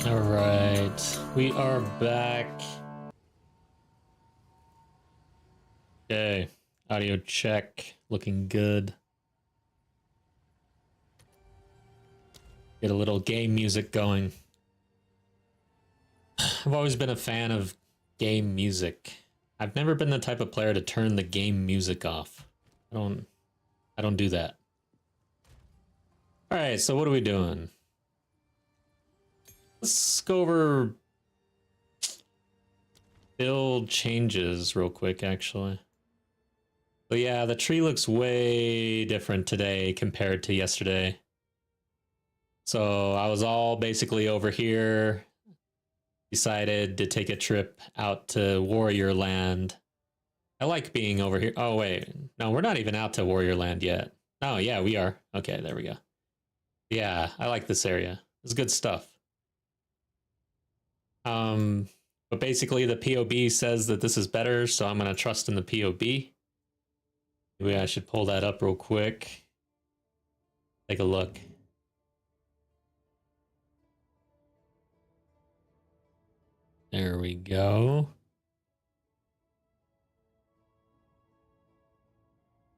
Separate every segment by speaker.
Speaker 1: All right, we are back. Okay, audio check, looking good. Get a little game music going. I've always been a fan of game music. I've never been the type of player to turn the game music off. I don't do that. All right, so what are we doing? Let's go over build changes real quick, actually. But yeah, the tree looks way different today compared to yesterday. So I was all basically over here, decided to take a trip out to Warrior Land. I like being over here. Oh, wait. No, we're not even out to Warrior Land yet. Oh, yeah, we are. Okay, there we go. Yeah, I like this area. It's good stuff. But basically the POB says that this is better, so I'm going to trust in the POB. Maybe I should pull that up real quick. Take a look. There we go.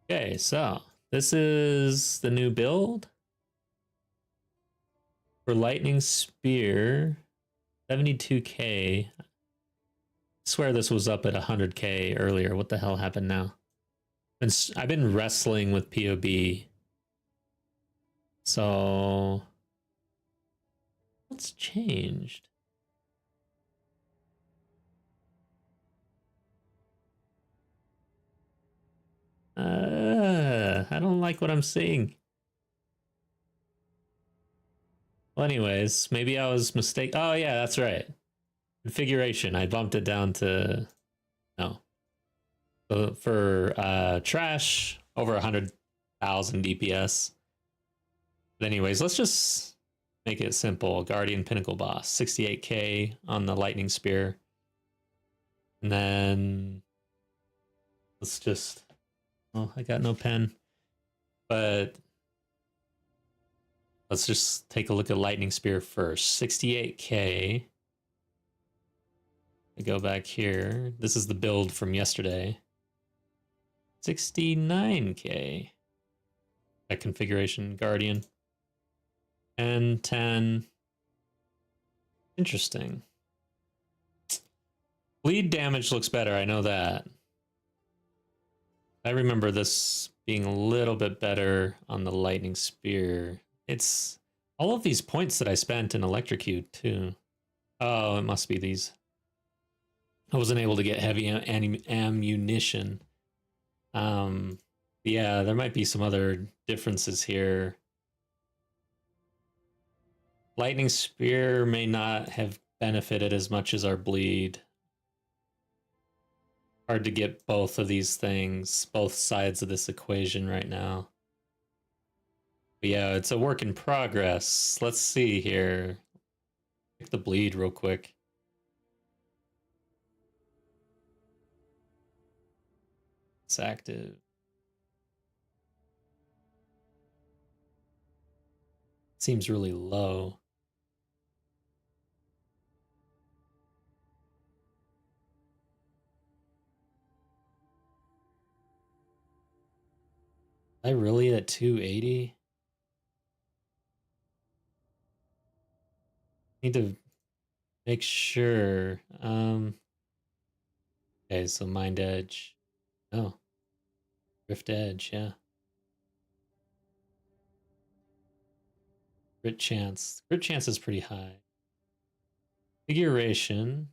Speaker 1: Okay, so this is the new build for Lightning Spear, 72k. I swear this was up at 100k earlier. What the hell happened now? I've been wrestling with POB. So what's changed? I don't like what I'm seeing. Well, anyways, maybe I was mistaken. Oh, yeah, that's right. Configuration. I bumped it down to no. So for trash, over 100,000 DPS. But anyways, let's just make it simple. Guardian Pinnacle Boss, 68k on the Lightning Spear. And then let's just... Oh, I got no pen. But let's just take a look at Lightning Spear first. 68k. I go back here. This is the build from yesterday. 69k. That configuration, Guardian. And 10. Interesting. Bleed damage looks better, I know that. I remember this being a little bit better on the Lightning Spear. It's all of these points that I spent in Electrocute too. Oh, it must be these. I wasn't able to get heavy ammunition. Yeah, there might be some other differences here. Lightning Spear may not have benefited as much as our bleed. Hard to get both of these things, both sides of this equation right now. But yeah, it's a work in progress. Let's see here. Check the bleed real quick. It's active. Seems really low. Am I really at 280? Need to make sure. Okay, so Mind Edge. Oh. Rift Edge, yeah. Crit chance. Crit chance is pretty high. Configuration.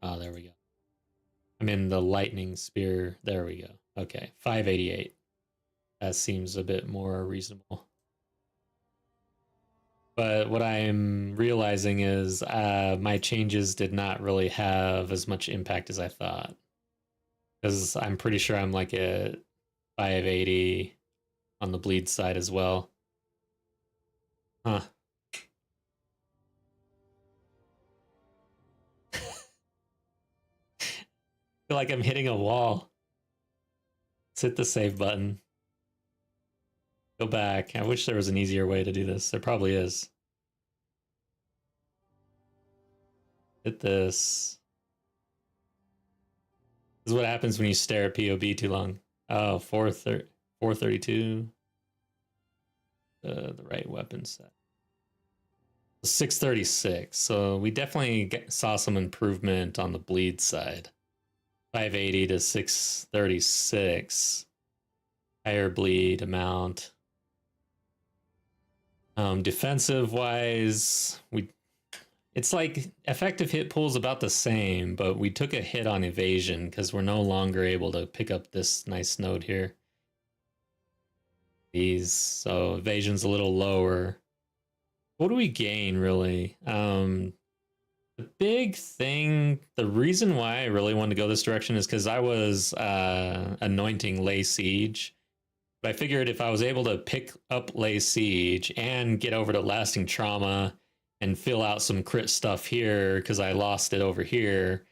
Speaker 1: Oh, there we go. I'm in the Lightning Spear. There we go. Okay, 588. That seems a bit more reasonable. But what I'm realizing is my changes did not really have as much impact as I thought. Because I'm pretty sure I'm like at 580 on the bleed side as well. Huh. feel like I'm hitting a wall. Let's hit the save button. Go back. I wish there was an easier way to do this. There probably is. Hit this. This is what happens when you stare at POB too long. Oh, 432. The right weapon set. 636. So we definitely saw some improvement on the bleed side. 580 to 636. Higher bleed amount. Defensive wise, it's like effective hit pool's about the same, but we took a hit on evasion because we're no longer able to pick up this nice node here. So evasion's a little lower. What do we gain really? The big thing, the reason why I really wanted to go this direction is because I was anointing Lay Siege. But I figured if I was able to pick up Lay Siege and get over to Lasting Trauma and fill out some crit stuff here because I lost it over here,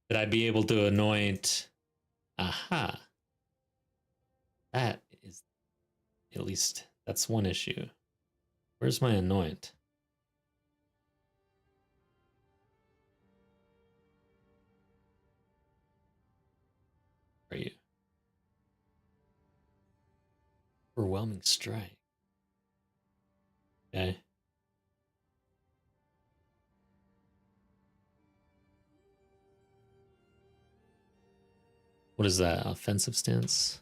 Speaker 1: that I'd be able to anoint. Aha. That is, at least, that's one issue. Where's my anoint? Where are you? Overwhelming strike. Okay. What is that? Offensive stance?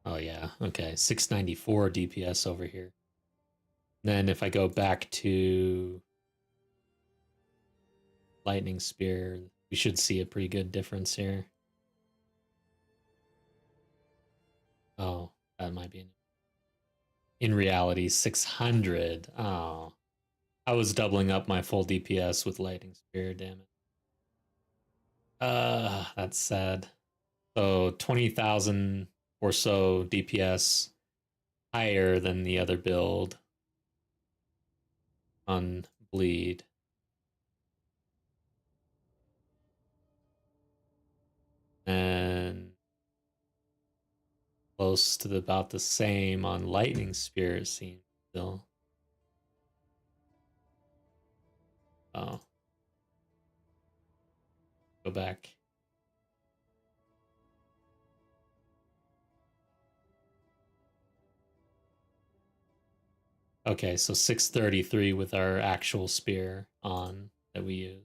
Speaker 1: Oh yeah, okay. 694 DPS over here. Then if I go back to Lightning Spear, we should see a pretty good difference here. Oh, that might be in reality 600. Oh, I was doubling up my full DPS with Lightning Spear, damn it. That's sad. So 20,000 or so DPS higher than the other build on bleed. And close to about the same on Lightning Spear, it seems still. Oh. Go back. Okay, so 633 with our actual spear on that we use.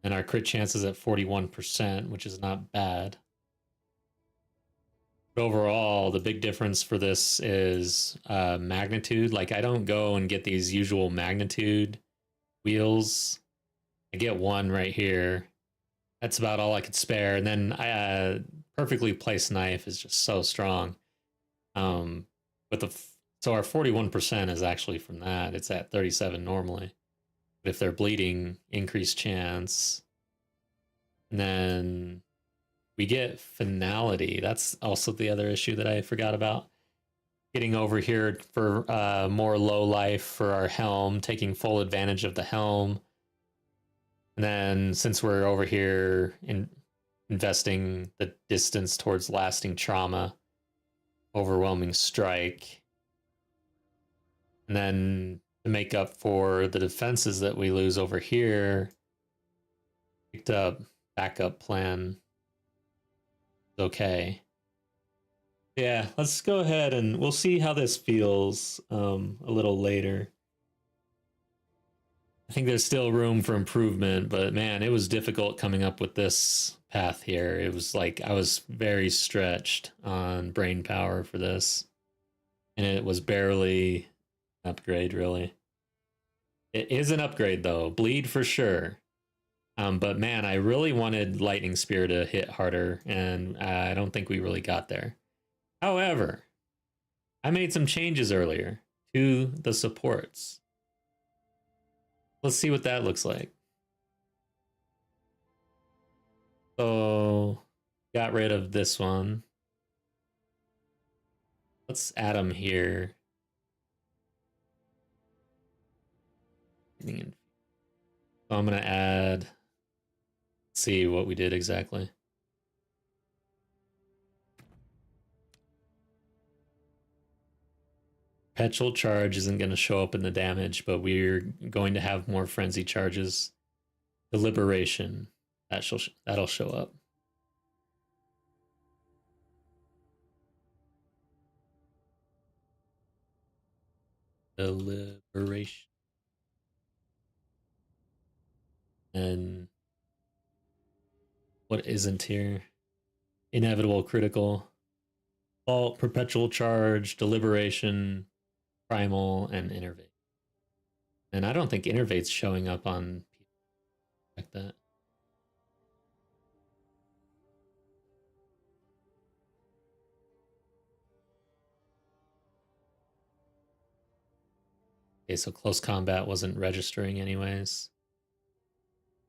Speaker 1: And our crit chance is at 41%, which is not bad. But overall, the big difference for this is magnitude. Like, I don't go and get these usual magnitude wheels. I get one right here. That's about all I could spare. And then perfectly placed knife is just so strong. So our 41% is actually from that. It's at 37 normally. But if they're bleeding, increased chance. And then we get finality. That's also the other issue that I forgot about. Getting over here for more low life for our helm, taking full advantage of the helm. And then since we're over here investing the distance towards lasting trauma, overwhelming strike. And then to make up for the defenses that we lose over here, picked up backup plan. Okay. Yeah, let's go ahead and we'll see how this feels a little later. I think there's still room for improvement, but man, it was difficult coming up with this path here. It was like I was very stretched on brain power for this. And it was barely an upgrade, really. It is an upgrade, though. Bleed for sure. But man, I really wanted Lightning Spear to hit harder, and I don't think we really got there. However, I made some changes earlier to the supports. Let's see what that looks like. So, got rid of this one. Let's add them here. So I'm gonna add. See what we did exactly. Perpetual charge isn't going to show up in the damage, but we're going to have more frenzy charges. Deliberation, that'll show up. Deliberation. And what isn't here? Inevitable critical. Vault, perpetual charge, deliberation, primal, and innervate. And I don't think innervate's showing up on like that. Okay, so close combat wasn't registering anyways.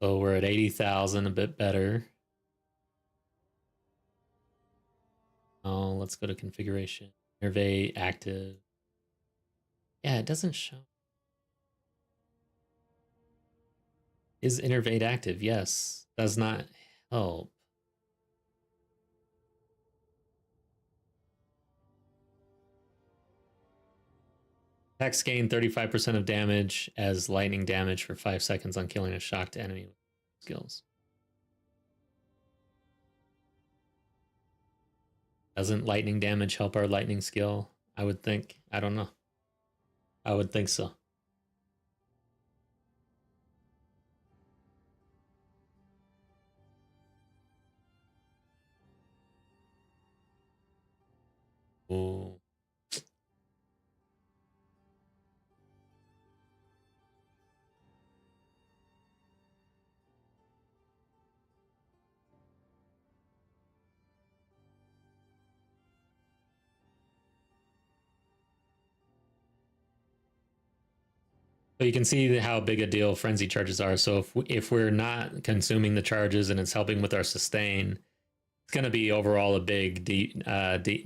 Speaker 1: So we're at 80,000, a bit better. Oh, let's go to configuration. Innervate, active. Yeah, it doesn't show. Is innervate active? Yes. Does not help. Attacks gain 35% of damage as lightning damage for 5 seconds on killing a shocked enemy with skills. Doesn't lightning damage help our lightning skill? I would think. I don't know. I would think so. Ooh. So you can see how big a deal frenzy charges are. So if we're not consuming the charges and it's helping with our sustain, it's going to be overall a big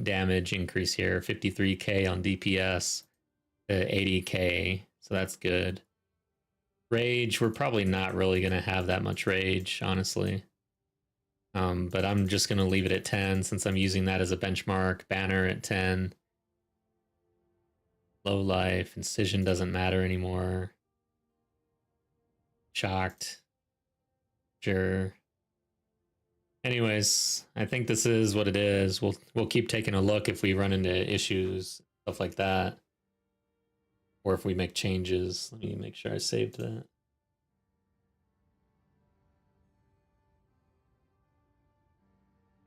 Speaker 1: damage increase here. 53k on DPS to 80k, so that's good. Rage, we're probably not really going to have that much rage, honestly. But I'm just going to leave it at 10 since I'm using that as a benchmark. Banner at 10. Low life, incision doesn't matter anymore. Shocked. Sure. Anyways, I think this is what it is. We'll keep taking a look if we run into issues, stuff like that. Or if we make changes. Let me make sure I saved that.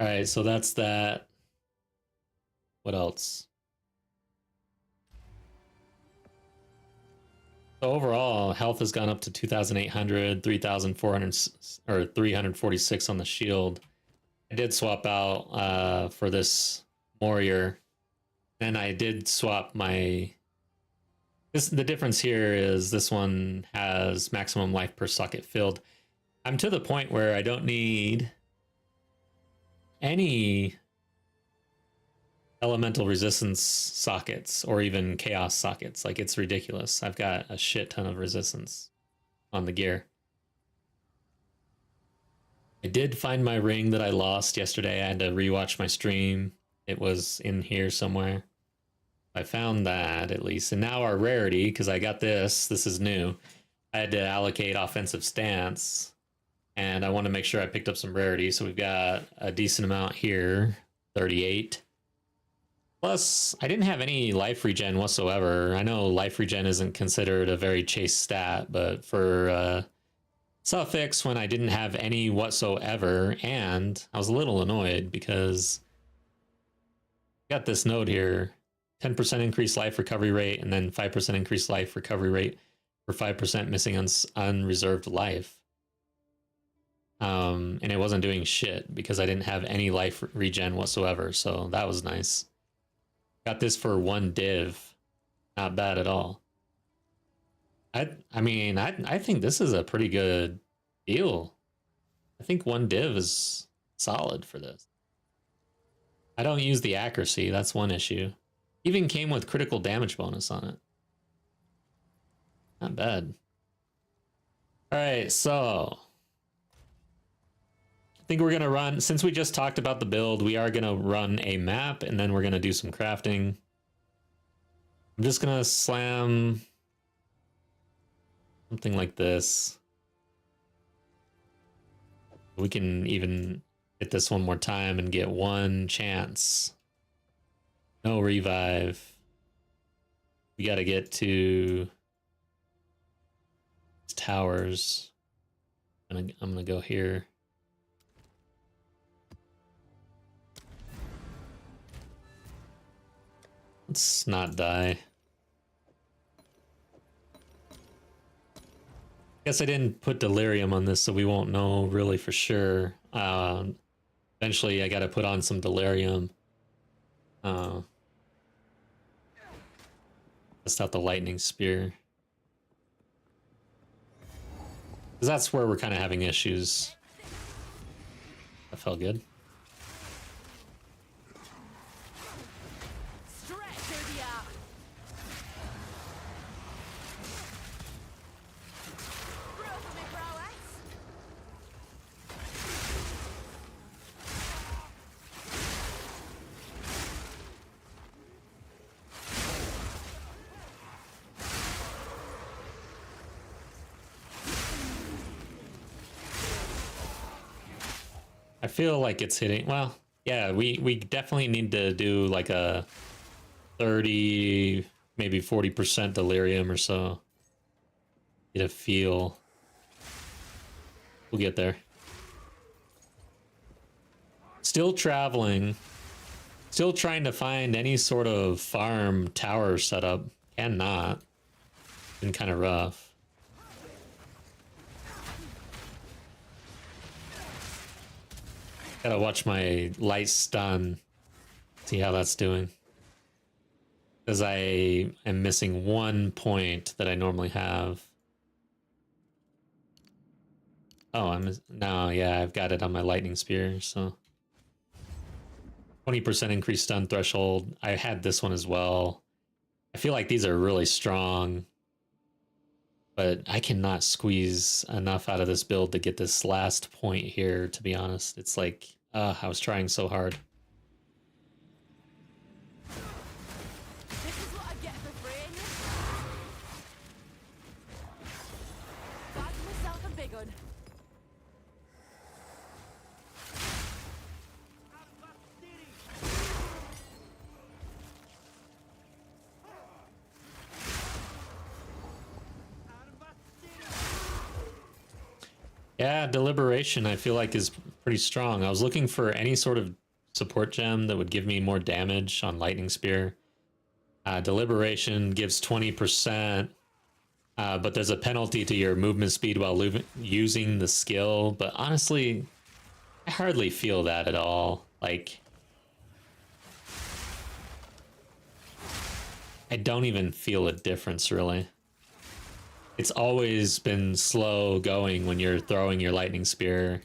Speaker 1: All right, so that's that. What else? So overall, health has gone up to 2,800, 3,400, or 346 on the shield. I did swap out for this warrior, and I did swap my. The difference here is this one has maximum life per socket filled. I'm to the point where I don't need any elemental resistance sockets or even chaos sockets. Like, it's ridiculous. I've got a shit ton of resistance on the gear. I did find my ring that I lost yesterday. I had to rewatch my stream. It was in here somewhere. I found that at least. And now our rarity, because I got this is new. I had to allocate offensive stance, and I want to make sure I picked up some rarity. So we've got a decent amount here, 38. Plus, I didn't have any life regen whatsoever. I know life regen isn't considered a very chase stat, but for suffix, when I didn't have any whatsoever, and I was a little annoyed because I got this node here, 10% increased life recovery rate, and then 5% increased life recovery rate for 5% missing unreserved life. And it wasn't doing shit because I didn't have any life regen whatsoever, so that was nice. Got this for 1 div. Not bad at all. I mean, I think this is a pretty good deal. I think 1 div is solid for this. I don't use the accuracy, that's one issue. Even came with critical damage bonus on it. Not bad. right, so I think we're gonna run, since we just talked about the build, we are gonna run a map and then we're gonna do some crafting. I'm just gonna slam something like this. We can even hit this one more time and get one chance. No revive. We gotta get to towers. I'm gonna go here. Let's not die. Guess I didn't put delirium on this, so we won't know really for sure. Eventually, I gotta put on some delirium. Test out the lightning spear. Because that's where we're kind of having issues. That felt good. I feel like it's hitting. Well, yeah, we definitely need to do like a 30, maybe 40% delirium or so. Get a feel. We'll get there. Still traveling. Still trying to find any sort of farm tower setup. Cannot. Been kind of rough. Gotta watch my light stun. See how that's doing. Because I am missing 1 point that I normally have. Oh, no, yeah, I've got it on my lightning spear, so 20% increased stun threshold. I had this one as well. I feel like these are really strong, but I cannot squeeze enough out of this build to get this last point here, to be honest. It's like, I was trying so hard. Yeah, deliberation I feel like is pretty strong. I was looking for any sort of support gem that would give me more damage on lightning spear. Deliberation gives 20%, but there's a penalty to your movement speed while using the skill. But honestly, I hardly feel that at all. Like, I don't even feel a difference really. It's always been slow going when you're throwing your lightning spear.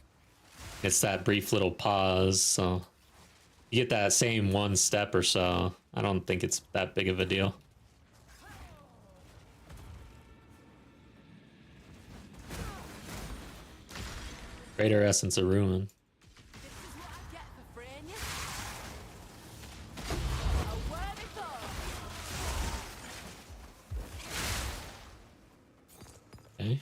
Speaker 1: It's that brief little pause, so you get that same 1 step or so. I don't think it's that big of a deal. Greater Essence of Ruin. Okay.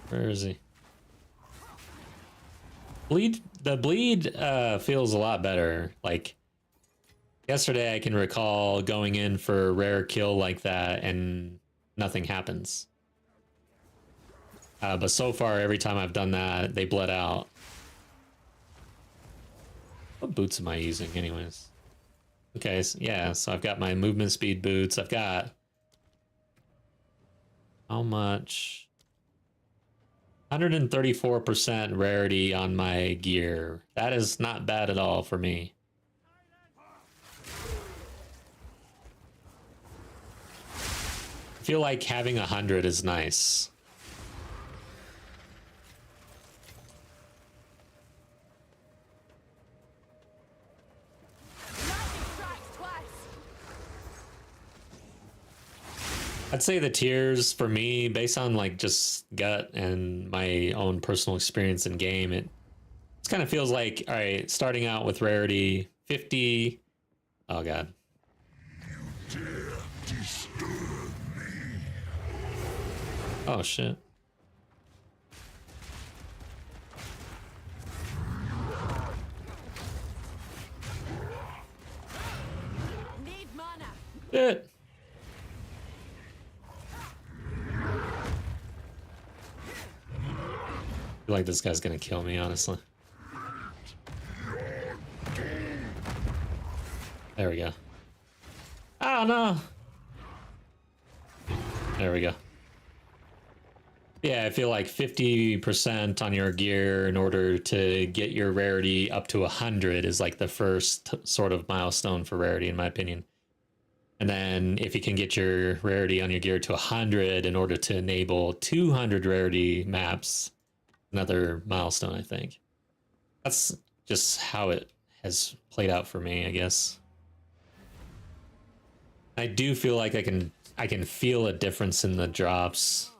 Speaker 1: Where is he? The bleed feels a lot better. Like, yesterday I can recall going in for a rare kill like that and nothing happens. But so far, every time I've done that, they bled out. What boots am I using anyways? Okay, so yeah, so I've got my movement speed boots. I've got... How much? 134% rarity on my gear. That is not bad at all for me. I feel like having 100 is nice. I'd say the tiers for me, based on like just gut and my own personal experience in game, it kind of feels like, all right, starting out with rarity 50. Oh god. Oh shit.
Speaker 2: Need mana.
Speaker 1: Shit. I feel like this guy's gonna kill me, honestly. There we go. Oh no. There we go. Yeah, I feel like 50% on your gear in order to get your rarity up to 100 is like the first sort of milestone for rarity, in my opinion. And then if you can get your rarity on your gear to 100 in order to enable 200 rarity maps, another milestone, I think. That's just how it has played out for me, I guess. I do feel like I can feel a difference in the drops.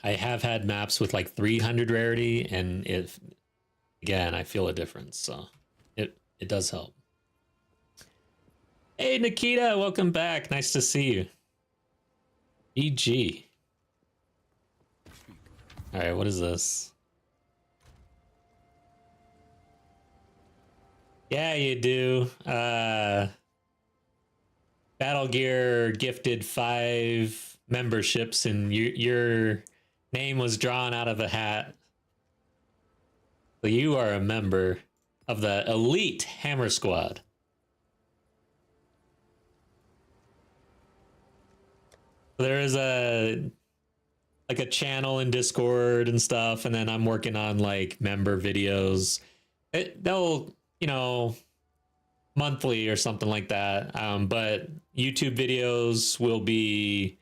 Speaker 1: I have had maps with like 300 rarity, and if again, I feel a difference, so it does help. Hey Nikita, welcome back. Nice to see you. EG. All right, what is this? Yeah, you do. Battle Gear gifted 5 memberships, and your name was drawn out of a hat. So you are a member of the elite Hammer Squad. There is a channel in Discord and stuff, and then I'm working on like member videos. They'll, you know, monthly or something like that. But YouTube videos will be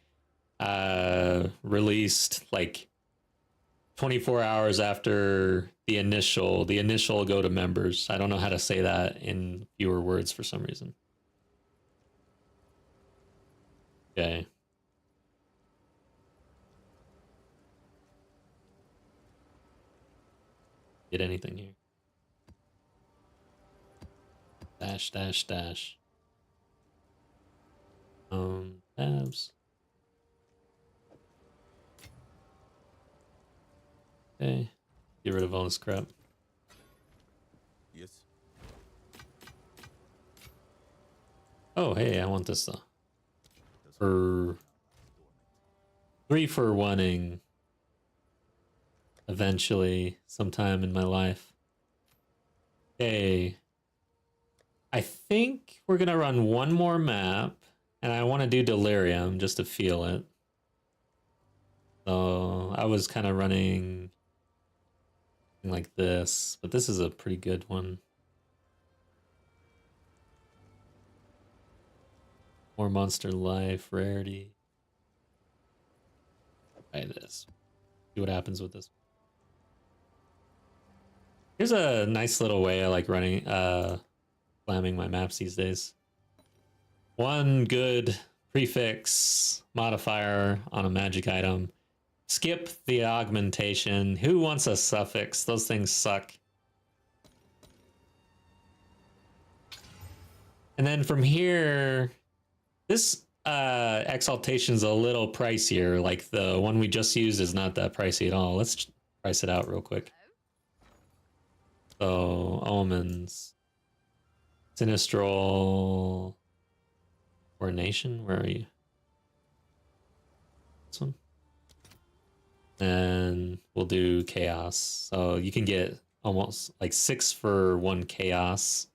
Speaker 1: released like 24 hours after the initial will go to members. I don't know how to say that in fewer words for some reason. Okay. Get anything here? Dash, dash, dash. Tabs. Okay. Get rid of all this crap.
Speaker 3: Yes.
Speaker 1: Oh, hey, I want this though. For 3 for 1ing eventually sometime in my life. Okay. I think we're gonna run one more map, and I want to do Delirium just to feel it. So I was kind of running like this, but this is a pretty good one. More Monster Life, rarity. Try this. See what happens with this. Here's a nice little way I like running, slamming my maps these days. One good prefix modifier on a magic item. Skip the augmentation. Who wants a suffix? Those things suck. And then from here, this exaltation's a little pricier. Like the one we just used is not that pricey at all. Let's price it out real quick. So omens, sinistral, coronation. Where are you? This one. And we'll do chaos. So you can get almost like 6 for 1 chaos.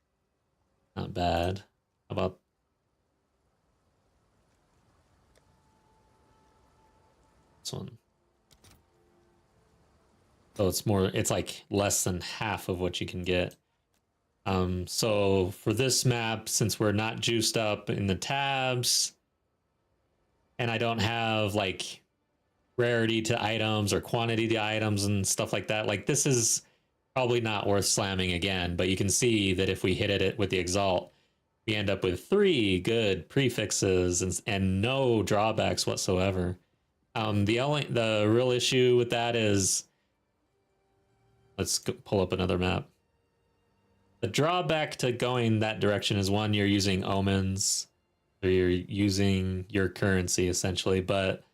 Speaker 1: Not bad. How about this one? So it's like less than half of what you can get. So for this map, since we're not juiced up in the tabs, and I don't have like rarity to items or quantity to items and stuff like that, like this is probably not worth slamming again. But you can see that if we hit it with the exalt, we end up with 3 good prefixes and no drawbacks whatsoever. The real issue with that is, let's pull up another map. The drawback to going that direction is, one, you're using omens, or you're using your currency essentially, but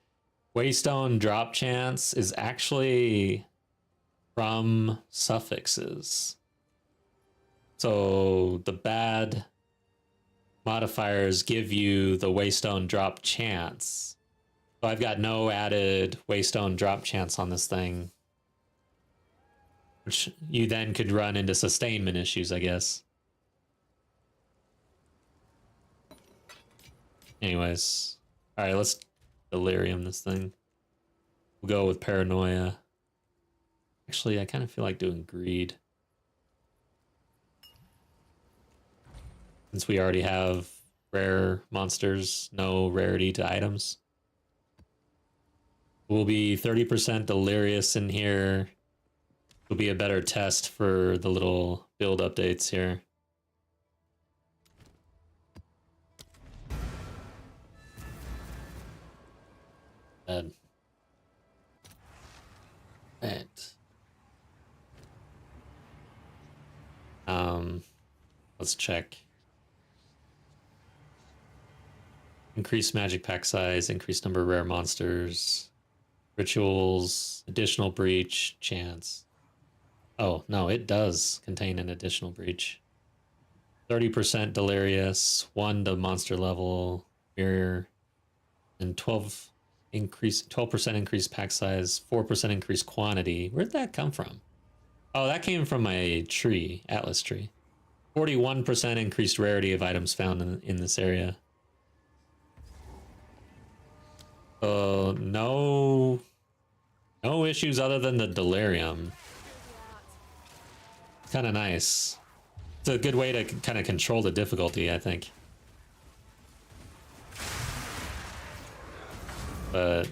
Speaker 1: Waystone drop chance is actually from suffixes. So the bad modifiers give you the Waystone drop chance. So I've got no added Waystone drop chance on this thing, which you then could run into sustainment issues, I guess. Anyways, all right, let's delirium this thing. We'll go with paranoia. Actually, I kind of feel like doing greed, since we already have rare monsters, no rarity to items. We'll be 30% delirious in here. Will be a better test for the little build updates here. Bad. Right. Let's check. Increased magic pack size, increased number of rare monsters, rituals, additional breach, chance. Oh, no, it does contain an additional breach. 30% delirious, 1 to monster level, mirror, and 12% increased pack size, 4% increased quantity. Where'd that come from? Oh, that came from my tree, Atlas tree. 41% increased rarity of items found in this area. No issues other than the delirium. It's kind of nice. It's a good way to kind of control the difficulty, I think. But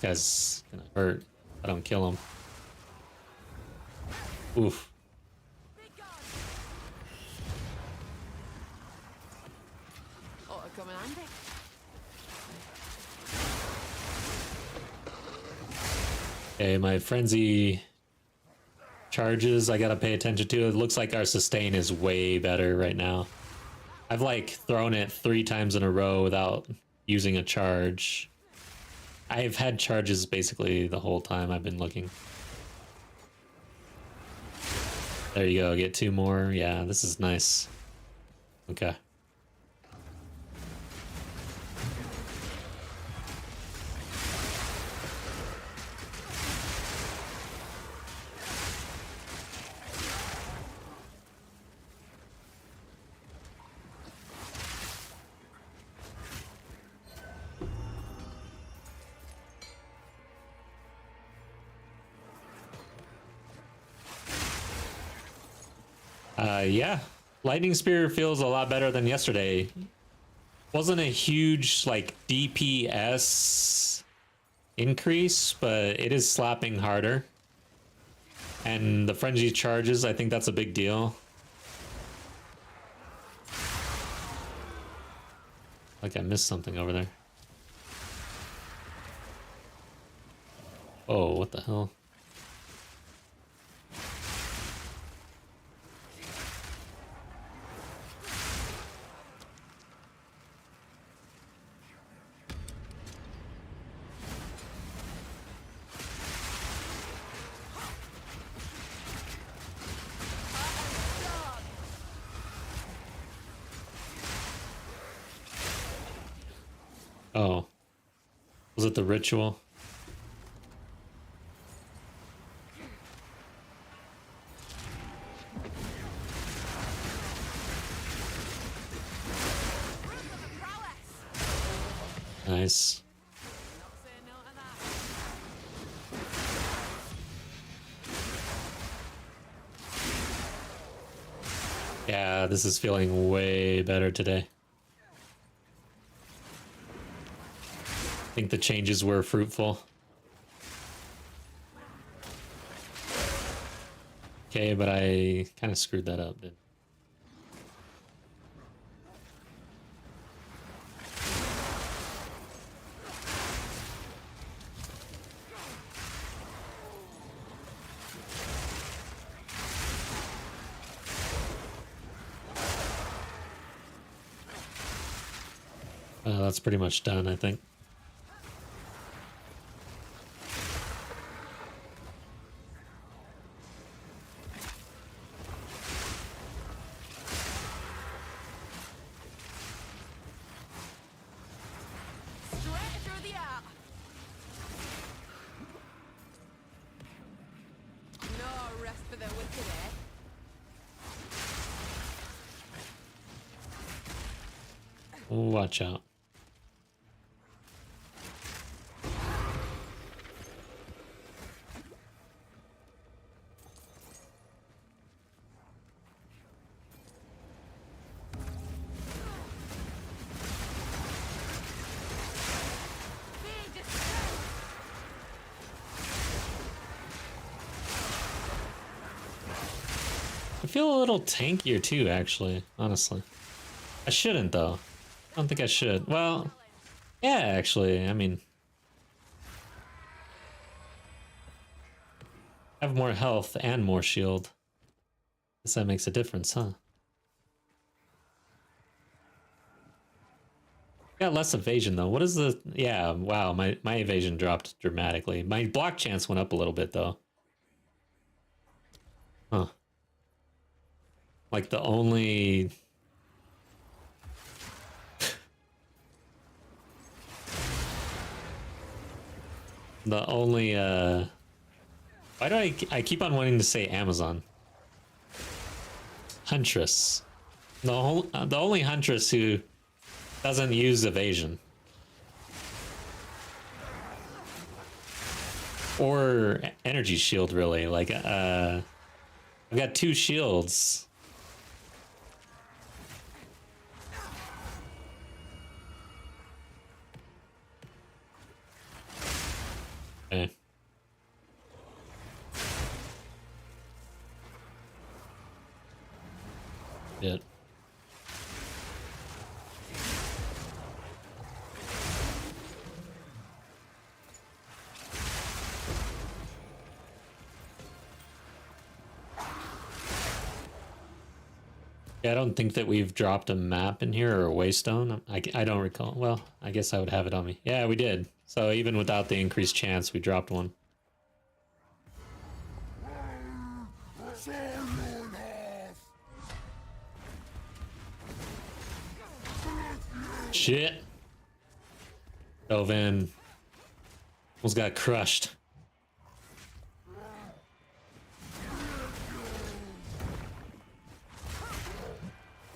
Speaker 1: this guy's gonna hurt if I don't kill him. Oof.
Speaker 2: Ought to come in handy.
Speaker 1: Okay, my frenzy charges I gotta pay attention to. It looks like our sustain is way better right now. I've like thrown it 3 times in a row without using a charge. I've had charges basically the whole time I've been looking. There you go, get 2 more. Yeah, this is nice. Okay. Yeah, lightning spear feels a lot better than yesterday. Wasn't a huge like DPS increase, but it is slapping harder. And the frenzy charges, I think that's a big deal. Like I missed something over there. Oh, what the hell? Oh, was it the ritual? Nice.
Speaker 2: Not saying no to that.
Speaker 1: Yeah, this is feeling way better today. I think the changes were fruitful. Okay, but I kind of screwed that up, didn't That's pretty much done, I think.
Speaker 2: Straight through the art. No rest for the wicked, eh?
Speaker 1: Watch out.
Speaker 2: Be disgraced.
Speaker 1: I feel a little tankier too, actually, honestly. I shouldn't, though. I don't think I should. Well, yeah, actually, I mean... I have more health and more shield. Guess that makes a difference, huh? Got less evasion, though. What is the... Yeah, wow, my evasion dropped dramatically. My block chance went up a little bit, though. Huh. Like, the only... the only, why do I keep on wanting to say Amazon? Huntress. The only Huntress who doesn't use evasion. Or energy shield, really. Like, I've got 2 shields. Okay. It. Yeah, I don't think that we've dropped a map in here or a waystone. I don't recall. Well, I guess I would have it on me. Yeah, we did. So even without the increased chance, we dropped one. Shit. Dove in. Almost got crushed.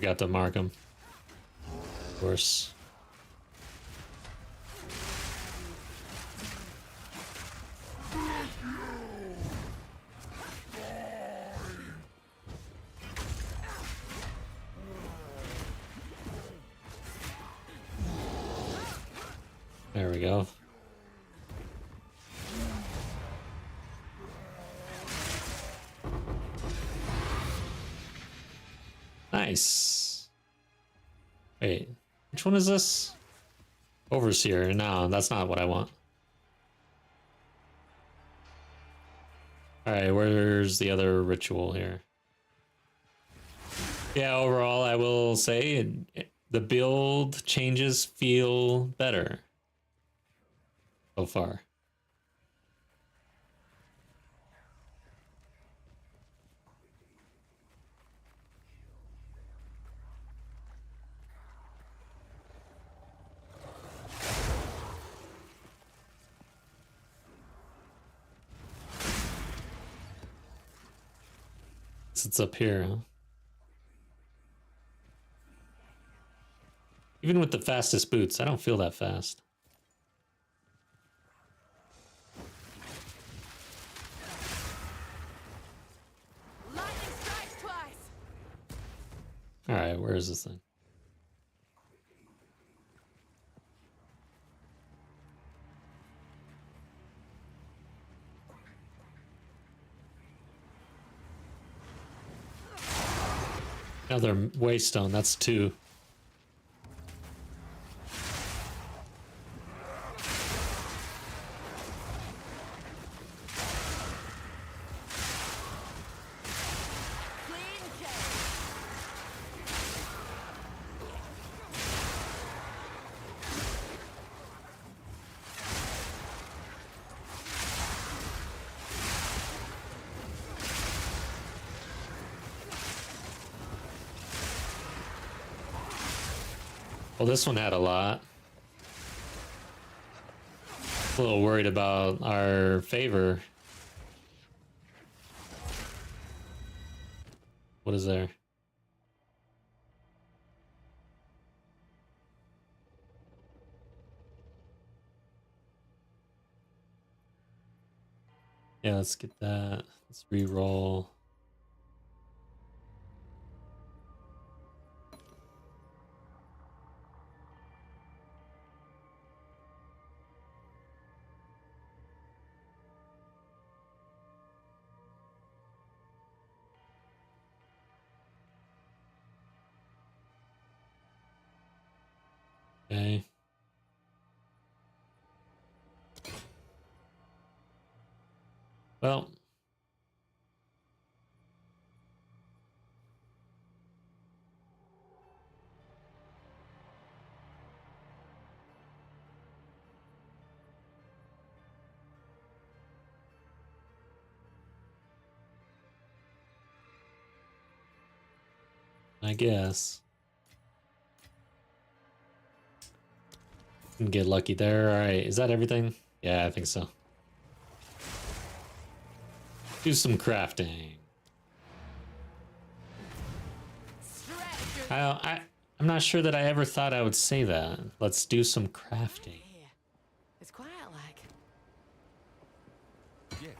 Speaker 1: Got to mark him. Of course. There we go. Nice. Wait, which one is this? Overseer. No, that's not what I want. Alright, where's the other ritual here? Yeah, overall, I will say the build changes feel better so far. It's up here, huh? Even with the fastest boots, I don't feel that fast.
Speaker 2: Lightning strikes twice.
Speaker 1: Alright, where is this thing? Another waystone, that's 2.
Speaker 2: Clean kill.
Speaker 1: Well, this one had a lot. A little worried about our favor. What is there? Yeah, let's get that. Let's re-roll. Okay. Well, I guess. Can get lucky there. All right, is that everything? Yeah, I think so. Do some crafting.
Speaker 2: Stretch through
Speaker 1: I'm not sure that I ever thought I would say that. Let's do some crafting.
Speaker 2: here. It's quiet like.
Speaker 3: Yes.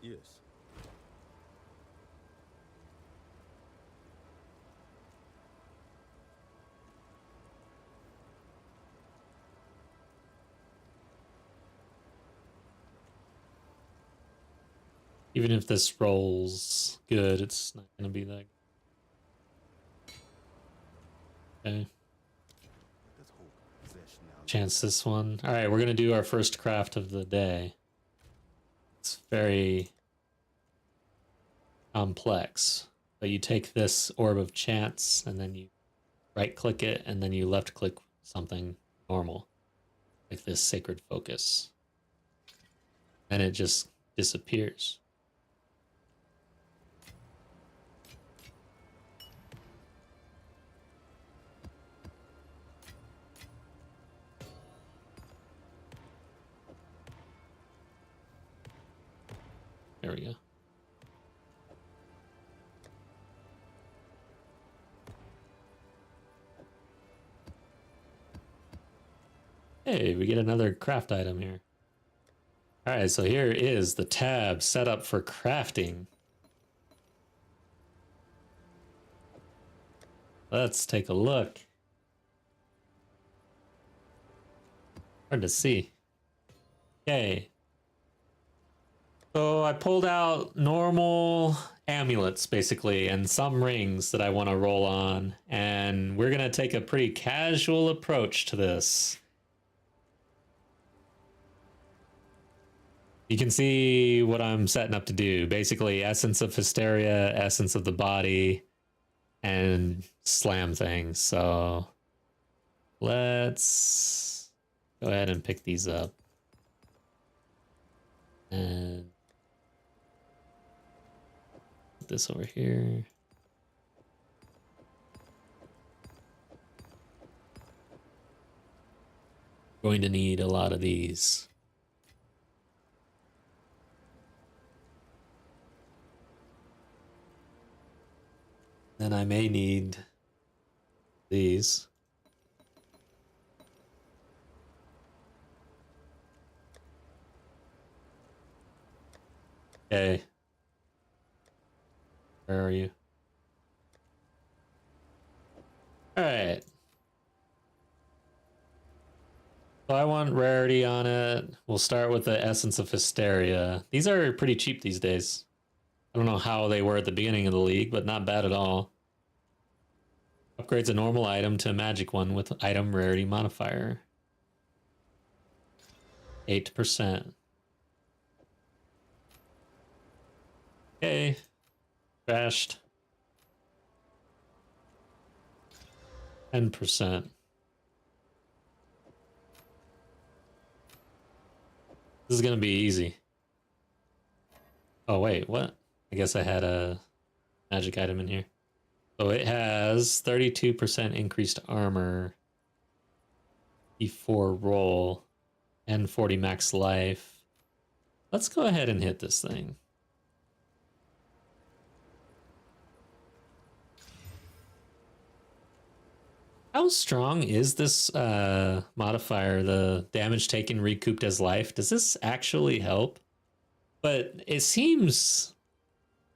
Speaker 3: Yes.
Speaker 1: Even if this rolls good, it's not gonna be that. Okay.
Speaker 3: Let's hope Xesht now.
Speaker 1: Chance this one. All right, we're gonna do our first craft of the day. It's very complex, but you take this orb of chance and then you right click it and then you left click something normal, like this sacred focus, and it just disappears. There we go. Hey, we get another craft item here. All right, so here is the tab set up for crafting. Let's take a look. Hard to see. Okay. So I pulled out normal amulets, basically, and some rings that I want to roll on. And we're going to take a pretty casual approach to this. You can see what I'm setting up to do. Basically, essence of hysteria, essence of the body, and slam things. So let's go ahead and pick these up. And put this over here. Going to need a lot of these. Then I may need these. Okay. Where are you? All right. So I want rarity on it. We'll start with the essence of hysteria. These are pretty cheap these days. I don't know how they were at the beginning of the league, but not bad at all. Upgrades a normal item to a magic one with item rarity modifier. 8%. Okay. Crashed. 10%. This is gonna be easy. Oh wait, what? I guess I had a magic item in here. So it has 32% increased armor, T4 roll, and 40 max life. Let's go ahead and hit this thing. How strong is this modifier, the damage taken recouped as life? Does this actually help? But it seems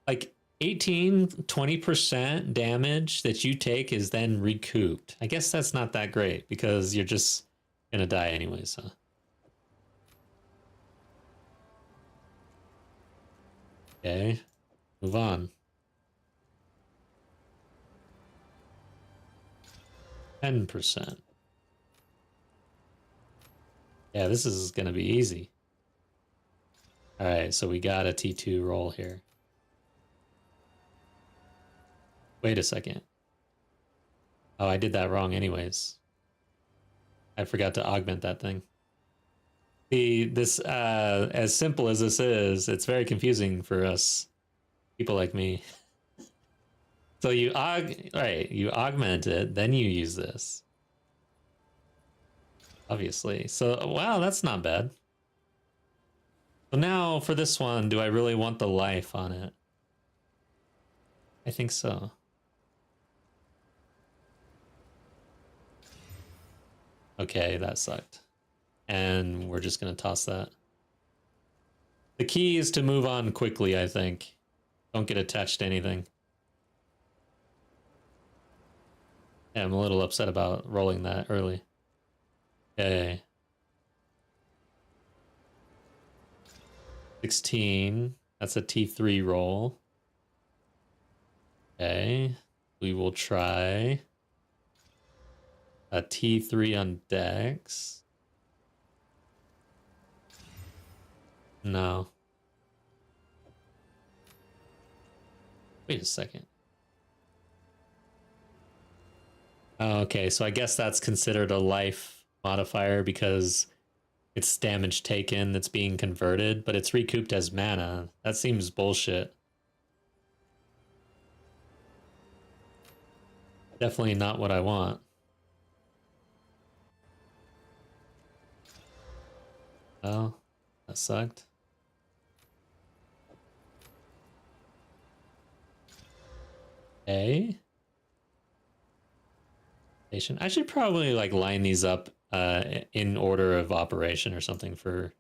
Speaker 1: like 20% damage that you take is then recouped. I guess that's not that great because you're just gonna die anyways, huh? Okay, move on. 10%. Yeah, this is gonna be easy. All right, so we got a T2 roll here. Wait a second. Oh, I did that wrong anyways. I forgot to augment that thing. See, this, as simple as this is, it's very confusing for us people like me. So you you augment it, then you use this. Obviously. So, wow, that's not bad. So now for this one, do I really want the life on it? I think so. Okay, that sucked. And we're just gonna toss that. The key is to move on quickly, I think. Don't get attached to anything. Yeah, I'm a little upset about rolling that early. Okay. 16. That's a T3 roll. Okay. We will try a T3 on Dex. No. Wait a second. Oh, okay, so I guess that's considered a life modifier because it's damage taken that's being converted, but it's recouped as mana. That seems bullshit. Definitely not what I want. Oh, that sucked. Okay. I should probably like line these up in order of operation or something for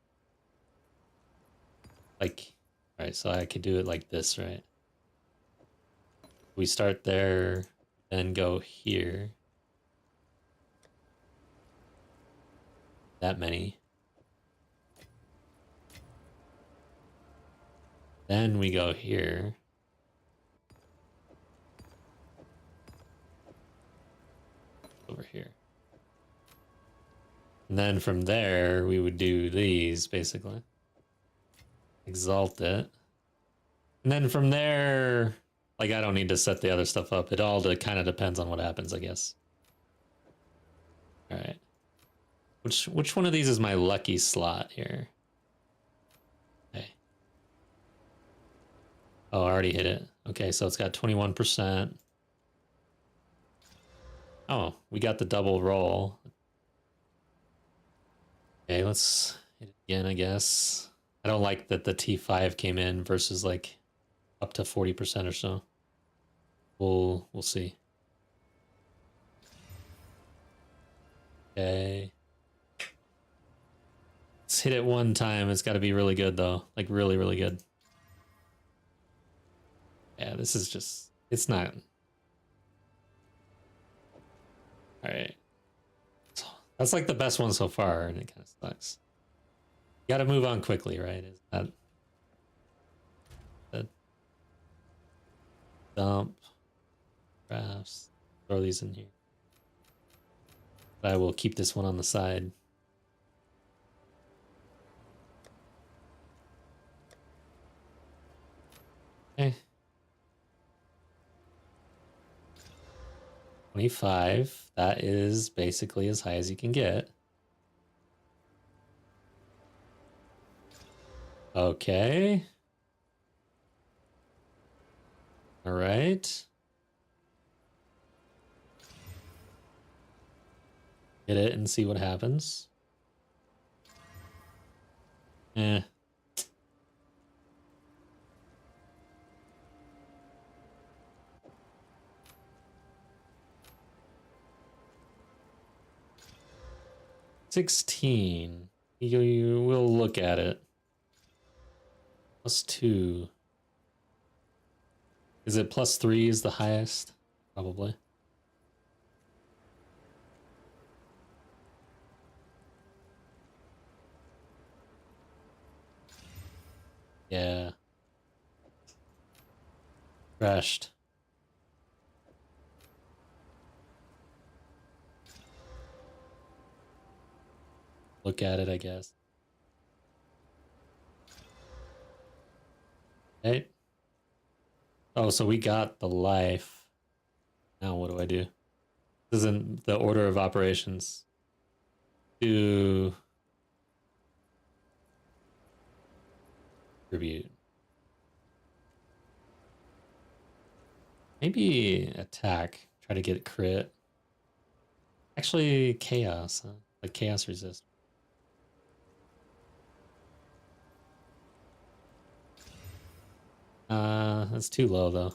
Speaker 1: like, all right, so I could do it like this, right? We start there, then go here. That many. Then we go here. Over here. And then from there, we would do these, basically. Exalt it. And then from there, like, I don't need to set the other stuff up. It all kind of depends on what happens, I guess. All right. Which one of these is my lucky slot here? Okay. Oh, I already hit it. Okay, so it's got 21%. Oh, we got the double roll. Okay, let's hit it again, I guess. I don't like that the T5 came in versus like up to 40% or so. We'll see. Okay. Let's hit it one time. It's got to be really good though. Like really, really good. Yeah, this is just, it's not. All right. That's like the best one so far, and it kind of sucks. You got to move on quickly, right? Is that dump crafts? Throw these in here. But I will keep this one on the side. Okay. 25. That is basically as high as you can get. Okay. All right. Hit it and see what happens. Eh. $16. You will look at it. +2. Is it +3 is the highest? Probably. Yeah. Crashed. Look at it, I guess. Right? Oh, so we got the life. Now what do I do? This isn't the order of operations. Do tribute. Maybe attack. Try to get crit. Actually, chaos. Huh? Like chaos resist. That's too low though.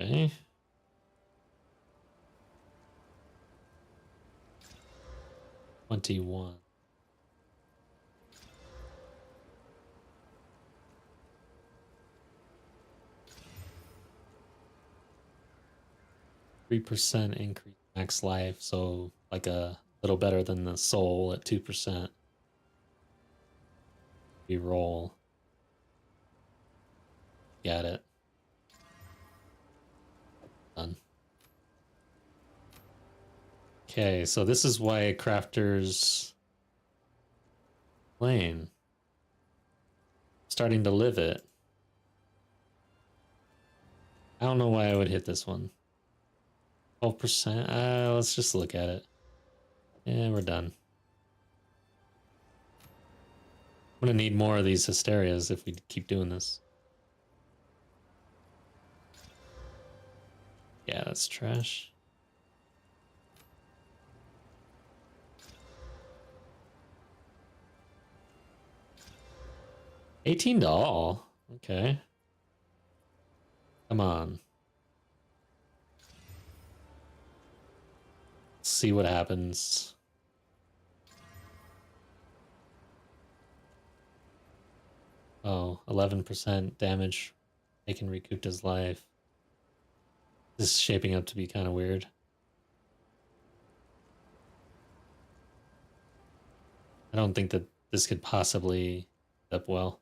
Speaker 1: Okay. $21. 3% increase max life, so like a little better than the soul at 2%. We roll. Got it. Done. Okay, so this is why crafters lane. Starting to live it. I don't know why I would hit this one. 12%. Let's just look at it. Yeah, we're done. I'm gonna need more of these hysterias if we keep doing this. Yeah, that's trash. $18. Okay. Come on. Let's see what happens. Oh, 11% damage. Taken recouped his life. This is shaping up to be kind of weird. I don't think that this could possibly end up well.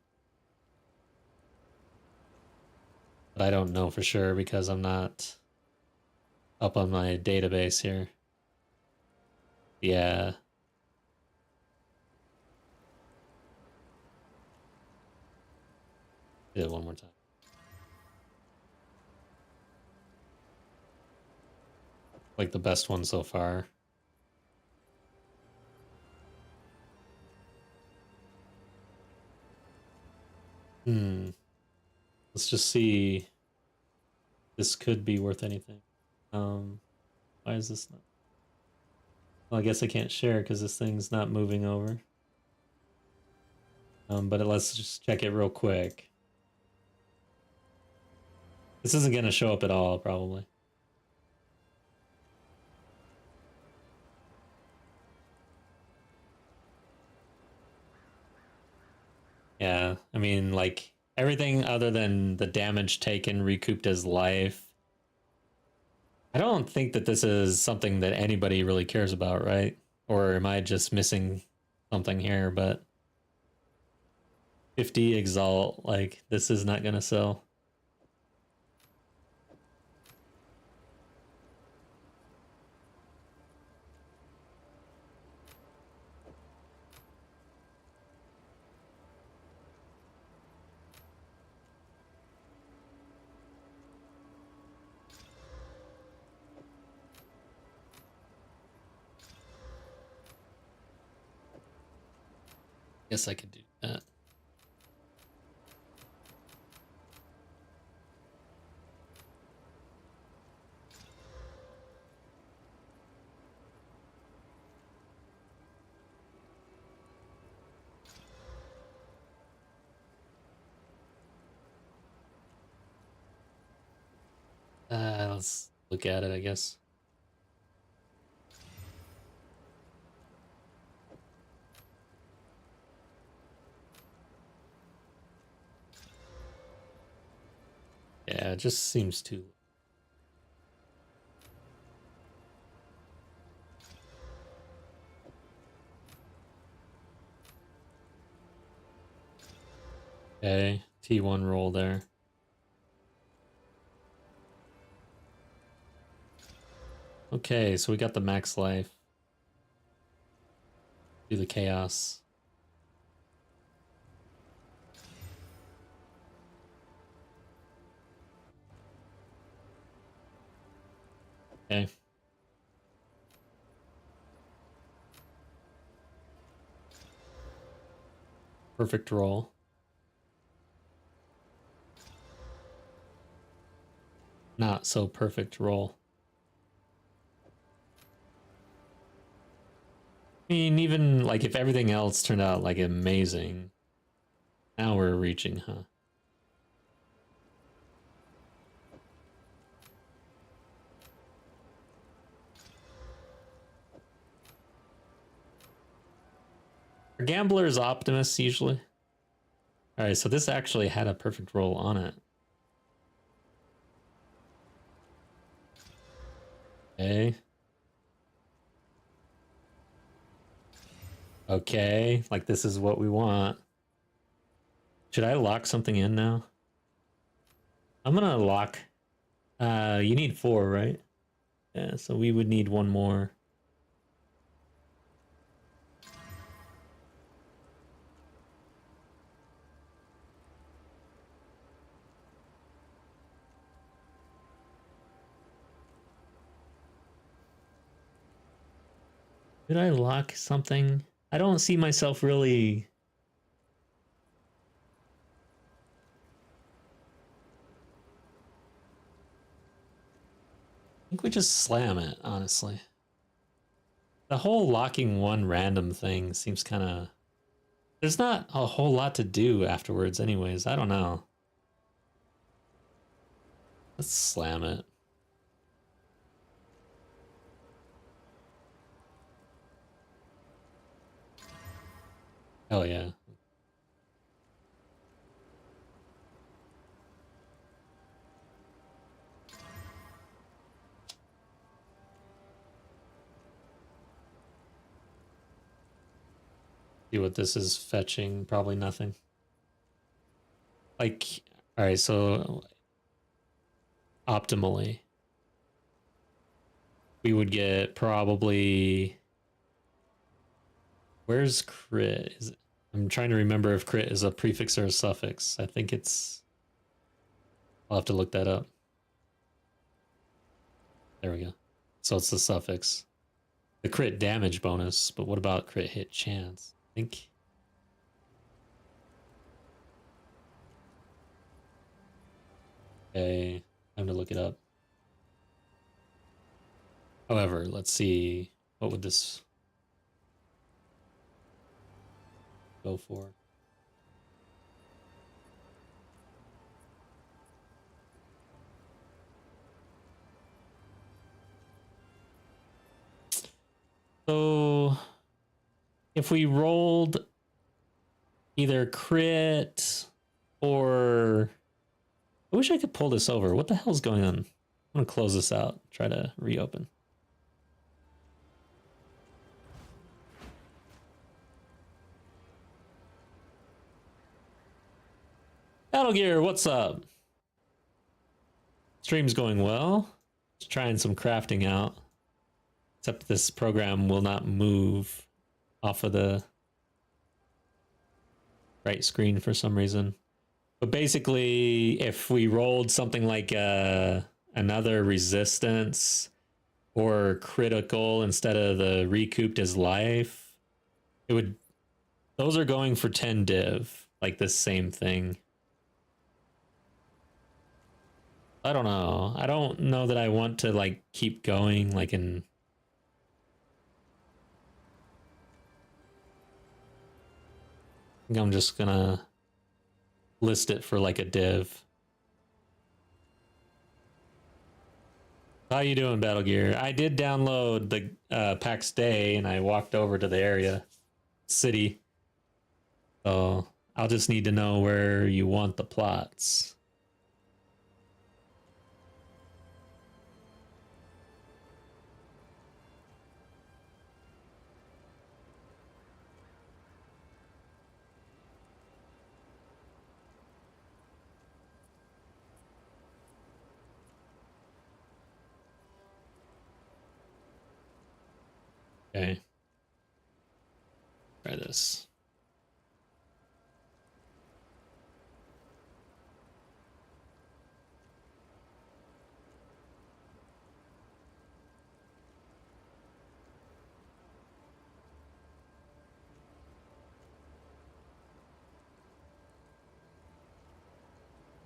Speaker 1: But I don't know for sure because I'm not up on my database here. Yeah. Do it one more time. Like the best one so far. Let's just see. This could be worth anything. Why is this not? Well, I guess I can't share because this thing's not moving over. But let's just check it real quick. This isn't gonna show up at all, probably. Yeah, I mean, like, everything other than the damage taken recouped as life. I don't think that this is something that anybody really cares about, right? Or am I just missing something here? But 50 Exalt, like, this is not gonna sell. Guess I could do that. Let's look at it, I guess. Yeah, it just seems too. Okay, T1 roll there. Okay, so we got the max life. Do the chaos. Okay. Perfect roll. Not so perfect roll. I mean, even like if everything else turned out like amazing, now we're reaching, huh? Are gamblers optimists usually? All right, so this actually had a perfect roll on it. Okay. Okay, like this is what we want. Should I lock something in now? I'm gonna lock. You need 4, right? Yeah, so we would need one more. Did I lock something? I don't see myself really. I think we just slam it, honestly. The whole locking one random thing seems kind of. There's not a whole lot to do afterwards, anyways. I don't know. Let's slam it. Oh, yeah. See what this is fetching. Probably nothing. Like, all right, so optimally, we would get probably. Where's crit? Is it... I'm trying to remember if crit is a prefix or a suffix. I think it's. I'll have to look that up. There we go. So it's the suffix. The crit damage bonus, but what about crit hit chance? I think. Okay, time to look it up. However, let's see. What would this go for? So if we rolled either crit or I wish I could pull this over. What the hell's going on? I'm gonna close this out, try to reopen. Battle Gear, what's up? Stream's going well. Just trying some crafting out. Except this program will not move off of the right screen for some reason. But basically, if we rolled something like another resistance or critical instead of the recouped as life, it would Those are going for 10 div, like this same thing. I don't know. I don't know that I want to like keep going like in. I think I'm just gonna list it for like a div. How you doing, Battle Gear? I did download the PAX Day and I walked over to the area city. So I'll just need to know where you want the plots. Okay. Try this.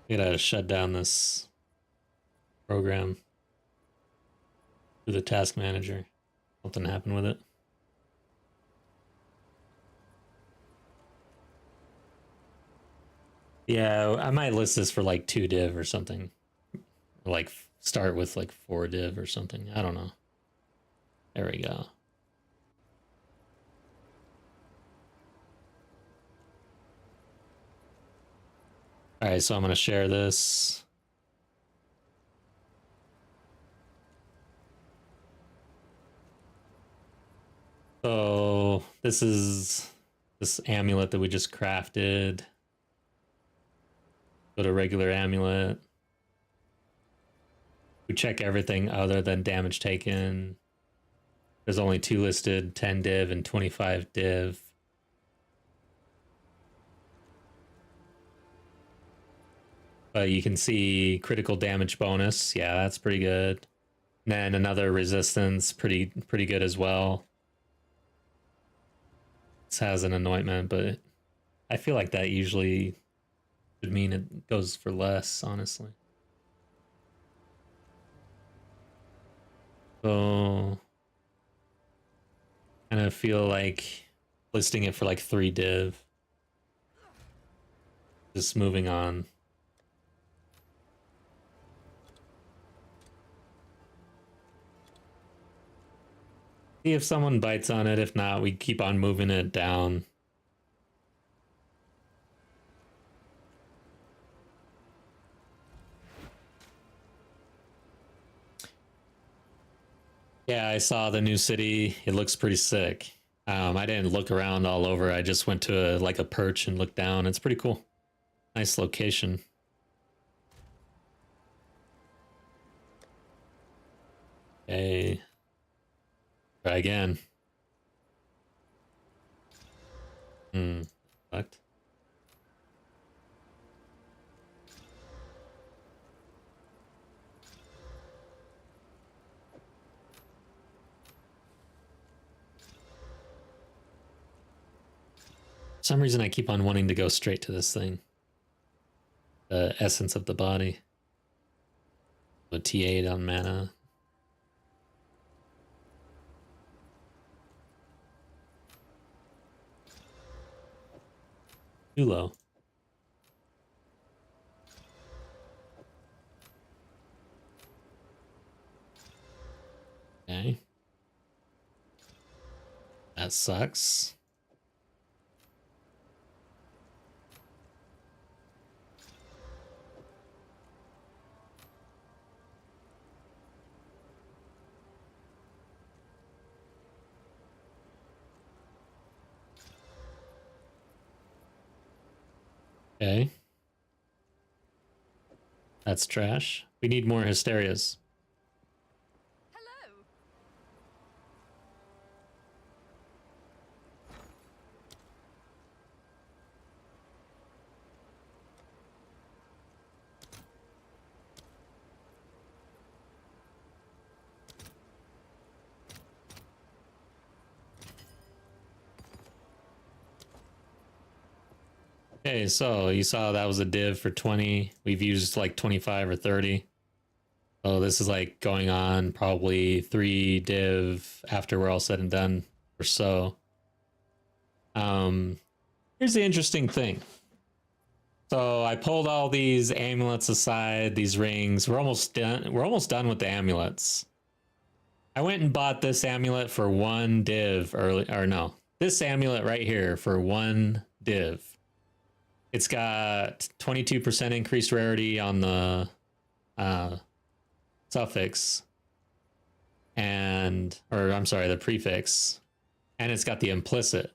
Speaker 1: I gotta shut down this program through the task manager. Something happened with it. Yeah, I might list this for like 2 div or something. Like start with like 4 div or something. I don't know. There we go. All right, so I'm gonna share this. So this is this amulet that we just crafted. Go to regular amulet. We check everything other than damage taken. There's only 2 listed, 10 div and 25 div. But you can see critical damage bonus. Yeah, that's pretty good. And then another resistance, pretty good as well. This has an anointment, but I feel like that usually would mean it goes for less, honestly. So kind of feel like listing it for like 3 div. Just moving on. See if someone bites on it. If not, we keep on moving it down. Yeah, I saw the new city. It looks pretty sick. I didn't look around all over. I just went to like a perch and looked down. It's pretty cool. Nice location. Okay. Try again. Fucked. For some reason I keep on wanting to go straight to this thing. The essence of the body. A T8 on mana. Too low. Okay. That sucks. Okay. That's trash. We need more hysterias.
Speaker 2: Hello.
Speaker 1: Okay, so you saw that was a div for 20. We've used like 25 or 30. So this is like going on probably 3 div after we're all said and done or so. Here's the interesting thing. So I pulled all these amulets aside, these rings. We're almost done. We're almost done with the amulets. I went and bought this amulet for 1 div early, or no, this amulet right here for 1 div. It's got 22% increased rarity on the suffix, and, or I'm sorry, the prefix, and it's got the implicit.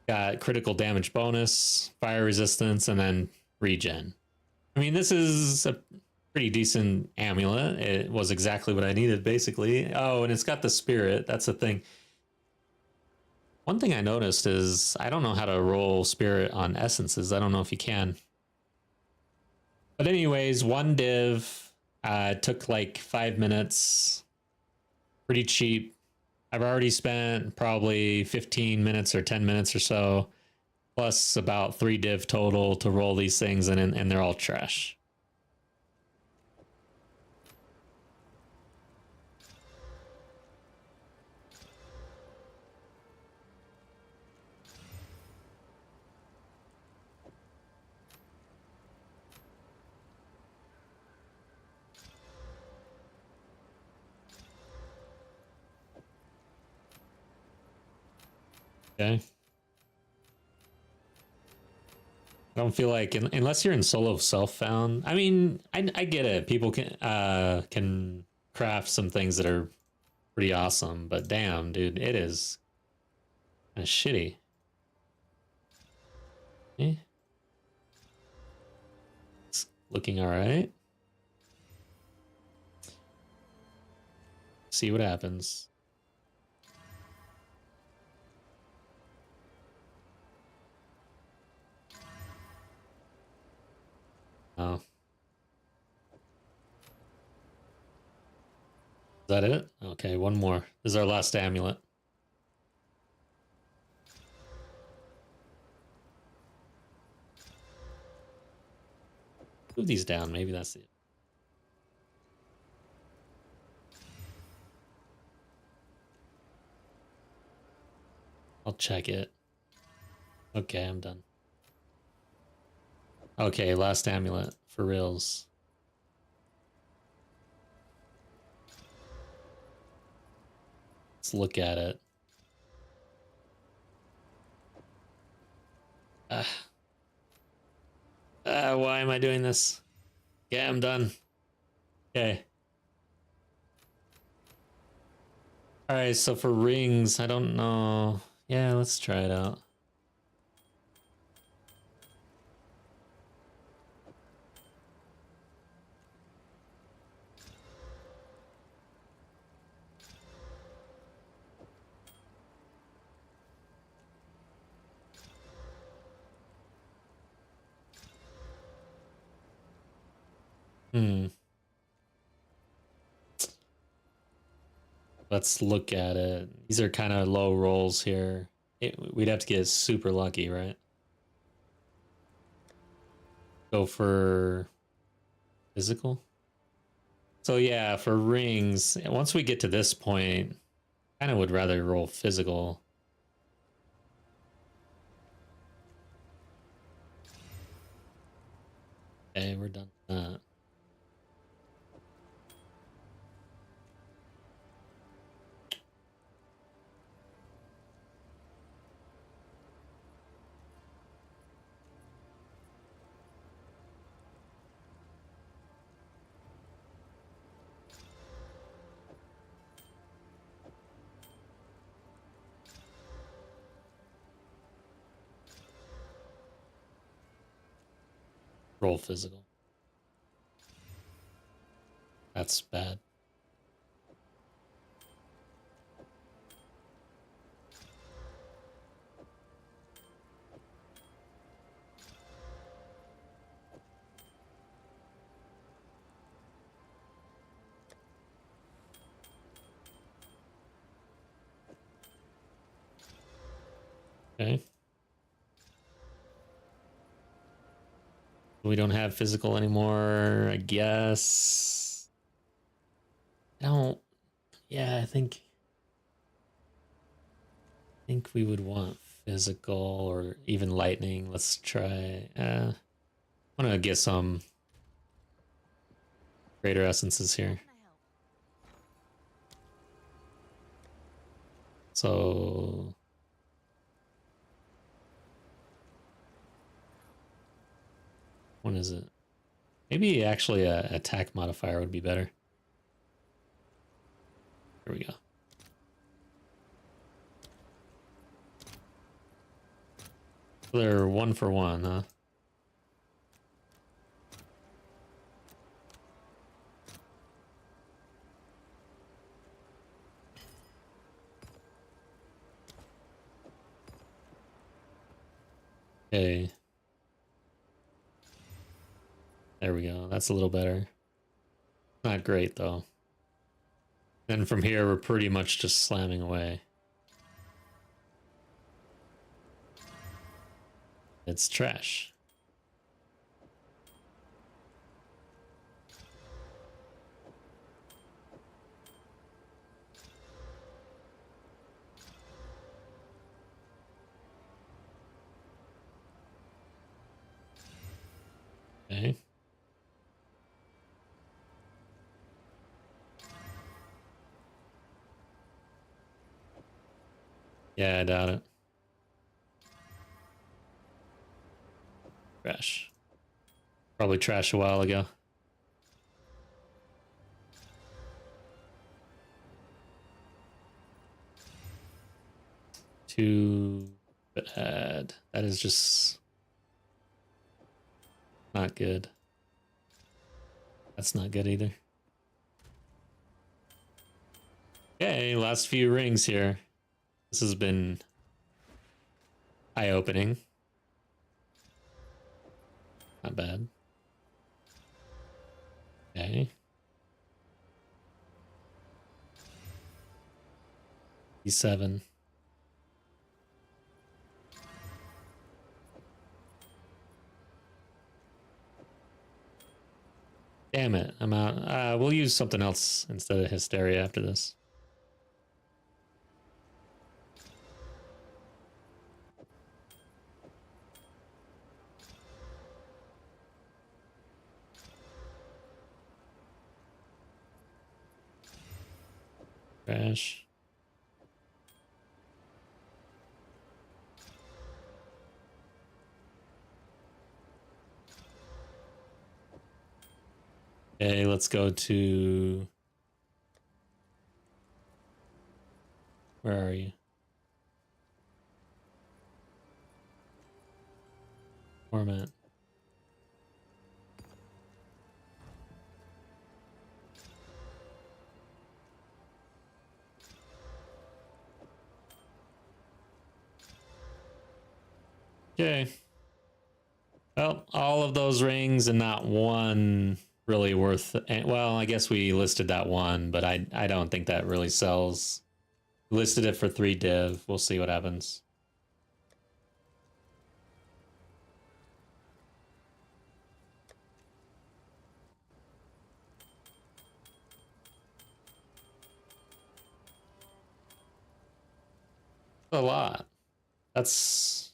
Speaker 1: Got critical damage bonus, fire resistance, and then regen. I mean, this is a pretty decent amulet. It was exactly what I needed, basically. Oh, and it's got the spirit. That's the thing. One thing I noticed is I don't know how to roll spirit on essences. I don't know if you can. But anyways, 1 div. Took like 5 minutes. Pretty cheap. I've already spent probably 15 minutes or 10 minutes or so, plus about 3 div total to roll these things, and they're all trash. Okay. I don't feel like unless you're in solo self found. I mean, I get it. People can craft some things that are pretty awesome, but damn, dude, it is kind of shitty. Eh. It's looking all right. See what happens. Oh. Is that it? Okay, 1 more. This is our last amulet. Move these down, maybe that's it. I'll check it. Okay, I'm done. Okay, last amulet for reals. Let's look at it. Why am I doing this? Yeah, I'm done. Okay. Alright, so for rings, I don't know. Yeah, let's try it out. Let's look at it. These are kind of low rolls here. We'd have to get super lucky, right? Go for physical. So yeah, for rings, once we get to this point, kind of would rather roll physical. Okay, we're done with that. Roll physical. That's bad. Okay. We don't have physical anymore, I guess. I don't. Yeah, I think we would want physical or even lightning. Let's try. I'm gonna get some greater essences here. So what is it? Maybe actually a attack modifier would be better. Here we go. They're 1 for 1, huh? Okay. There we go. That's a little better. Not great, though. Then from here, we're pretty much just slamming away. It's trash. Okay. Yeah, I doubt it. Trash. Probably trash a while ago. Too bad. That is just not good. That's not good either. Okay, last few rings here. This has been eye-opening. Not bad. Okay. E7. Damn it, I'm out. We'll use something else instead of Hysteria after this. Trash. Okay, let's go to... Where are you? Format. Okay. Well, all of those rings and not one really worth... Well, I guess we listed that one, but I don't think that really sells. We listed it for 3 div. We'll see what happens. A lot. That's...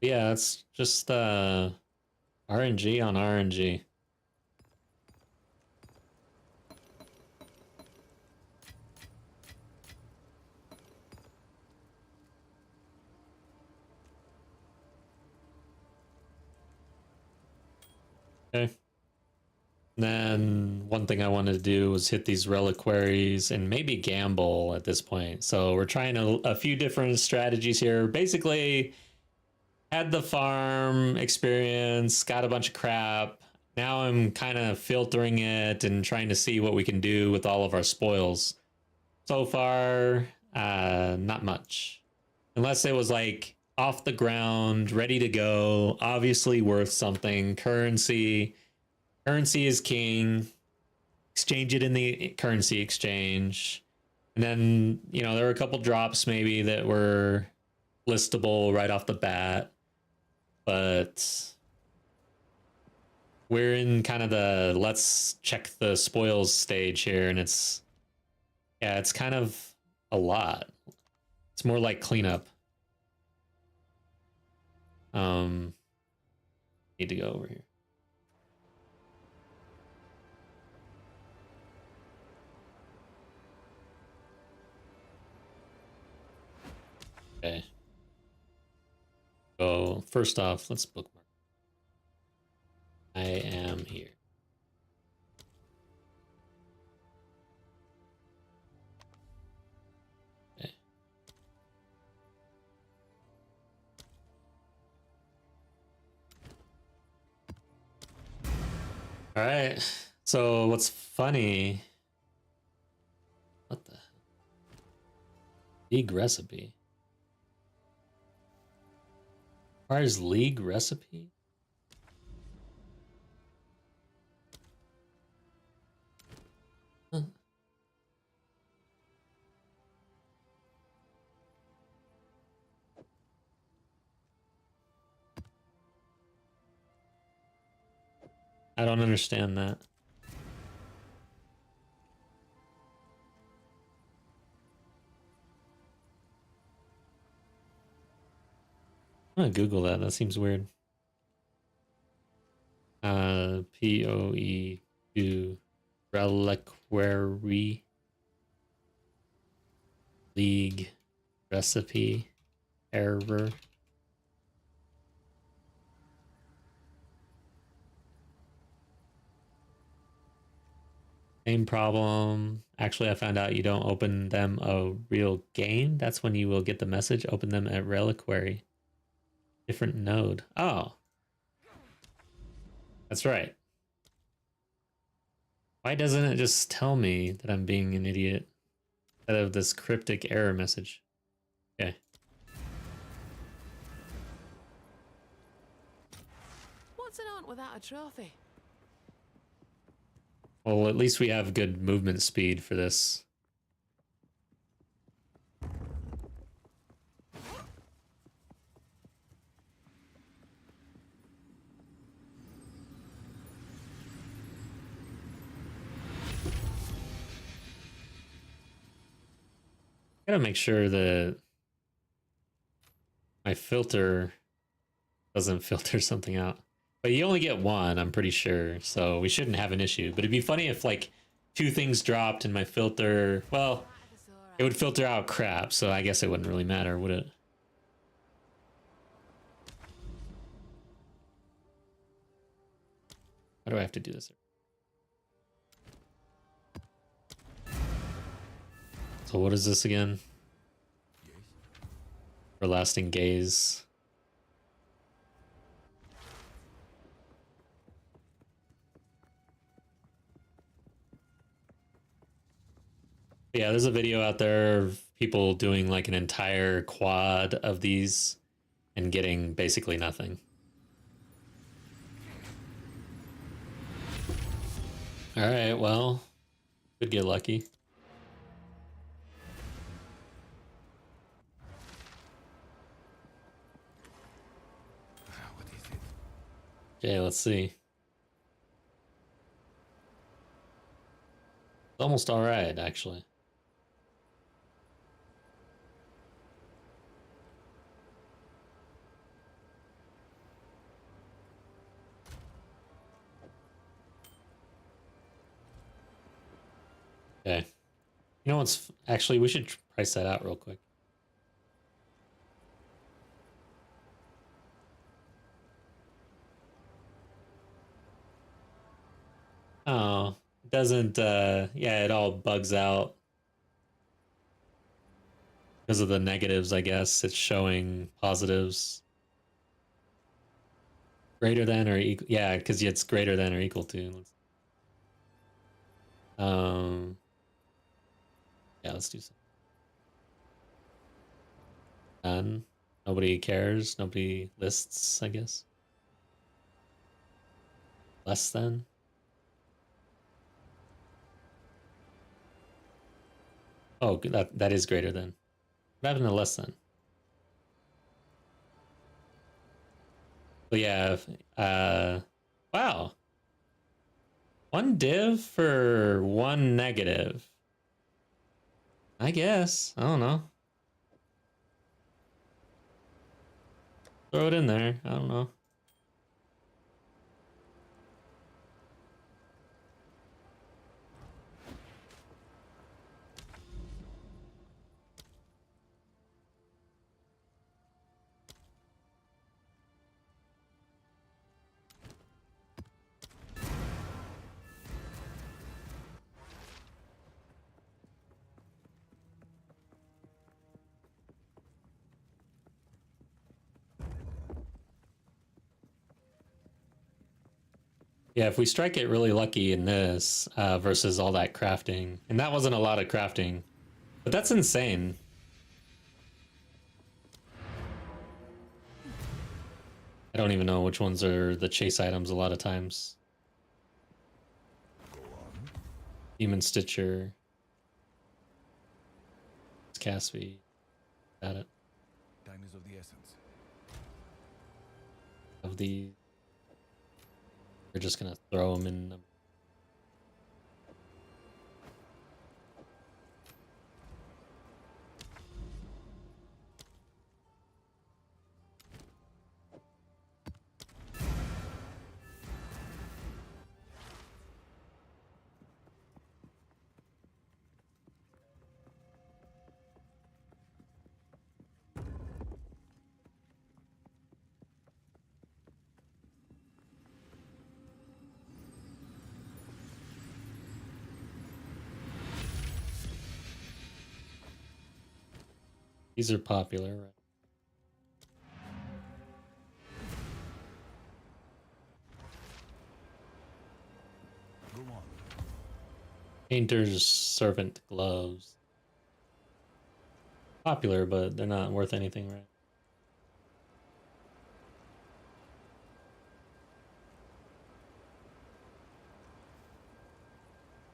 Speaker 1: Yeah, that's just RNG on RNG. Okay. Then one thing I wanted to do was hit these reliquaries and maybe gamble at this point. So we're trying a few different strategies here. Basically, had the farm experience, got a bunch of crap. Now I'm kind of filtering it and trying to see what we can do with all of our spoils. So far, not much. Unless it was like off the ground, ready to go, obviously worth something. Currency is king. Exchange it in the currency exchange. And then, you know, there were a couple drops maybe that were listable right off the bat. But we're in kind of the let's check the spoils stage here, and it's yeah, it's kind of a lot. It's more like cleanup. Need to go over here. Okay. So first off, let's bookmark. I am here. Okay. All right. So what's funny? What the league recipe? Requires league recipe? Huh. I don't understand that. I'm gonna Google that. That seems weird. POE2 reliquary league recipe error. Same problem. Actually, I found out you don't open them a real game. That's when you will get the message. Open them at reliquary. Different node. Oh. That's right. Why doesn't it just tell me that I'm being an idiot instead of this cryptic error message? Okay.
Speaker 2: What's an aunt without a trophy?
Speaker 1: Well, at least we have good movement speed for this. Gotta make sure that my filter doesn't filter something out. But you only get one, I'm pretty sure, so we shouldn't have an issue. But it'd be funny if like two things dropped and my filter, well, it would filter out crap, so I guess it wouldn't really matter, would it? How do I have to do this? So what is this again? Everlasting gaze. Yeah, there's a video out there of people doing like an entire quad of these and getting basically nothing. All right, well, could get lucky.
Speaker 3: What is it?
Speaker 1: Okay, let's see. It's almost all right, actually. Okay. You know what's actually, we should price that out real quick. Oh, it doesn't, yeah, it all bugs out because of the negatives, I guess. It's showing positives greater than or equal. Yeah, because it's greater than or equal to. Yeah, let's do something. None. Nobody cares. Nobody lists, I guess. Less than. Oh, that is greater than. What happened to less than? But yeah, wow. One div for one negative. I guess. I don't know. Throw it in there. I don't know. Yeah, if we strike it really lucky in this versus all that crafting, and that wasn't a lot of crafting, but that's insane. I don't even know which ones are the chase items a lot of times. Demon Stitcher. It's Casby. Got it.
Speaker 3: Time is of the essence.
Speaker 1: Of the... We're just gonna throw them in the... These are popular, right?
Speaker 3: Go on.
Speaker 1: Painter's Servant Gloves. Popular, but they're not worth anything, right?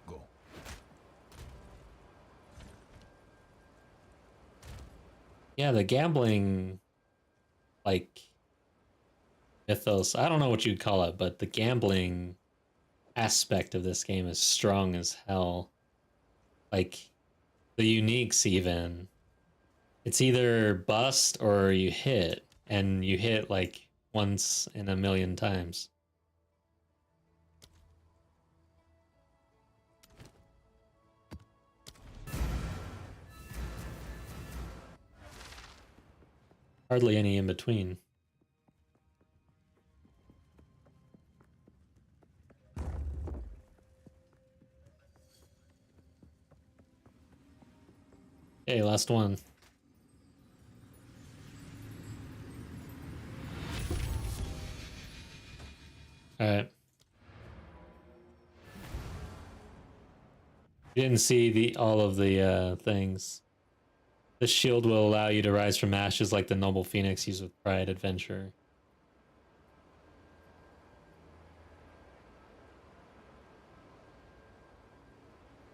Speaker 3: Go.
Speaker 1: Yeah, the gambling, like, mythos, I don't know what you'd call it, but the gambling aspect of this game is strong as hell. Like, the uniques even. It's either bust or you hit, and you hit like once in a million times. Hardly any in between. Okay, last one. All right. You didn't see all of the things. This shield will allow you to rise from ashes like the noble phoenix used with pride, adventure.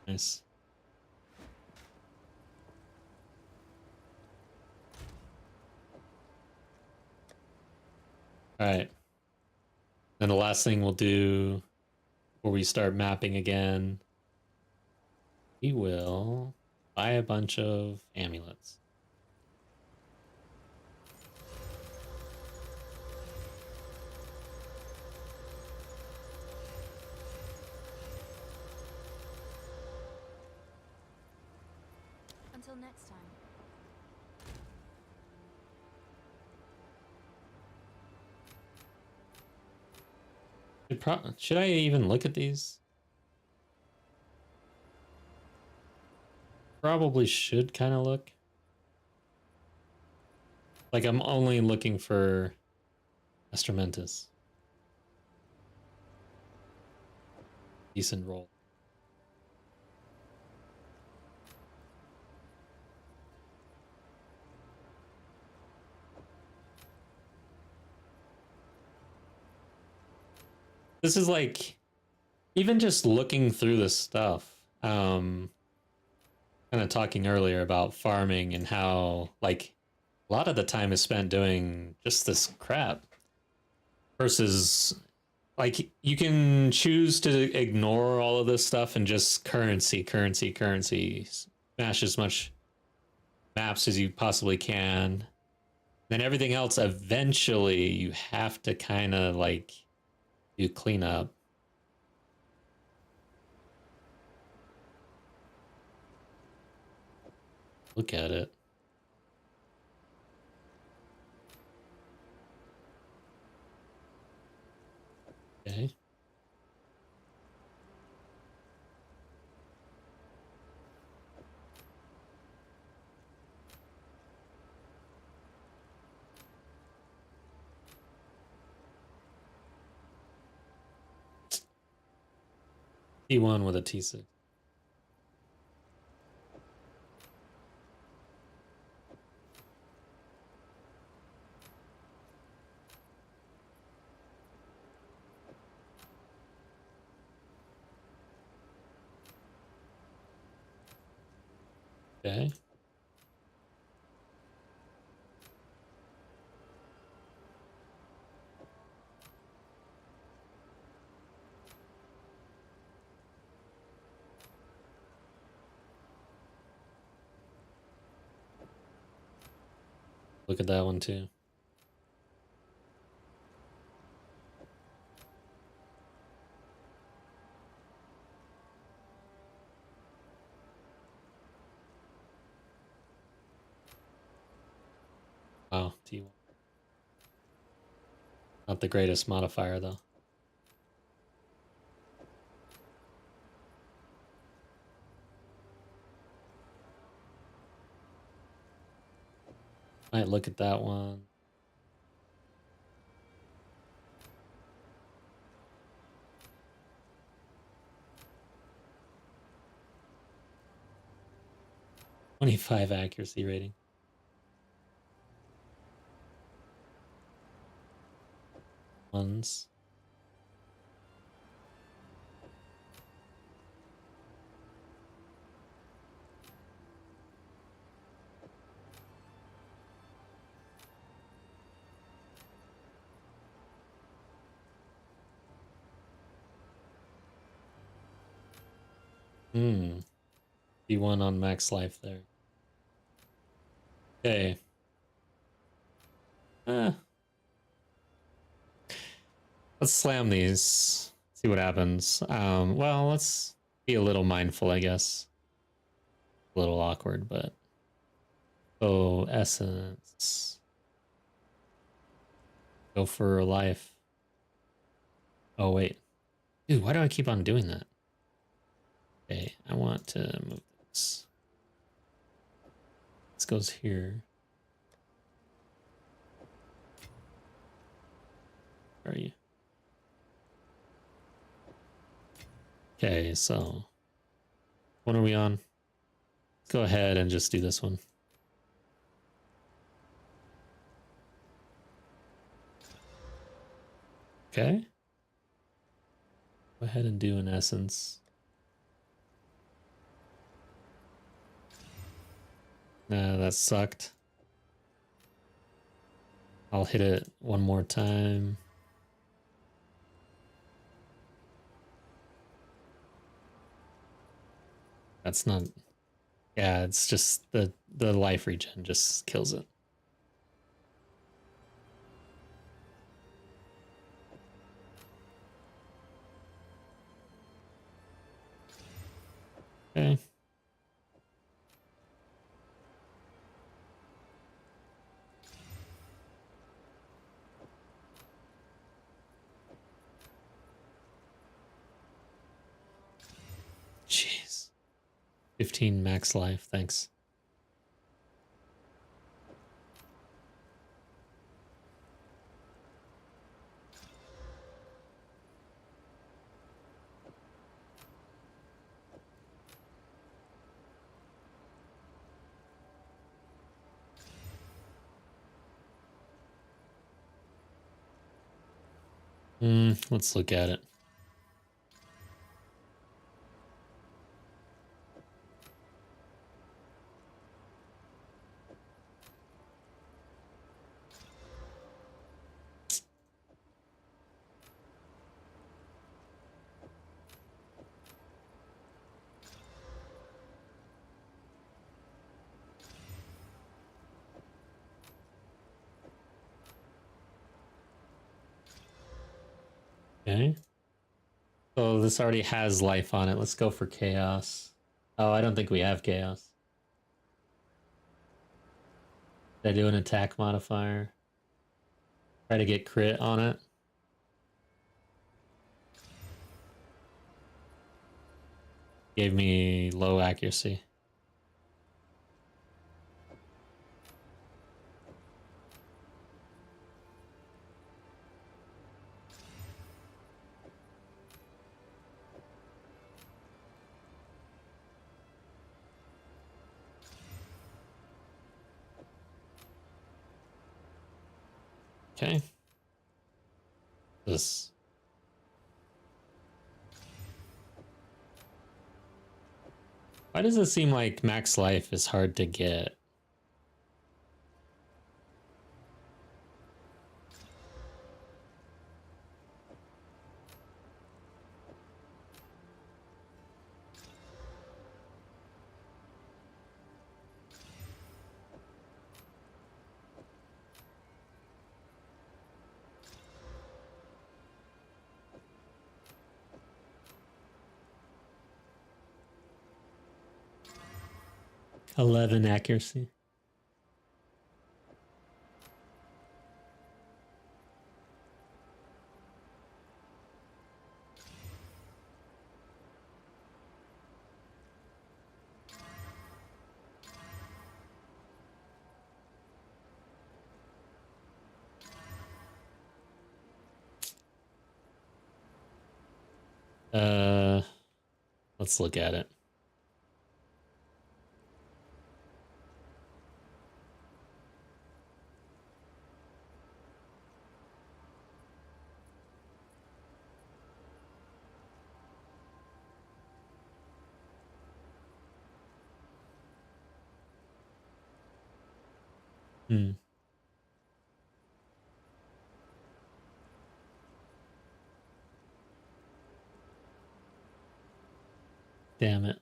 Speaker 1: Nice. All right. And the last thing we'll do before we start mapping again, we will buy a bunch of amulets.
Speaker 4: Until next time.
Speaker 1: Should I even look at these? Probably should kind of look. Like I'm only looking for Instrumentus. Decent roll. This is like, even just looking through this stuff, kind of talking earlier about farming and how like a lot of the time is spent doing just this crap versus like you can choose to ignore all of this stuff and just currency, smash as much maps as you possibly can. Then everything else, eventually you have to kind of like do cleanup. Look at it. Okay. T1 with a T6. Okay. Look at that one too. Wow, T1. Not the greatest modifier though. Might look at that one. .25 accuracy rating. Ones. T1 on max life there. Okay. Let's slam these. See what happens. Well, let's be a little mindful, I guess. A little awkward, but oh, essence. Go for life. Oh wait, dude, why do I keep on doing that? Okay, I want to move this. This goes here. Where are you? Okay, so what are we on? Let's go ahead and just do this one. Okay. Go ahead and do an essence. Nah, that sucked. I'll hit it one more time. That's not... Yeah, it's just the life regen just kills it. Okay. Jeez. 15 max life, thanks. Let's look at it. Okay. So this already has life on it. Let's go for chaos. Oh, I don't think we have chaos. Did I do an attack modifier? Try to get crit on it. Gave me low accuracy. Okay. This. Why does it seem like max life is hard to get? $11 accuracy. Let's look at it. Hmm. Damn it.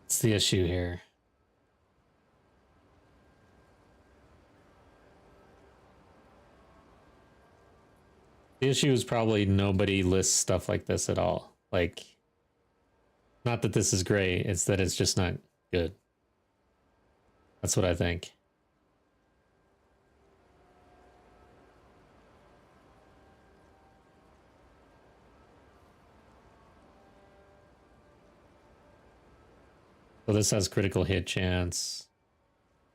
Speaker 1: What's the issue here? The issue is probably nobody lists stuff like this at all. Like, not that this is great, it's that it's just not good. That's what I think. So this has critical hit chance.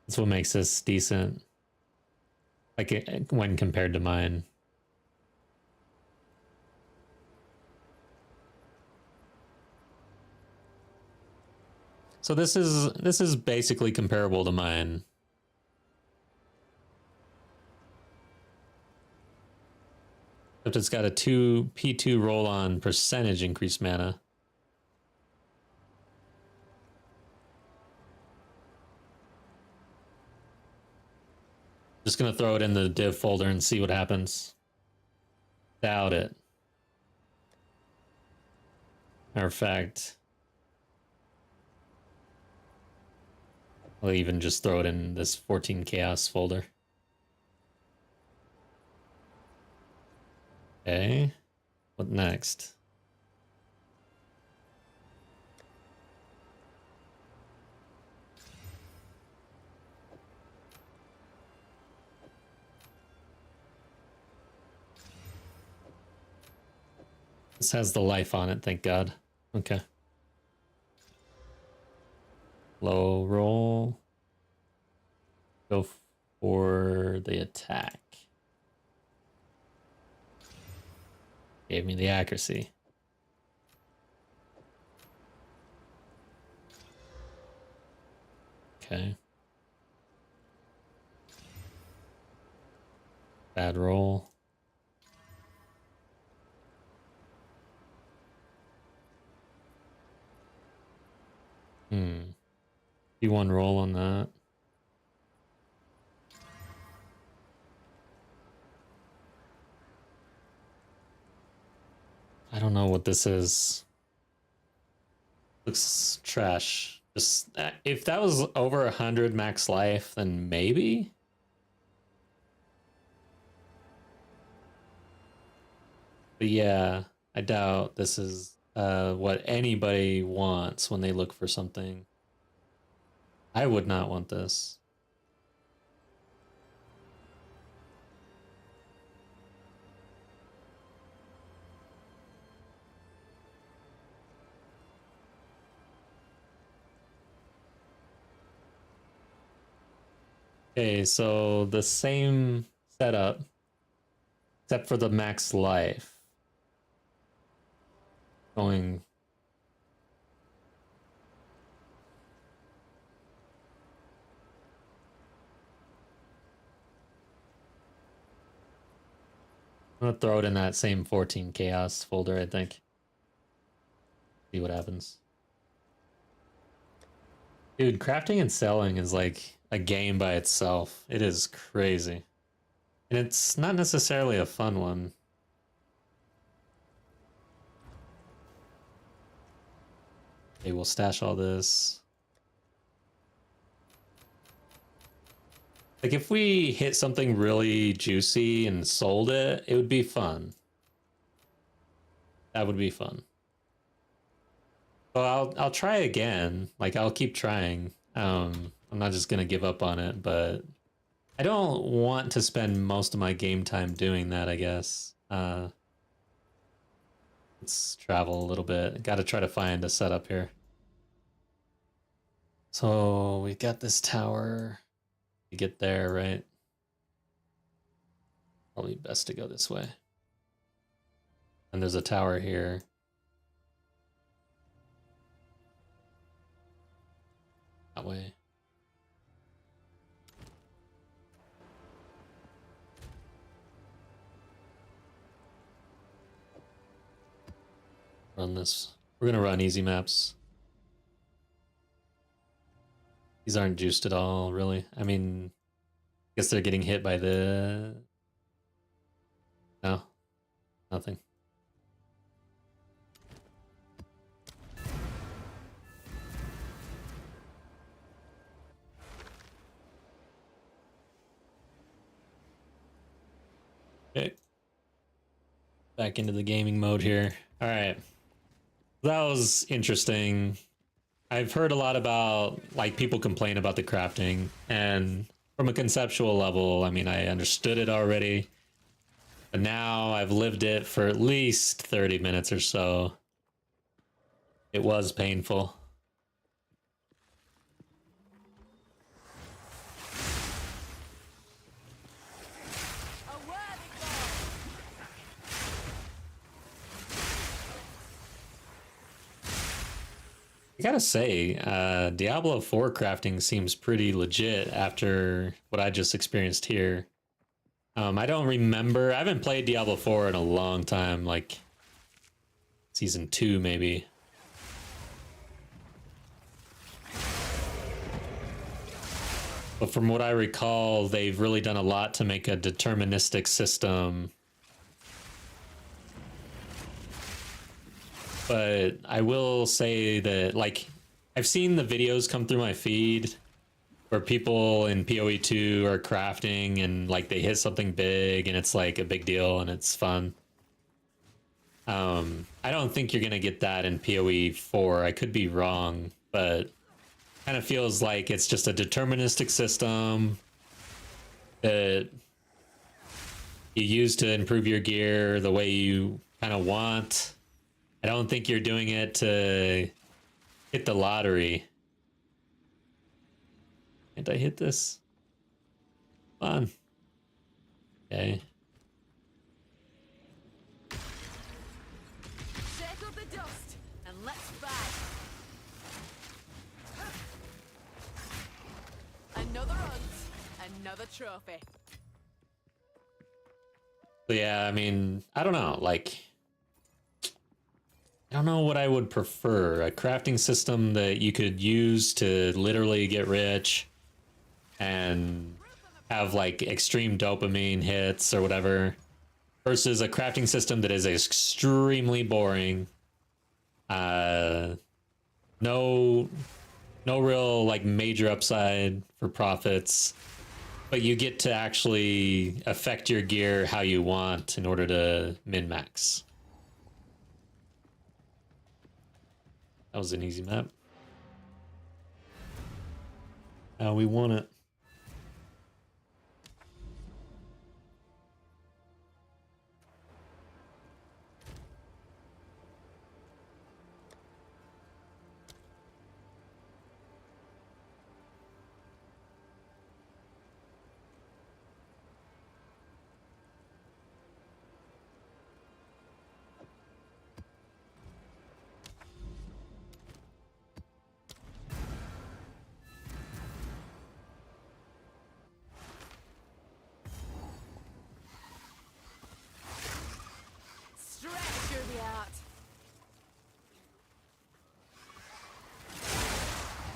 Speaker 1: That's what makes this decent. Like when compared to mine. So this is basically comparable to mine. Except it's got a P2 roll on percentage increased mana. Just gonna throw it in the div folder and see what happens. Doubt it. Matter of fact, I'll even just throw it in this 14 chaos folder. Okay, what next? This has the life on it, thank God. Okay. Low roll. Go for the attack. Gave me the accuracy. Okay. Bad roll. D1 roll on that. I don't know what this is. Looks trash. Just if that was over 100 max life, then maybe. But yeah, I doubt this is what anybody wants when they look for something. I would not want this. Okay, so the same setup, except for the max life. Going. I'm gonna throw it in that same 14 chaos folder, I think. See what happens. Dude, crafting and selling is like a game by itself. It is crazy. And it's not necessarily a fun one. Okay, we'll stash all this. Like, if we hit something really juicy and sold it, it would be fun. That would be fun. So I'll try again. Like, I'll keep trying. I'm not just gonna give up on it, but I don't want to spend most of my game time doing that, I guess. Let's travel a little bit. Gotta try to find a setup here. So we got this tower. We get there, right? Probably best to go this way. And there's a tower here. That way. Run this. We're gonna run easy maps. These aren't juiced at all, really. I mean, I guess they're getting hit by the... No. Nothing. Okay. Back into the gaming mode here. All right. That was interesting. I've heard a lot about, like, people complain about the crafting, and from a conceptual level, I mean, I understood it already, but now I've lived it for at least 30 minutes or so. It was painful. I gotta say, Diablo 4 crafting seems pretty legit after what I just experienced here. I don't remember. I haven't played Diablo 4 in a long time, like season 2 maybe. But from what I recall, they've really done a lot to make a deterministic system. But I will say that, like, I've seen the videos come through my feed where people in PoE 2 are crafting and, like, they hit something big and it's like a big deal and it's fun. I don't think you're gonna get that in PoE 4. I could be wrong, but kind of feels like it's just a deterministic system that you use to improve your gear the way you kind of want. I don't think you're doing it to hit the lottery. Can't I hit this? Come on. Okay.
Speaker 2: Shake up the dust and let's fight. Another hunt, another trophy.
Speaker 1: So yeah, I mean, I don't know, like, I don't know what I would prefer. A crafting system that you could use to literally get rich and have like extreme dopamine hits or whatever, versus a crafting system that is extremely boring. No real like major upside for profits, but you get to actually affect your gear how you want in order to min-max. That was an easy map. We won it.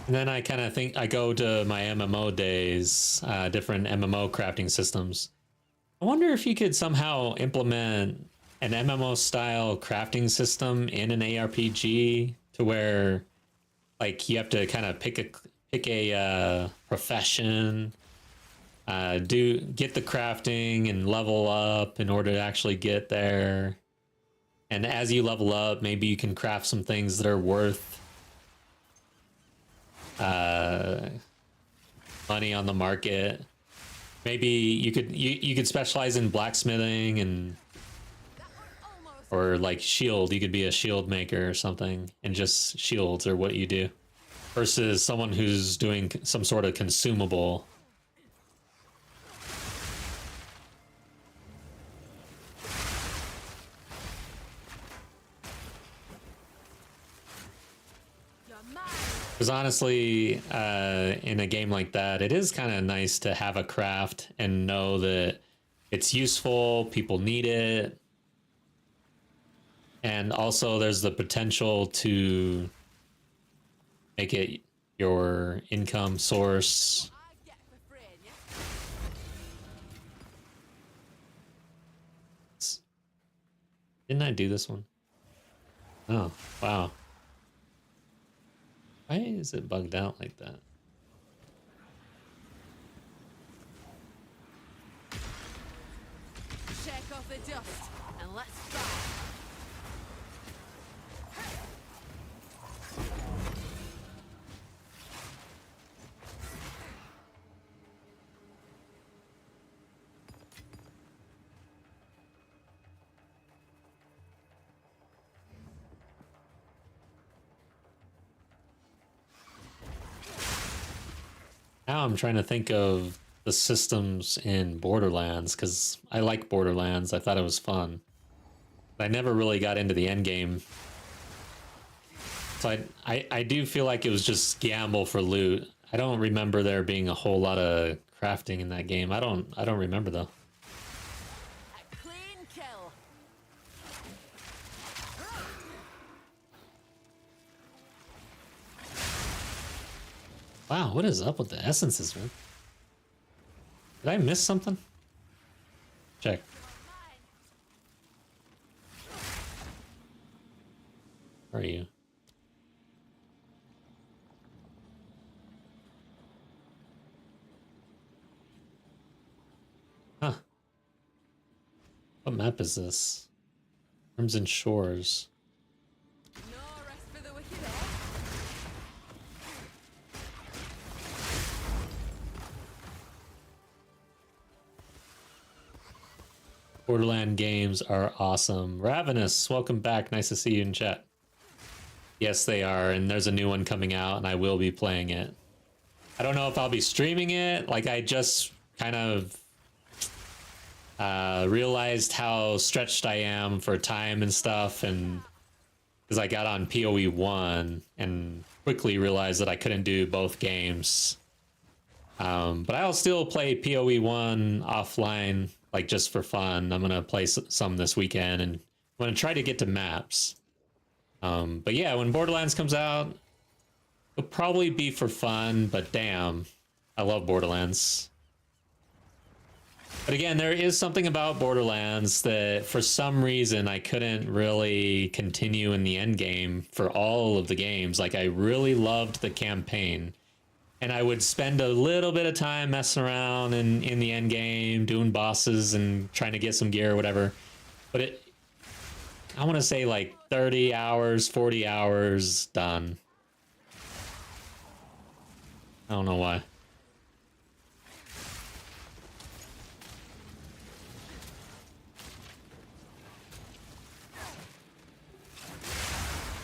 Speaker 1: And then I kind of think I go to my MMO days, different MMO crafting systems. I wonder if you could somehow implement an MMO style crafting system in an ARPG to where, like, you have to kind of pick a profession, get the crafting and level up in order to actually get there. And as you level up, maybe you can craft some things that are worth money on the market. Maybe you could specialize in blacksmithing and or like shield. You could be a shield maker or something, and just shields are what you do, versus someone who's doing some sort of consumable. Because honestly, in a game like that, it is kind of nice to have a craft and know that it's useful, people need it. And also there's the potential to make it your income source. Didn't I do this one? Oh, wow. Why is it bugged out like that?
Speaker 2: Shake off the dust and let's fight.
Speaker 1: Now I'm trying to think of the systems in Borderlands, because I like Borderlands. I thought it was fun. But I never really got into the end game. So I do feel like it was just gamble for loot. I don't remember there being a whole lot of crafting in that game. I don't remember though.
Speaker 2: A clean kill.
Speaker 1: Wow, what is up with the essences, man? Did I miss something? Check. Where are you? Huh. What map is this? Crimson Shores.
Speaker 2: No rest for the wicked, eh?
Speaker 1: Borderland games are awesome. Ravenous, welcome back. Nice to see you in chat. Yes, they are, and there's a new one coming out, and I will be playing it. I don't know if I'll be streaming it. Like, I just kind of realized how stretched I am for time and stuff, and because I got on PoE 1 and quickly realized that I couldn't do both games. But I'll still play PoE 1 offline, like just for fun. I'm gonna play some this weekend, and I'm gonna try to get to maps. But yeah, when Borderlands comes out, it'll probably be for fun, but damn, I love Borderlands. But again, there is something about Borderlands that for some reason I couldn't really continue in the end game for all of the games. Like, I really loved the campaign, and I would spend a little bit of time messing around in the end game, doing bosses and trying to get some gear or whatever. But I want to say like 30 hours, 40 hours done. I don't know why.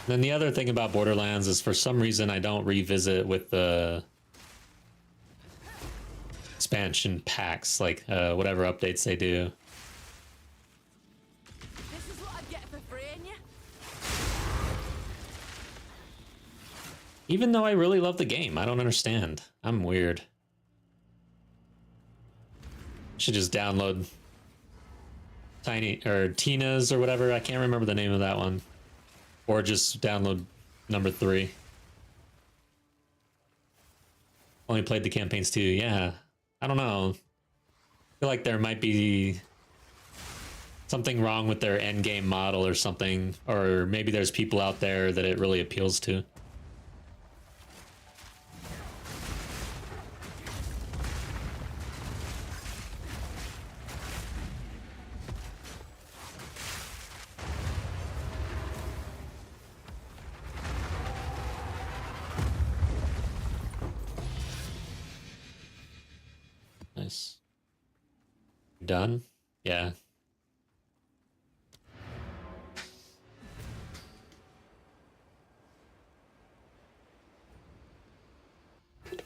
Speaker 1: Then the other thing about Borderlands is for some reason I don't revisit with the expansion packs, like whatever updates they do.
Speaker 2: This is what I get for freeing you.
Speaker 1: Even though I really love the game, I don't understand. I'm weird. Should just download Tiny or Tina's or whatever. I can't remember the name of that one. Or just download number 3. Only played the campaigns too. Yeah. I don't know. I feel like there might be something wrong with their end game model or something. Or maybe there's people out there that it really appeals to. Nice. Done? Yeah. There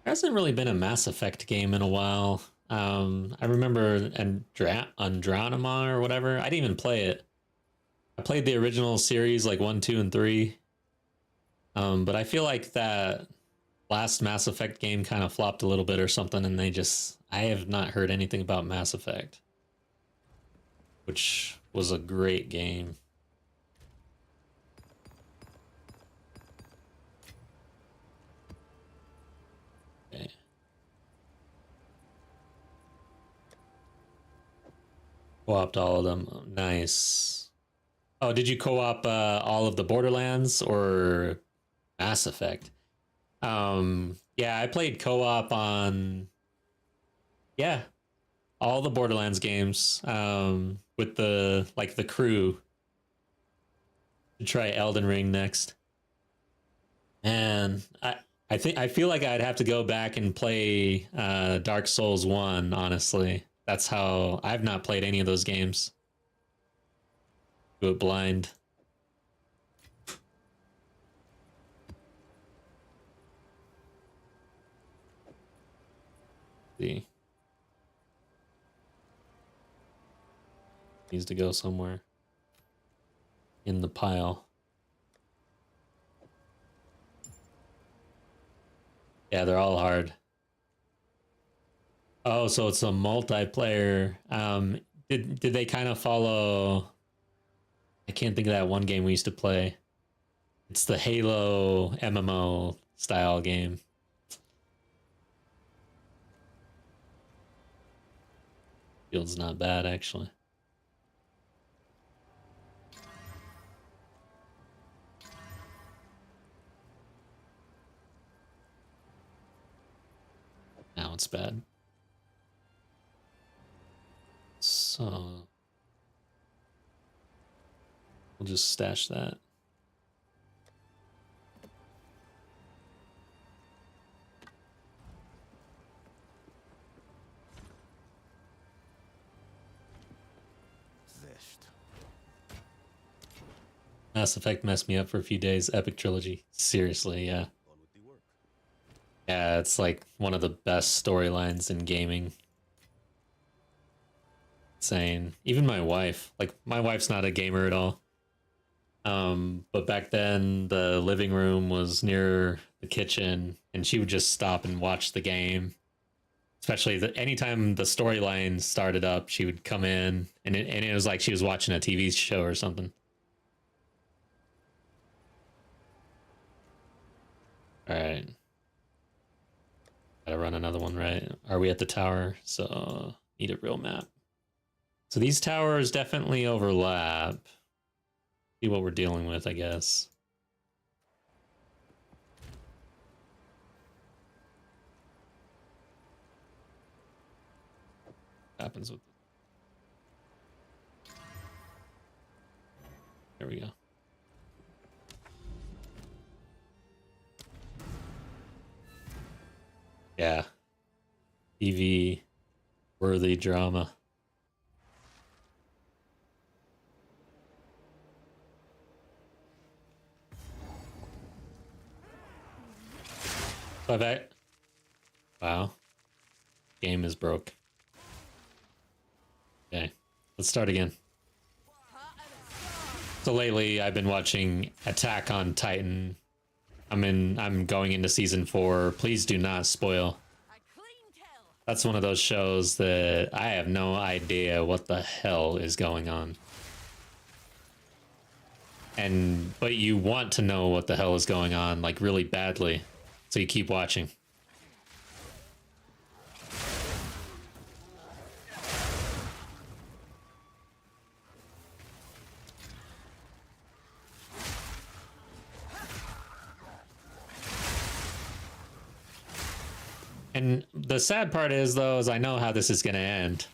Speaker 1: hasn't really been a Mass Effect game in a while. I remember Andronima or whatever. I didn't even play it. I played the original series like 1, 2, and 3. But I feel like that last Mass Effect game kind of flopped a little bit or something, and I have not heard anything about Mass Effect, which was a great game. Okay. Co-opted all of them. Oh, nice. Oh, did you co-op all of the Borderlands or Mass Effect? Yeah, I played co-op on, yeah, all the Borderlands games, with the crew. To try Elden Ring next. And I feel like I'd have to go back and play Dark Souls 1, honestly. That's how I've not played any of those games. Do it blind. See. Needs to go somewhere in the pile. Yeah, they're all hard. Oh, so it's a multiplayer. Did they kind of follow? I can't think of that one game we used to play. It's the Halo MMO style game. Field's not bad, actually. Now it's bad. So we'll just stash that.
Speaker 3: Xesht.
Speaker 1: Mass Effect messed me up for a few days. Epic trilogy. Seriously, yeah.
Speaker 3: On with the work.
Speaker 1: Yeah, it's like one of the best storylines in gaming. Insane. Even my wife. Like, my wife's not a gamer at all. But back then, the living room was near the kitchen, and she would just stop and watch the game. Especially anytime the storyline started up, she would come in, and it was like she was watching a TV show or something. All right. Gotta run another one, right? Are we at the tower? So need a real map. So these towers definitely overlap. See what we're dealing with, I guess. happens with there we go. Yeah. TV worthy drama. Wow. Game is broke. Okay. Let's start again. So lately I've been watching Attack on Titan. I'm going into season 4. Please do not spoil. That's one of those shows that I have no idea what the hell is going on. But you want to know what the hell is going on, like really badly. So you keep watching. And the sad part is, though, is I know how this is going to end.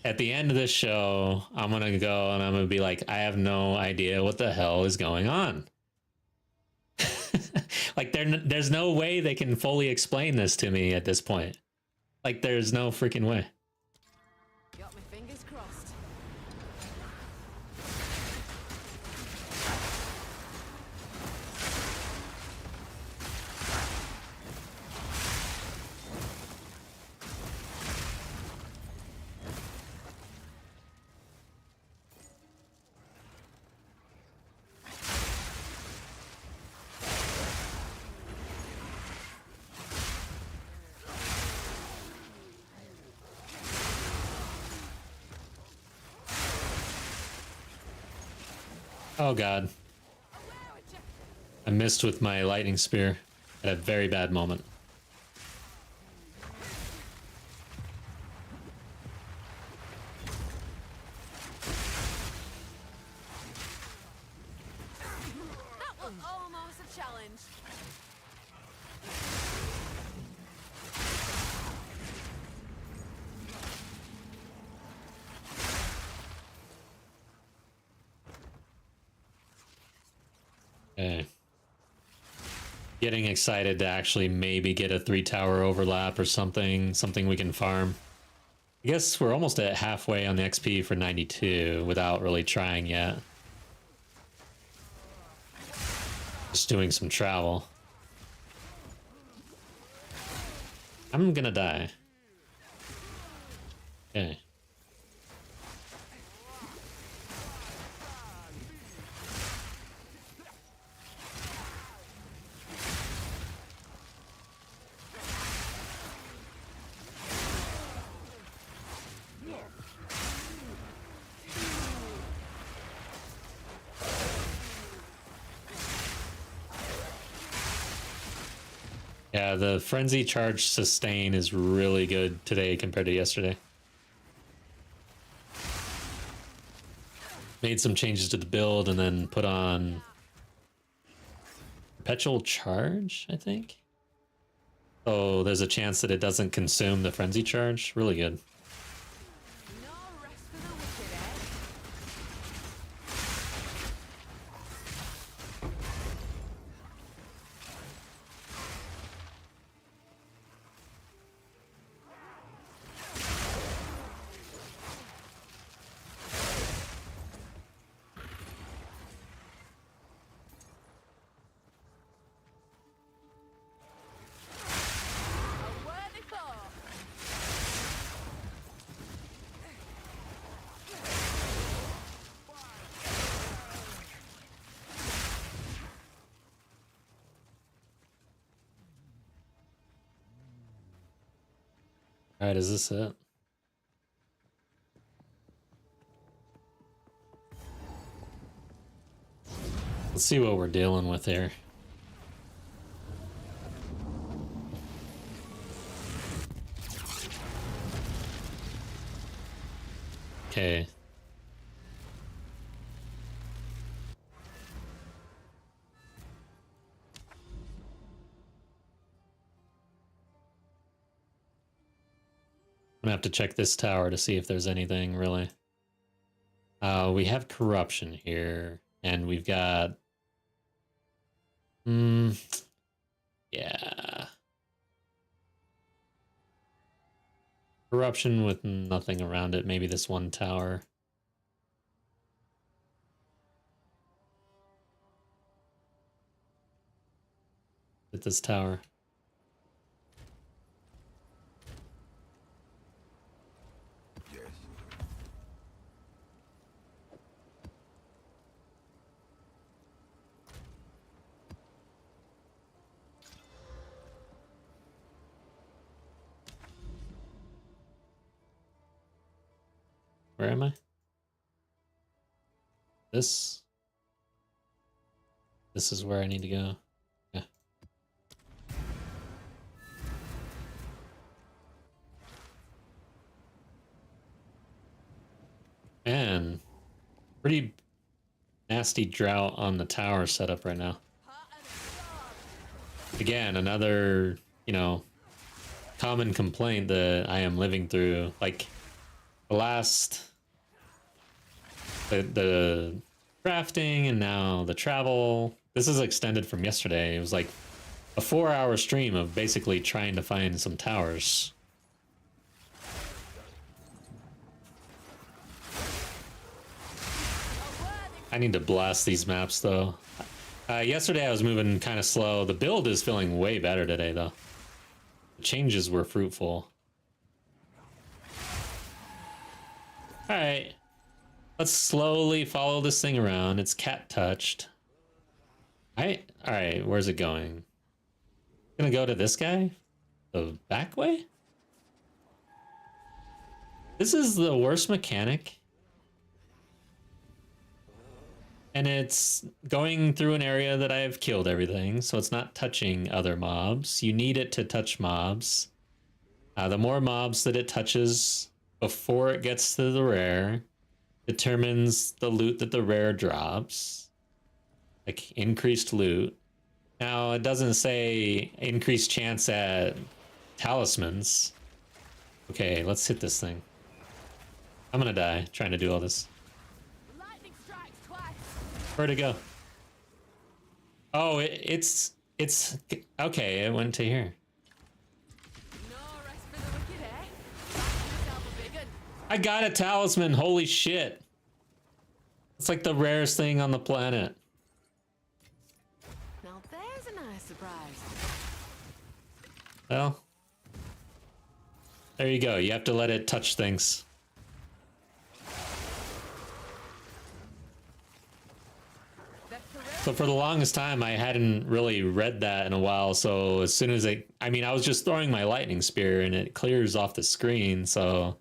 Speaker 1: At the end of this show, I'm going to go and I'm going to be like, I have no idea what the hell is going on. Like, there's no way they can fully explain this to me at this point. Like, there's no freaking way.
Speaker 2: Got my fingers crossed.
Speaker 1: Oh, God. I missed with my lightning spear at a very bad moment.
Speaker 2: That was almost a challenge.
Speaker 1: Okay. Getting excited to actually maybe get a 3-tower overlap or something we can farm. I guess we're almost at halfway on the XP for 92 without really trying yet. Just doing some travel. I'm gonna die. Okay. Yeah, the frenzy charge sustain is really good today compared to yesterday. Made some changes to the build and then put on perpetual charge, I think. Oh, there's a chance that it doesn't consume the frenzy charge. Really good.
Speaker 2: No rest for the wicked, eh? A worthy thought.
Speaker 1: All right, is this it? Let's see what we're dealing with here. Okay. I'm gonna have to check this tower to see if there's anything really. We have corruption here, and we've got yeah. Corruption with nothing around it, maybe this one tower. At this tower.
Speaker 3: Yes.
Speaker 1: Where am I? This is where I need to go. Yeah. Man, pretty nasty drought on the tower setup right now. Again, another, you know, common complaint that I am living through. Like the last, the crafting and now the travel. This is extended from yesterday. It was like a 4-hour stream of basically trying to find some towers. I need to blast these maps though. Yesterday I was moving kind of slow. The build is feeling way better today though. The changes were fruitful. Alright. Let's slowly follow this thing around. It's cat touched. Alright, where's it going? Gonna go to this guy? The back way? This is the worst mechanic. And it's going through an area that I've killed everything, so it's not touching other mobs. You need it to touch mobs. The more mobs that it touches before it gets to the rare determines the loot that the rare drops. Like increased loot. Now it doesn't say increased chance at talismans. Okay, let's hit this thing. I'm gonna die trying to do all this. Where'd it go? Oh, it's okay. It went to here. I got a talisman. Holy shit! It's like the rarest thing on the planet.
Speaker 2: Now there's a nice surprise.
Speaker 1: Well, there you go. You have to let it touch things. So for the longest time, I hadn't really read that in a while. So as soon as I mean, I was just throwing my lightning spear and it clears off the screen. So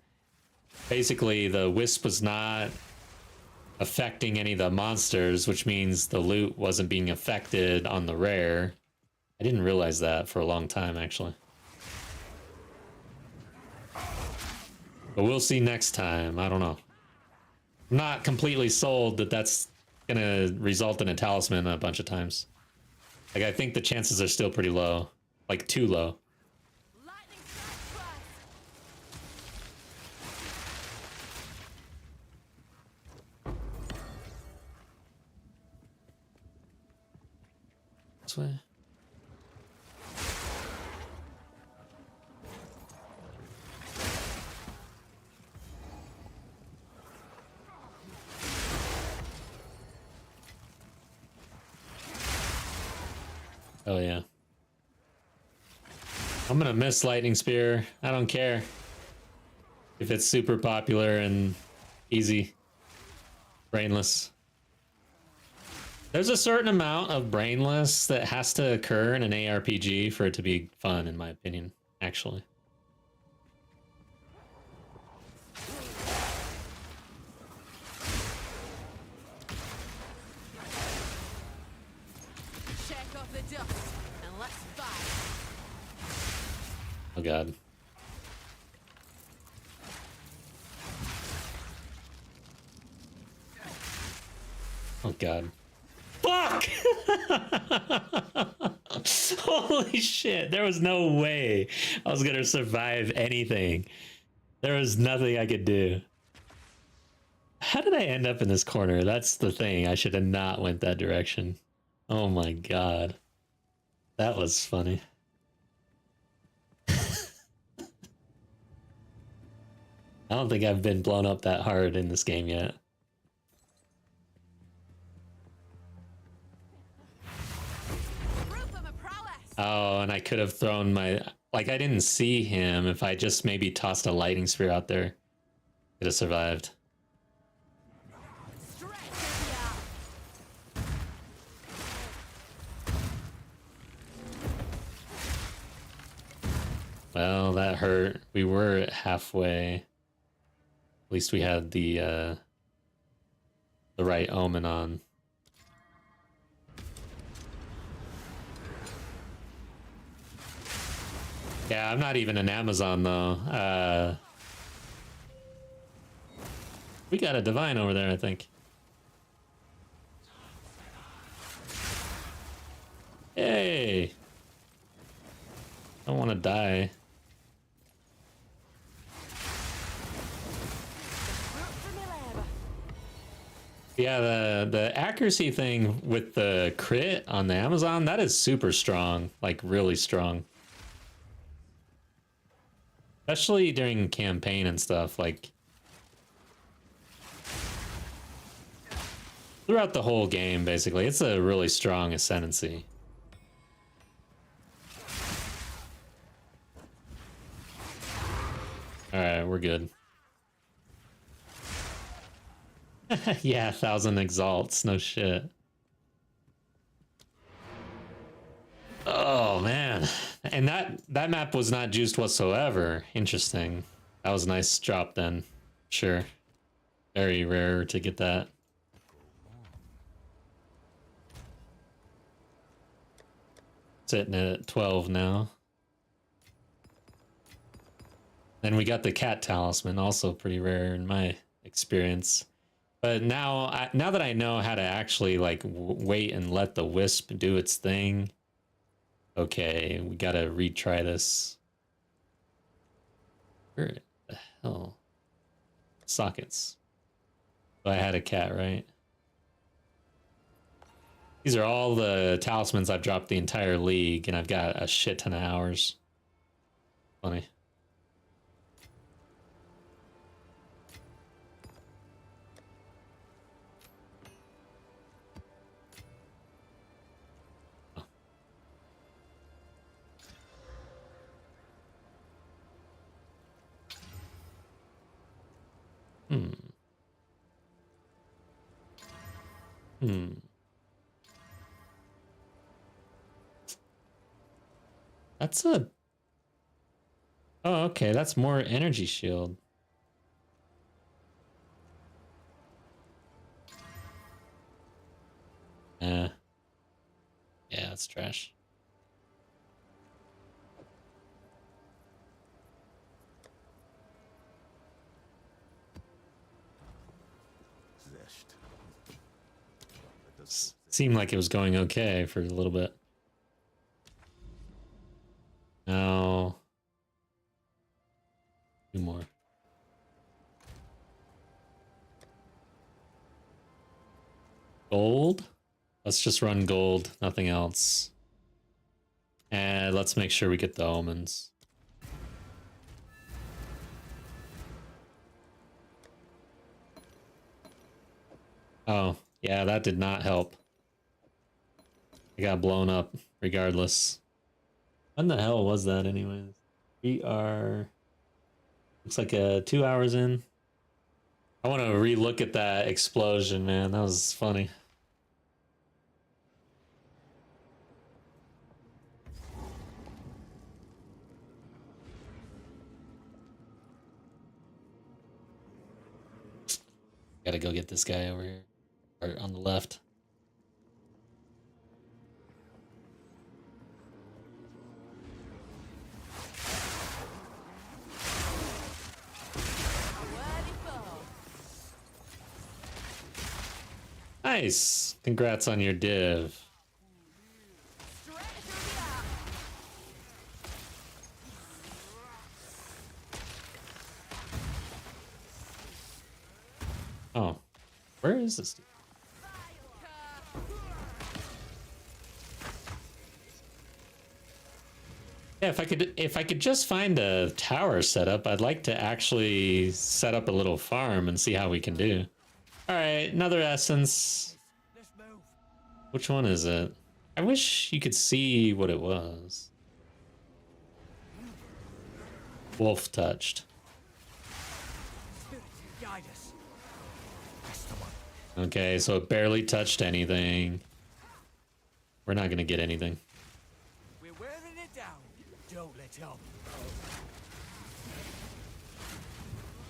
Speaker 1: basically the wisp was not affecting any of the monsters, which means the loot wasn't being affected on the rare. I didn't realize that for a long time, actually. But we'll see next time. I don't know. I'm not completely sold that that's gonna result in a talisman a bunch of times. Like, I think the chances are still pretty low. Like, too low. This way. Oh yeah. I'm gonna miss Lightning Spear. I don't care if it's super popular and easy. Brainless. There's a certain amount of brainless that has to occur in an ARPG for it to be fun, in my opinion, actually. Oh god. Oh god. Fuck! Holy shit, there was no way I was gonna survive anything. There was nothing I could do. How did I end up in this corner? That's the thing. I should have not went that direction. Oh my god. That was funny. I don't think I've been blown up that hard in this game yet.
Speaker 2: Proof of a prowess.
Speaker 1: Oh, and I could have thrown my... Like, I didn't see him. If I just maybe tossed a lightning spear out there, could have survived.
Speaker 2: Stretch ya.
Speaker 1: Well, that hurt. We were at halfway. At least we had the right omen on. Yeah, I'm not even an Amazon though. We got a divine over there, I think. Hey! I don't want to die. Yeah, the accuracy thing with the crit on the Amazon, that is super strong. Like, really strong. Especially during campaign and stuff, like... Throughout the whole game, basically. It's a really strong ascendancy. Alright, we're good. Yeah, 1,000 exalts, no shit. Oh man, and that map was not juiced whatsoever. Interesting. That was a nice drop then. Sure. Very rare to get that. Sitting at 12 now. Then we got the cat talisman, also pretty rare in my experience. But now, now that I know how to actually like wait and let the wisp do its thing, okay, we gotta retry this. Where the hell? Sockets. So I had a cat, right? These are all the talismans I've dropped the entire league, and I've got a shit ton of hours. Funny. That's a... Oh, okay, that's more energy shield. Yeah, that's trash. Seemed like it was going okay for a little bit. Now, 2 more. Gold? Let's just run gold, nothing else. And let's make sure we get the omens. Oh, yeah, that did not help. I got blown up regardless. When the hell was that anyways? We are... Looks like 2 hours in. I want to re-look at that explosion, man. That was funny. Gotta go get this guy over here. Or on the left. Nice! Congrats on your div. Where is this dude? Yeah, if I could just find a tower setup, I'd like to actually set up a little farm and see how we can do. All right, another essence.
Speaker 3: Let's move.
Speaker 1: Which one is it? I wish you could see what it was. Wolf touched.
Speaker 3: Spirit, guide us. That's the one.
Speaker 1: Okay, so it barely touched anything. We're not gonna get anything.
Speaker 3: We're wearing it down. Don't let up.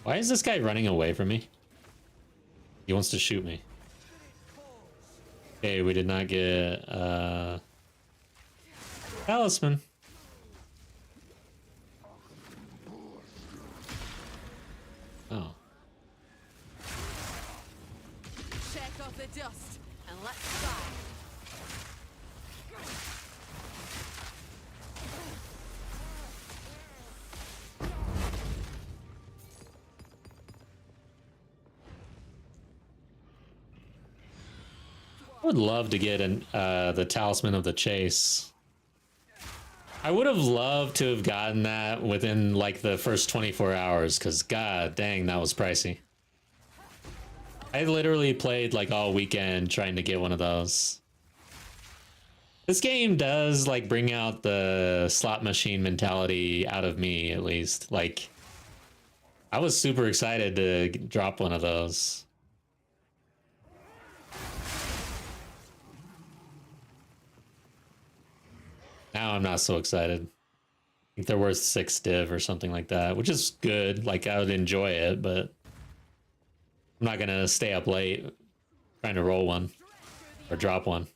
Speaker 1: Why is this guy running away from me? He wants to shoot me. Okay, we did not get talisman. Oh.
Speaker 2: Shake off the dust and let's fly.
Speaker 1: I would love to get the talisman of the chase. I would have loved to have gotten that within like the first 24 hours, because god dang, that was pricey. I literally played like all weekend trying to get one of those. This game does like bring out the slot machine mentality out of me, at least. Like, I was super excited to drop one of those. Now I'm not so excited. I think they're worth 6 div or something like that, which is good. Like, I would enjoy it, but I'm not gonna stay up late trying to roll one or drop one.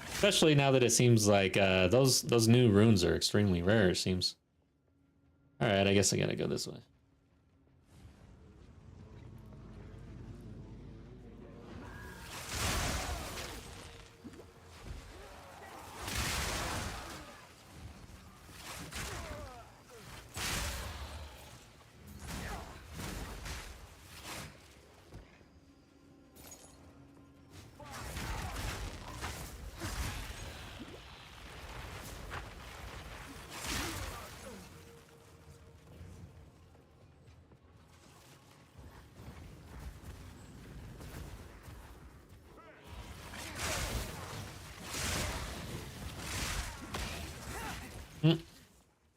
Speaker 1: Especially now that it seems like those new runes are extremely rare, it seems. All right, I guess I gotta go this way.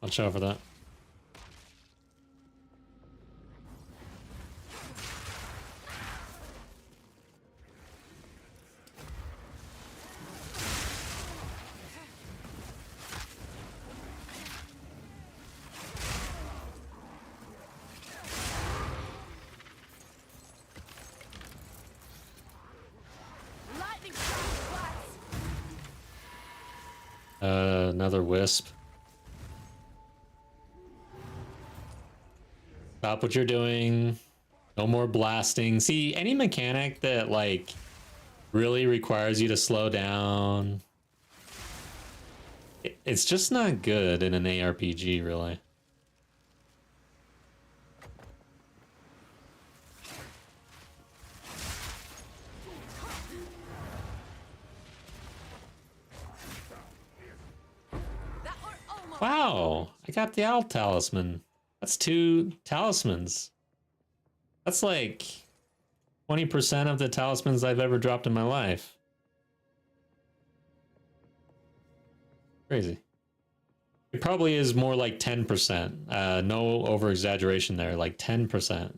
Speaker 1: Watch out for that.
Speaker 2: Lightning strikes.
Speaker 1: Another wisp. Stop what you're doing. No more blasting. See, any mechanic that like really requires you to slow down, it's just not good in an ARPG, really.
Speaker 2: That were almost.
Speaker 1: Wow, I got the owl talisman. That's 2 talismans. That's like 20% of the talismans I've ever dropped in my life. Crazy. It probably is more like 10%. No over exaggeration there, like 10%.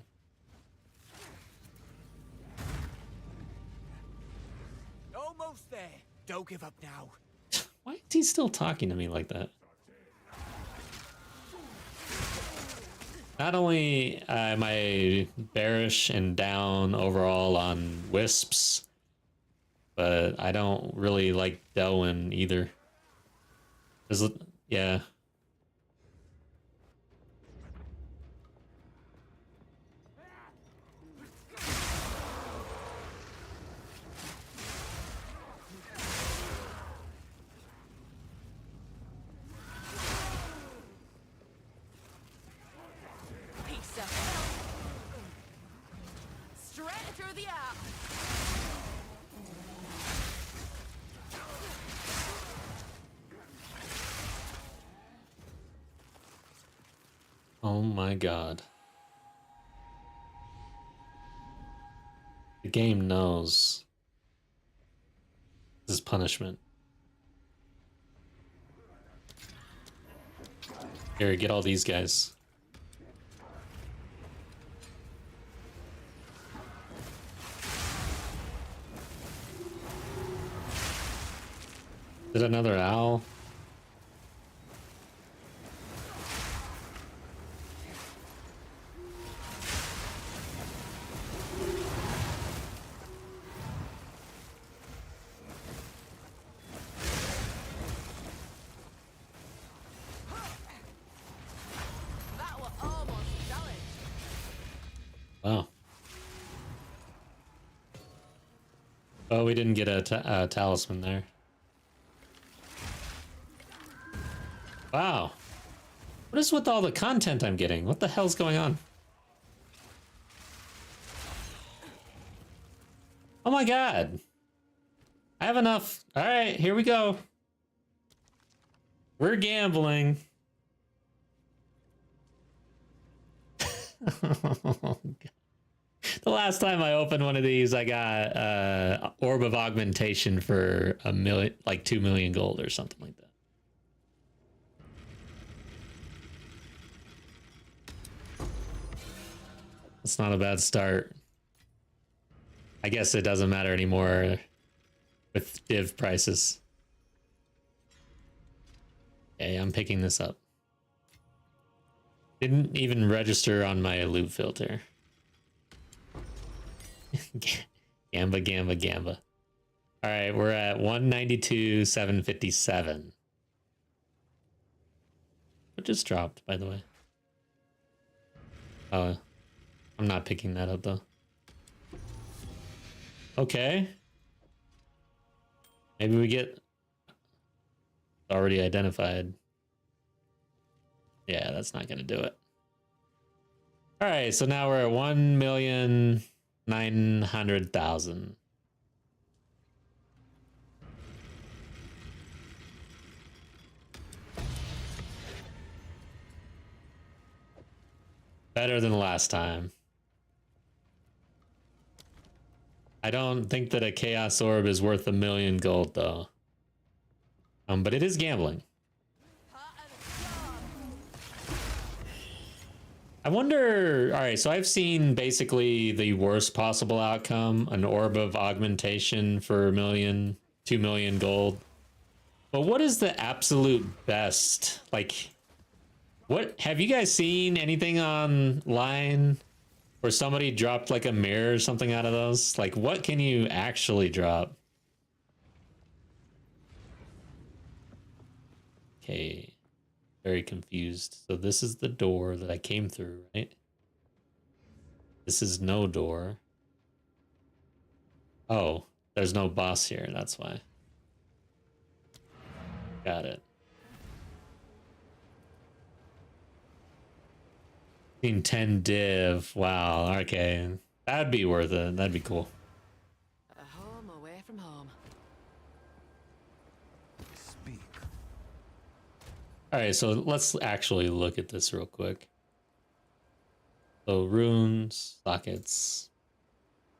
Speaker 3: Almost there. Don't give up now.
Speaker 1: Why is he still talking to me like that? Not only am I bearish and down overall on wisps, but I don't really like Delwyn either. Yeah.
Speaker 2: Piece of
Speaker 1: Oh my god. The game knows this is punishment. Here, get all these guys. Is it another owl?
Speaker 2: That was almost a challenge.
Speaker 1: Wow. Oh, we didn't get a talisman there. Wow. What is with all the content I'm getting? What the hell's going on? Oh my god. I have enough. All right, here we go. We're gambling. The last time I opened one of these, I got Orb of Augmentation for a million, like 2 million gold or something like that. It's not a bad start. I guess it doesn't matter anymore with div prices. Okay, I'm picking this up. Didn't even register on my loot filter. Gamba, gamba, gamba. All right, we're at 192,757. What just dropped, by the way? Oh, I'm not picking that up though. Okay. Maybe we get already identified. Yeah, that's not gonna do it. All right, so now we're at 1,900,000. Better than last time. I don't think that a Chaos Orb is worth 1 million gold, though. But it is gambling. I wonder... Alright, so I've seen basically the worst possible outcome. An Orb of Augmentation for 1 million, 2 million gold. But what is the absolute best? Like, what... Have you guys seen anything online where somebody dropped like a mirror or something out of those? Like, what can you actually drop? Okay. Very confused. So this is the door that I came through, right? This is no door. Oh, there's no boss here. That's why. Got it. 10 div. Wow. Okay. That'd be worth it. That'd be cool.
Speaker 2: A home away from home.
Speaker 3: Speak.
Speaker 1: All right, so let's actually look at this real quick. So runes, sockets.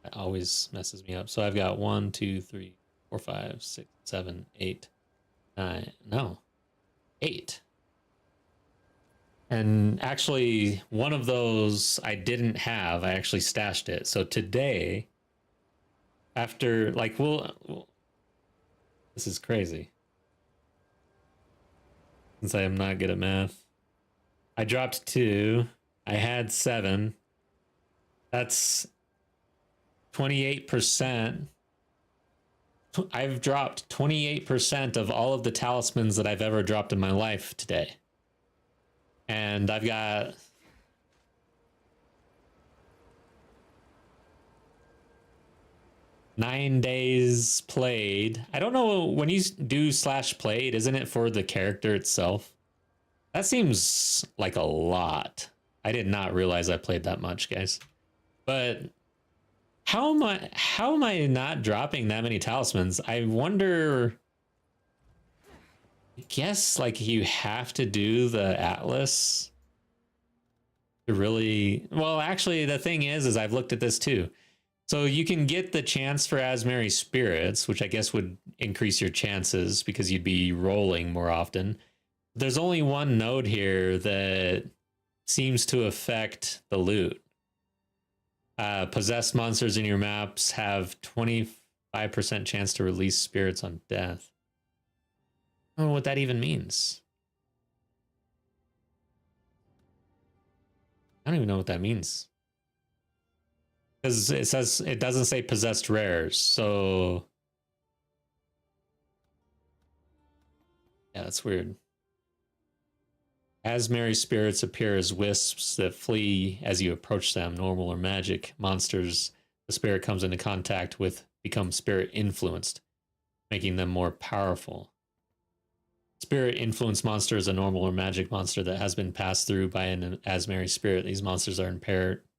Speaker 1: That always messes me up. So I've got 1, 2, 3, 4, 5, 6, 7, 8, 9. No, 8. And actually, one of those I didn't have. I actually stashed it. So today, after like, this is crazy. Since I am not good at math, I dropped 2. I had 7. That's 28%. I've dropped 28% of all of the talismans that I've ever dropped in my life today. And I've got 9 days played. I don't know, when you do /played, isn't it for the character itself? That seems like a lot. I did not realize I played that much, guys. But how am I not dropping that many talismans? I wonder. I guess like you have to do the Atlas really, well, actually, the thing is I've looked at this too. So you can get the chance for Asmeri spirits, which I guess would increase your chances because you'd be rolling more often. There's only one node here that seems to affect the loot. Possessed monsters in your maps have 25% chance to release spirits on death. I don't know what that even means. I don't even know what that means. Because it says it doesn't say possessed rares, so yeah, that's weird. Asmeri spirits appear as wisps that flee as you approach them. Normal or magic monsters the spirit comes into contact with become spirit influenced, making them more powerful. Spirit influenced monster is a normal or magic monster that has been passed through by an Asmeri spirit. These monsters are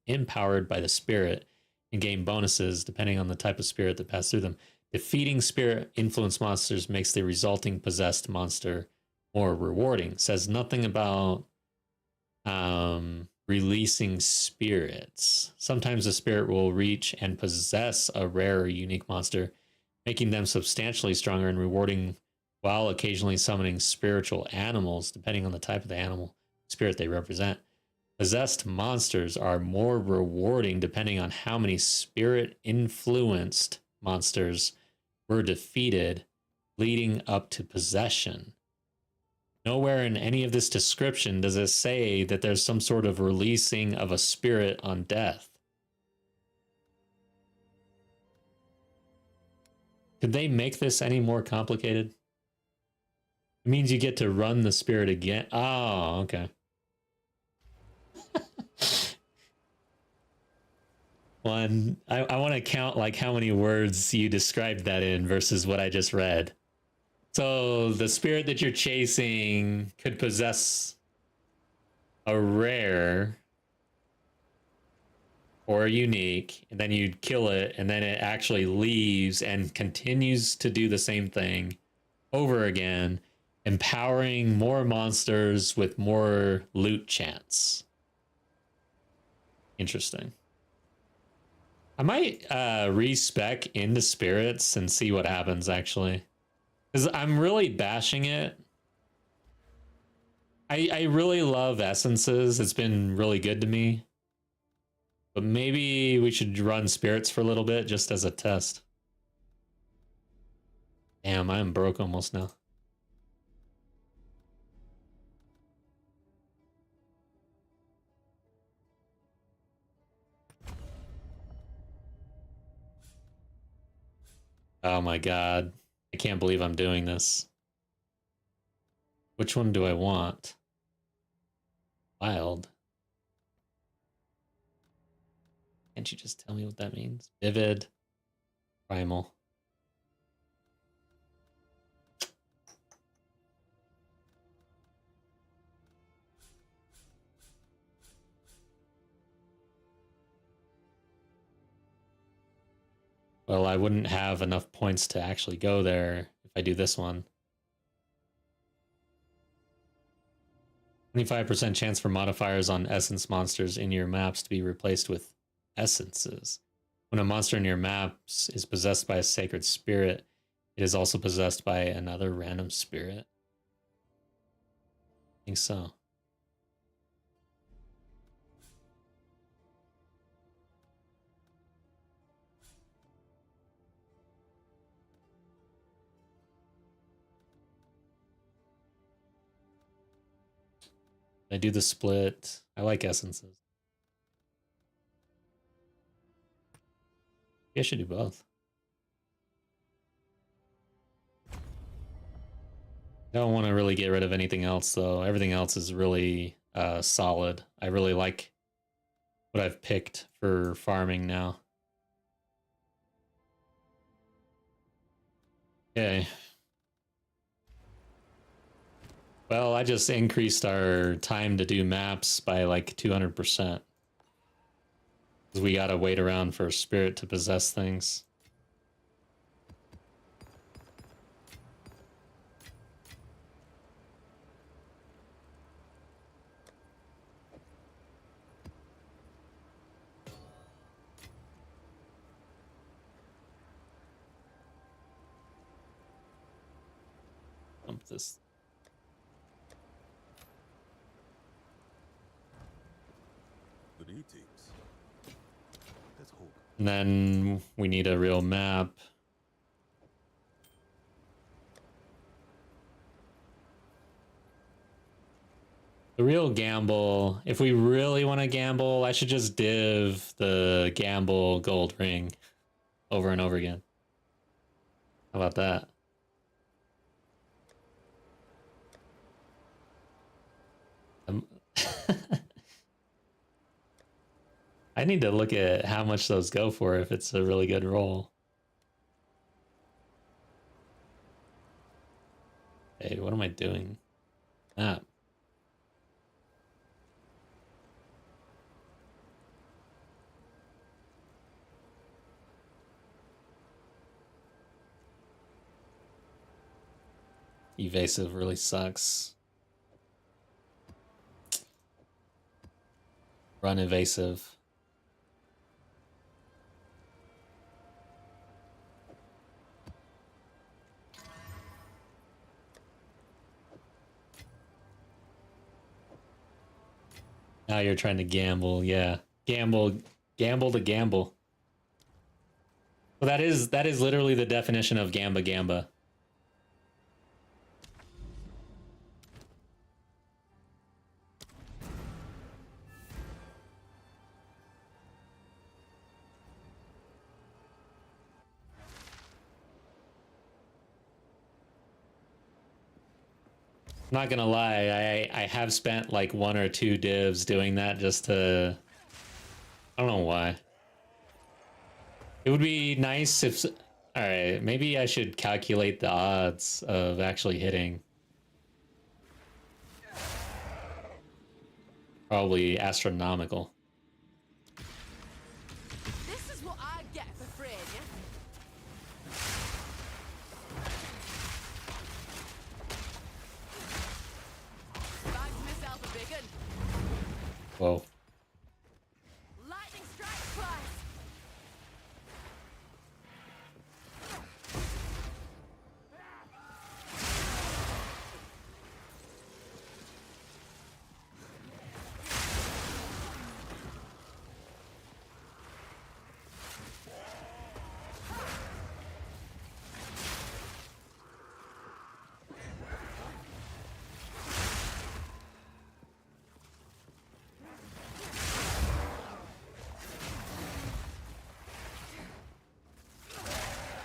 Speaker 1: empowered by the spirit and gain bonuses depending on the type of spirit that passed through them. Defeating spirit influenced monsters makes the resulting possessed monster more rewarding. Says nothing about releasing spirits. Sometimes a spirit will reach and possess a rare or unique monster, making them substantially stronger and rewarding, while occasionally summoning spiritual animals, depending on the type of the animal spirit they represent. Possessed monsters are more rewarding depending on how many spirit-influenced monsters were defeated leading up to possession. Nowhere in any of this description does it say that there's some sort of releasing of a spirit on death. Could they make this any more complicated? It means you get to run the spirit again. Oh, okay. One, I want to count like how many words you described that in versus what I just read. So the spirit that you're chasing could possess a rare or a unique, and then you'd kill it, and then it actually leaves and continues to do the same thing over again, empowering more monsters with more loot chance. Interesting. I might respec into spirits and see what happens, actually. Because I'm really bashing it. I really love essences. It's been really good to me. But maybe we should run spirits for a little bit just as a test. Damn, I'm broke almost now. Oh my god. I can't believe I'm doing this. Which one do I want? Wild. Can't you just tell me what that means? Vivid. Primal. Well, I wouldn't have enough points to actually go there if I do this one. 25% chance for modifiers on essence monsters in your maps to be replaced with essences. When a monster in your maps is possessed by a sacred spirit, it is also possessed by another random spirit. I think so. I do the split. I like essences. Maybe I should do both. I don't want to really get rid of anything else, though. Everything else is really solid. I really like what I've picked for farming now. Okay. Well, I just increased our time to do maps by like 200%. Because we gotta wait around for a spirit to possess things. dump this.
Speaker 5: Greetings. Let's hope.
Speaker 1: And then we need a real map. The real gamble, if we really want to gamble, I should just div the gamble gold ring over and over again. How about that? I need to look at how much those go for if it's a really good roll. Hey, what am I doing? Ah. Evasive really sucks. Run evasive. Now you're trying to gamble, yeah. Gamble to gamble. Well, that is literally the definition of gamba gamba. I'm not gonna lie, I have spent like 1 or 2 divs doing that just to... I don't know why. It would be nice if... Alright, maybe I should calculate the odds of actually hitting. Probably astronomical.
Speaker 2: This is what I get for fraying you. Bags myself a big un.
Speaker 1: Whoa.
Speaker 2: Lightning strikes twice.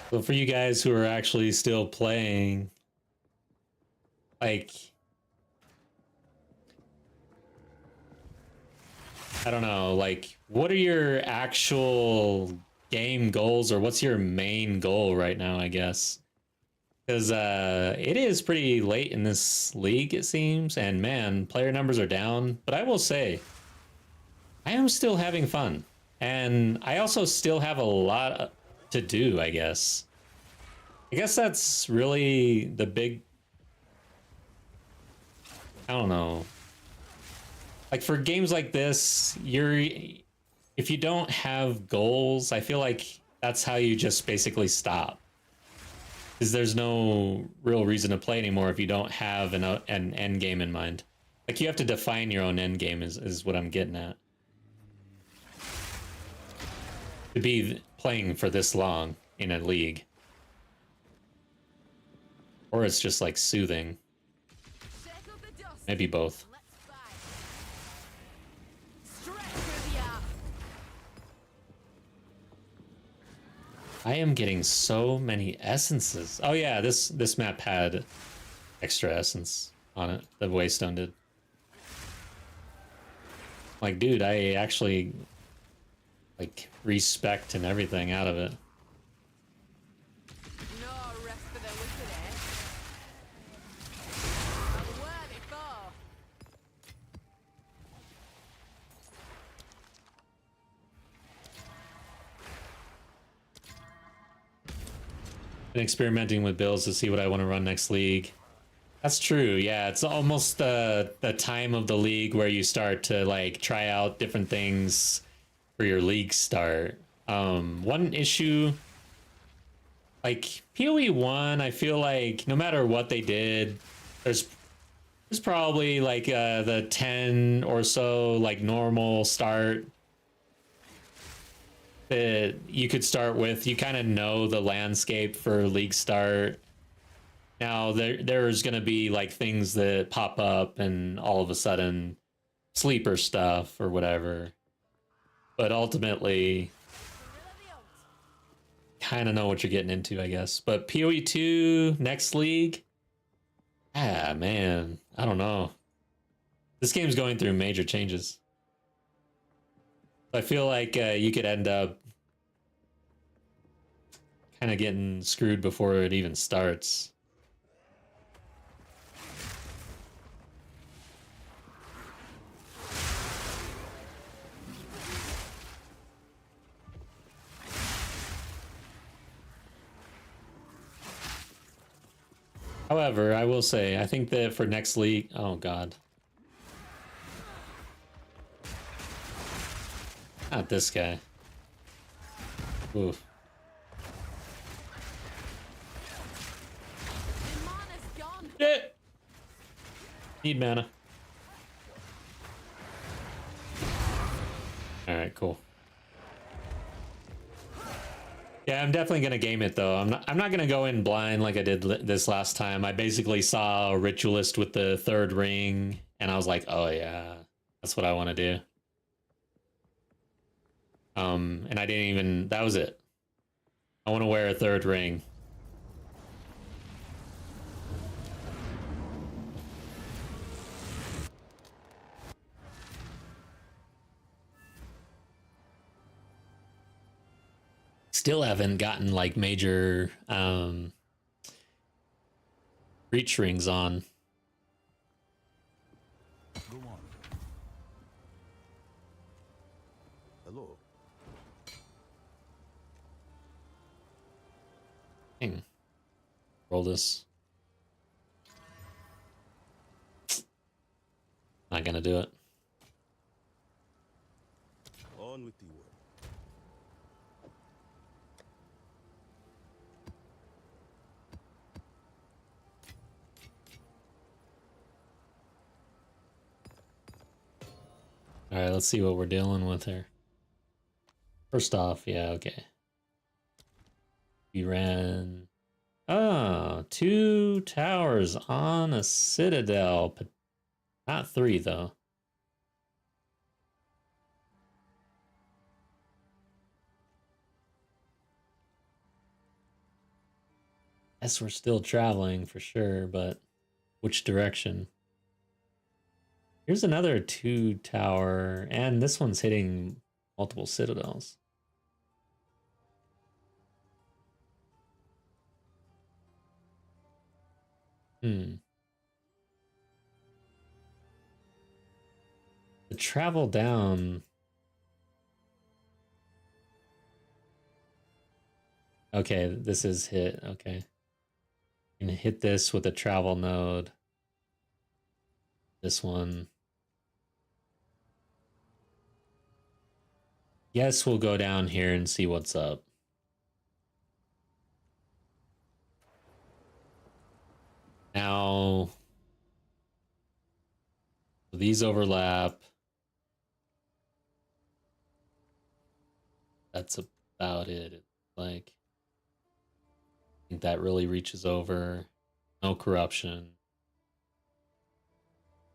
Speaker 1: So for you guys who are actually still playing, like, I don't know, like, what are your actual game goals, or what's your main goal right now, I guess? Because it is pretty late in this league, it seems, and man, player numbers are down. But I will say, I am still having fun, and I also still have a lot to do, I guess. I guess that's really the big... I don't know. Like, for games like this, if you don't have goals, I feel like that's how you just basically stop. Because there's no real reason to play anymore if you don't have an end game in mind. Like, you have to define your own end game is what I'm getting at. To be playing for this long in a league. Or it's just like soothing.
Speaker 2: Shake up the dust.
Speaker 1: Maybe both.
Speaker 2: Let's fight. Straight through the arm.
Speaker 1: I am getting so many essences. Oh yeah, this map had extra essence on it. The Waystone did. Like, dude, I actually like respect and everything out of it.
Speaker 2: No rest for the wicked, eh? A worthy foe.
Speaker 1: Been experimenting with builds to see what I want to run next league. That's true. Yeah, it's almost the time of the league where you start to like try out different things for your league start. One issue like PoE 1, I feel like no matter what they did, there's probably like the 10 or so like normal start that you could start with. You kind of know the landscape for league start. Now there's going to be like things that pop up and all of a sudden sleeper stuff or whatever. But ultimately kind of know what you're getting into, I guess. But PoE 2 next league, ah man, I don't know. This game's going through major changes. I feel like you could end up kind of getting screwed before it even starts. However, I will say, I think that for next league, oh god. Not this guy. Oof. Shit! Need mana. Alright, cool. Yeah, I'm definitely gonna game it though. I'm not gonna go in blind like I did this last time. I basically saw a Ritualist with the 3rd ring, and I was like, oh yeah, that's what I want to do. And I didn't even, that was it. I want to wear a 3rd ring. Still haven't gotten like major reach rings on.
Speaker 5: Go on. Hello.
Speaker 1: Dang. Roll this. Not gonna do it.
Speaker 5: On with the work.
Speaker 1: All right, let's see what we're dealing with here. First off, yeah, okay. We ran, oh, 2 towers on a citadel, but not 3 though. Guess we're still traveling for sure, but which direction? Here's another 2 tower, and this one's hitting multiple citadels. The travel down. Okay, this is hit. Okay. I'm gonna hit this with a travel node. This one. Yes, we'll go down here and see what's up. Now, these overlap. That's about it. Like, I think that really reaches over. No corruption.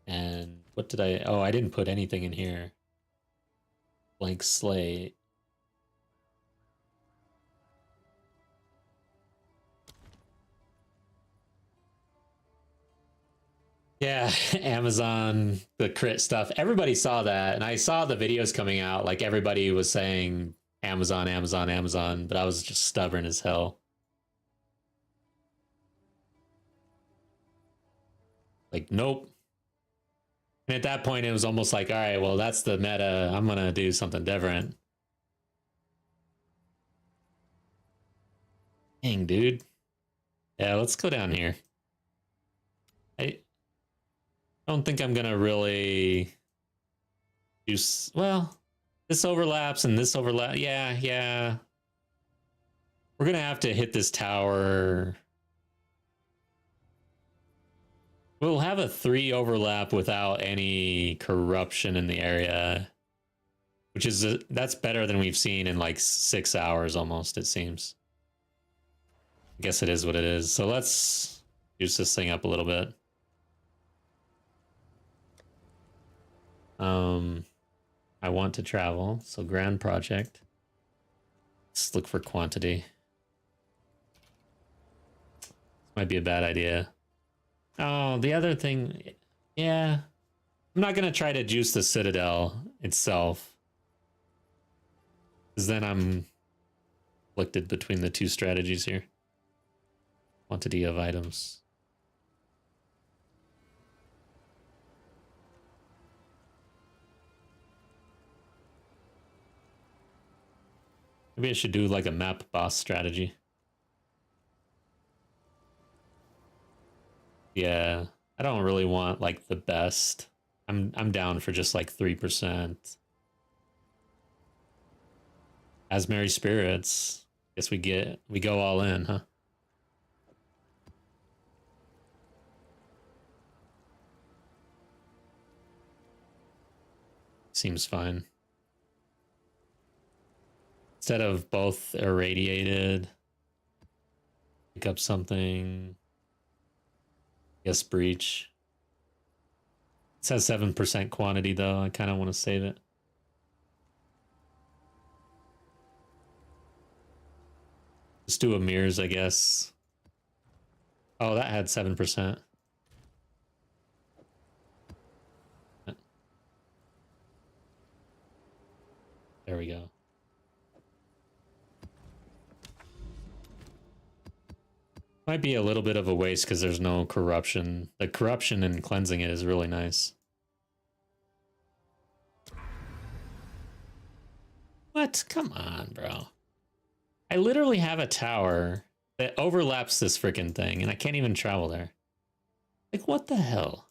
Speaker 1: And what did I... Oh, I didn't put anything in here. Blank slate. Yeah, Amazon, the crit stuff. Everybody saw that, and I saw the videos coming out. Like, everybody was saying Amazon, Amazon, Amazon, but I was just stubborn as hell. Like, nope. And at that point, it was almost like, all right, well, that's the meta. I'm going to do something different. Dang, dude. Yeah, let's go down here. I don't think I'm going to really do... Well, this overlaps and this overlap. Yeah, yeah. We're gonna have to hit this tower. We'll have a 3 overlap without any corruption in the area, which is that's better than we've seen in like 6 hours almost, it seems. I guess it is what it is. So let's juice this thing up a little bit. I want to travel, so grand project. Let's look for quantity. This might be a bad idea. Oh, the other thing, yeah. I'm not gonna try to juice the Citadel itself, because then I'm conflicted between the two strategies here. Quantity of items. Maybe I should do like a map boss strategy. Yeah, I don't really want like the best. I'm down for just like 3%. As Merry Spirits. Guess we go all in, huh? Seems fine. Instead of both irradiated, pick up something. Yes, breach. It says 7% quantity though. I kind of want to save it. Just do a mirrors, I guess. Oh, that had 7%. There we go. Might be a little bit of a waste because there's no corruption. The corruption in cleansing it is really nice. What? Come on, bro. I literally have a tower that overlaps this freaking thing, and I can't even travel there. Like, what the hell?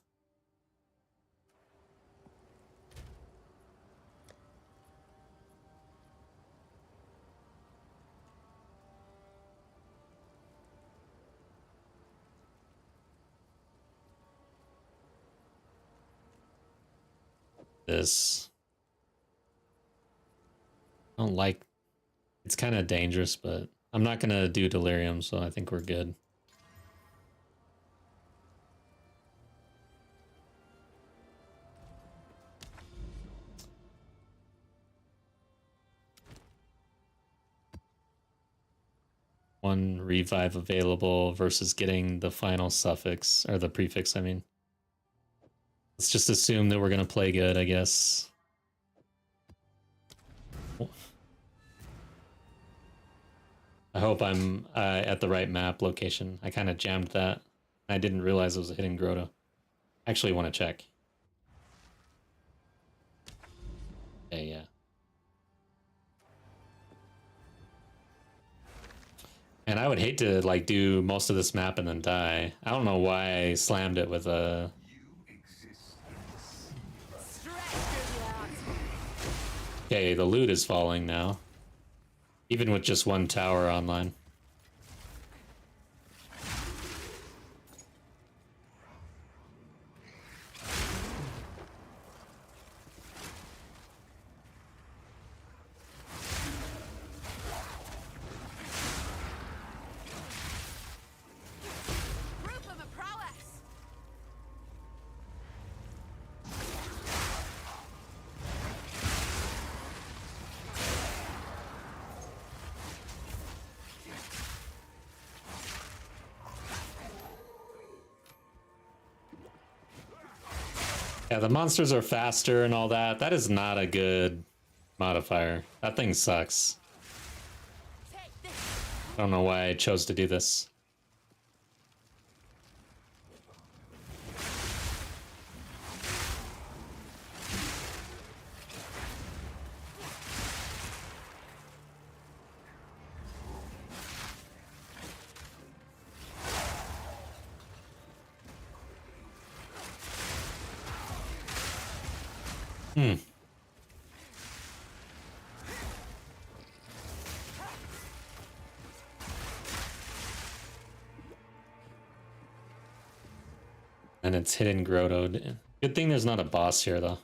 Speaker 1: This. I don't like. It's kind of dangerous, but I'm not gonna do delirium, so I think we're good. One revive available versus getting the final suffix, or the prefix, I mean. Let's just assume that we're gonna play good, I guess. I hope I'm at the right map location. I kind of jammed that. I didn't realize it was a hidden grotto. I actually want to check. Okay, yeah. And I would hate to like do most of this map and then die. I don't know why I slammed it with a... Okay, the loot is falling now. Even with just one tower online. Yeah, the monsters are faster and all that. That is not a good modifier. That thing sucks. I don't know why I chose to do this. And it's hidden grottoed. Good thing there's not a boss here, though.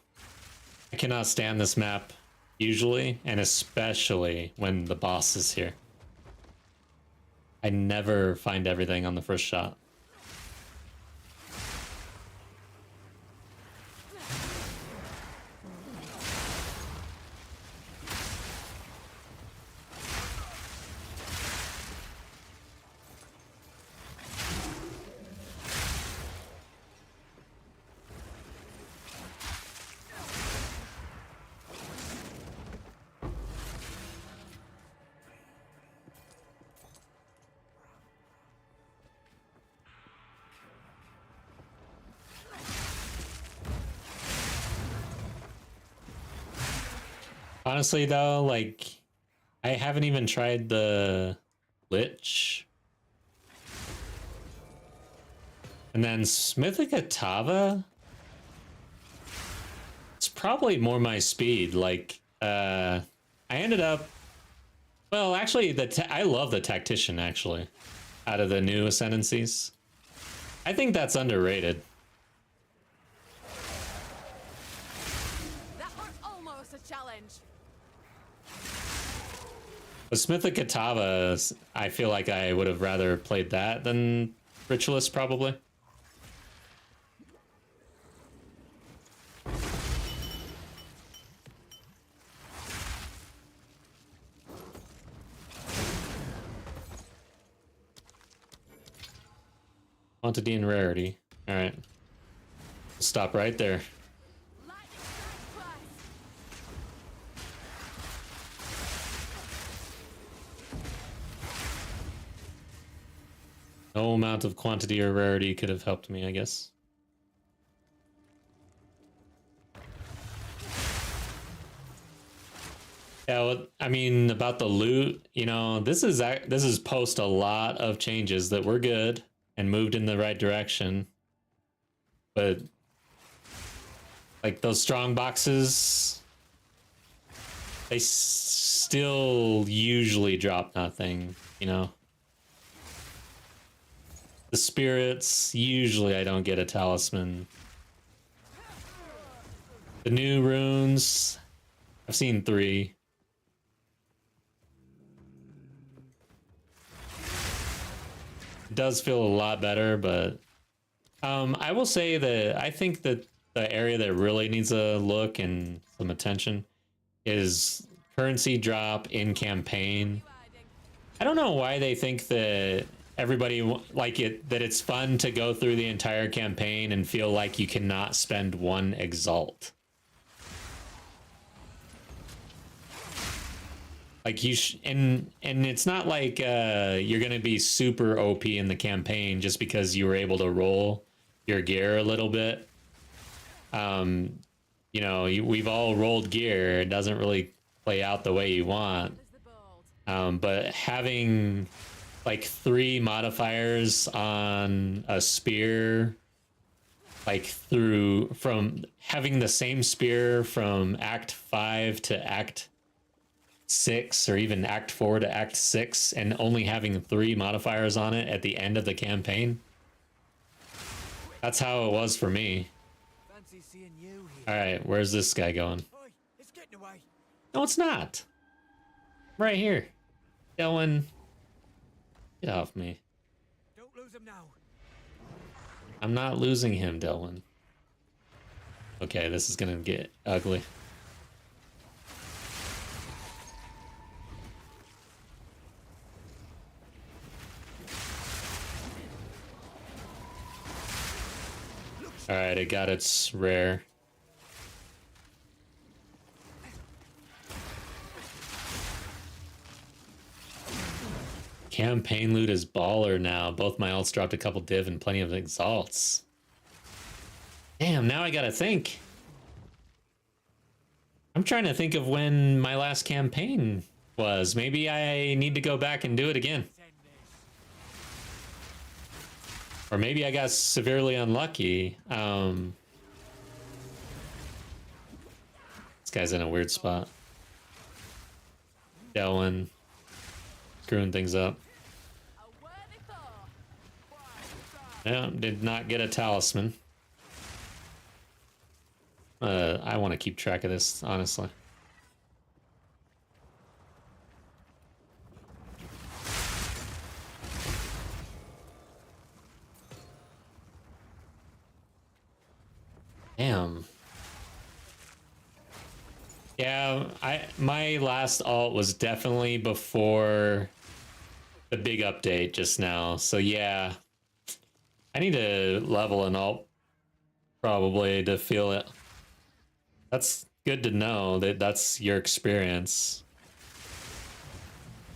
Speaker 1: I cannot stand this map usually, and especially when the boss is here. I never find everything on the first shot. Honestly, though, like, I haven't even tried the Lich. And then Smithic Tava? It's probably more my speed. Like, I ended up... Well, actually, I love the Tactician, actually, out of the new Ascendancies. I think that's underrated.
Speaker 2: That was almost a challenge.
Speaker 1: But Smithic Katava, I feel like I would have rather played that than Ritualist, probably. Quantity and rarity. Alright. Stop right there.
Speaker 2: Lightning strike twice.
Speaker 1: No amount of quantity or rarity could have helped me, I guess. Yeah, well, I mean, about the loot, you know, this is post a lot of changes that were good and moved in the right direction. But like those strong boxes, they still usually drop nothing, you know. The spirits, usually I don't get a talisman. The new runes, I've seen 3. It does feel a lot better, but I will say that I think that the area that really needs a look and some attention is currency drop in campaign. I don't know why they think that everybody like it, that it's fun to go through the entire campaign and feel like you cannot spend 1 exalt. Like and it's not like you're gonna be super OP in the campaign just because you were able to roll your gear a little bit. You know, we've all rolled gear. It doesn't really play out the way you want. But having like 3 modifiers on a spear, like from having the same spear from Act 5 to Act 6 or even Act 4 to Act 6 and only having 3 modifiers on it at the end of the campaign. That's how it was for me.
Speaker 3: Fancy seeing you here.
Speaker 1: Alright, where's this guy going?
Speaker 3: Oi, it's getting away.
Speaker 1: No, it's not. I'm right here. Dylan. Get off me.
Speaker 3: Don't lose him now.
Speaker 1: I'm not losing him, Dylan. Okay, this is gonna get ugly. Alright, it got its rare. Campaign loot is baller now. Both my alts dropped a couple div and plenty of exalts. Damn, now I gotta think. I'm trying to think of when my last campaign was. Maybe I need to go back and do it again. Or maybe I got severely unlucky. This guy's in a weird spot. Delwyn. Screwing things up. Yeah, did not get a talisman. I want to keep track of this, honestly. Damn. Yeah, my last alt was definitely before the big update just now. So yeah, I need to level an alt probably to feel it. That's good to know that that's your experience.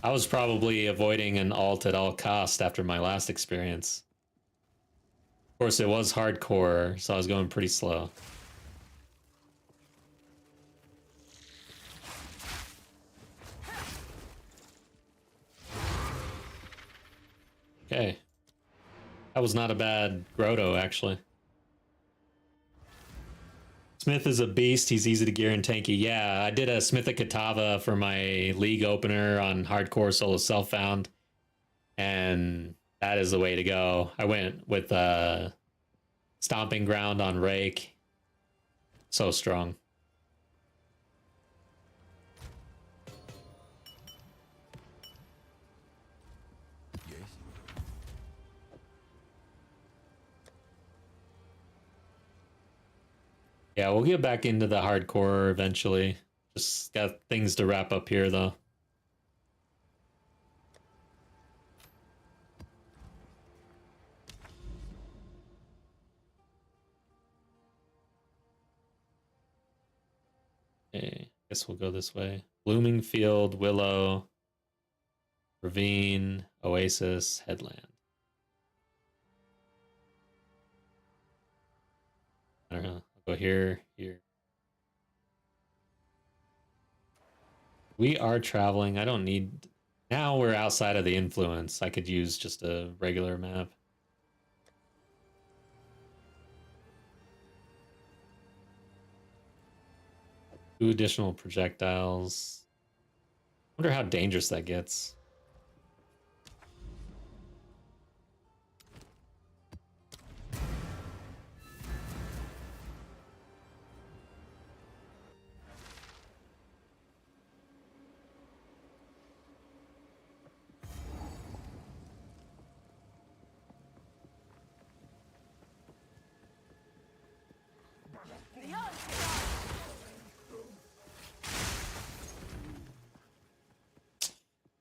Speaker 1: I was probably avoiding an alt at all cost after my last experience. Of course, it was hardcore, so I was going pretty slow. Okay. That was not a bad Grotto, actually. Smith is a beast. He's easy to gear and tanky. Yeah, I did a Smith of Katava for my league opener on hardcore solo self-found, and that is the way to go. I went with Stomping Ground on Rake. So strong.
Speaker 5: Yes.
Speaker 1: Yeah, we'll get back into the hardcore eventually. Just got things to wrap up here, though. Okay, guess we'll go this way. Blooming Field, Willow, Ravine, Oasis, Headland. I don't know. I'll go here, here. We are traveling. I don't need... Now we're outside of the influence. I could use just a regular map. Two additional projectiles. Wonder how dangerous that gets.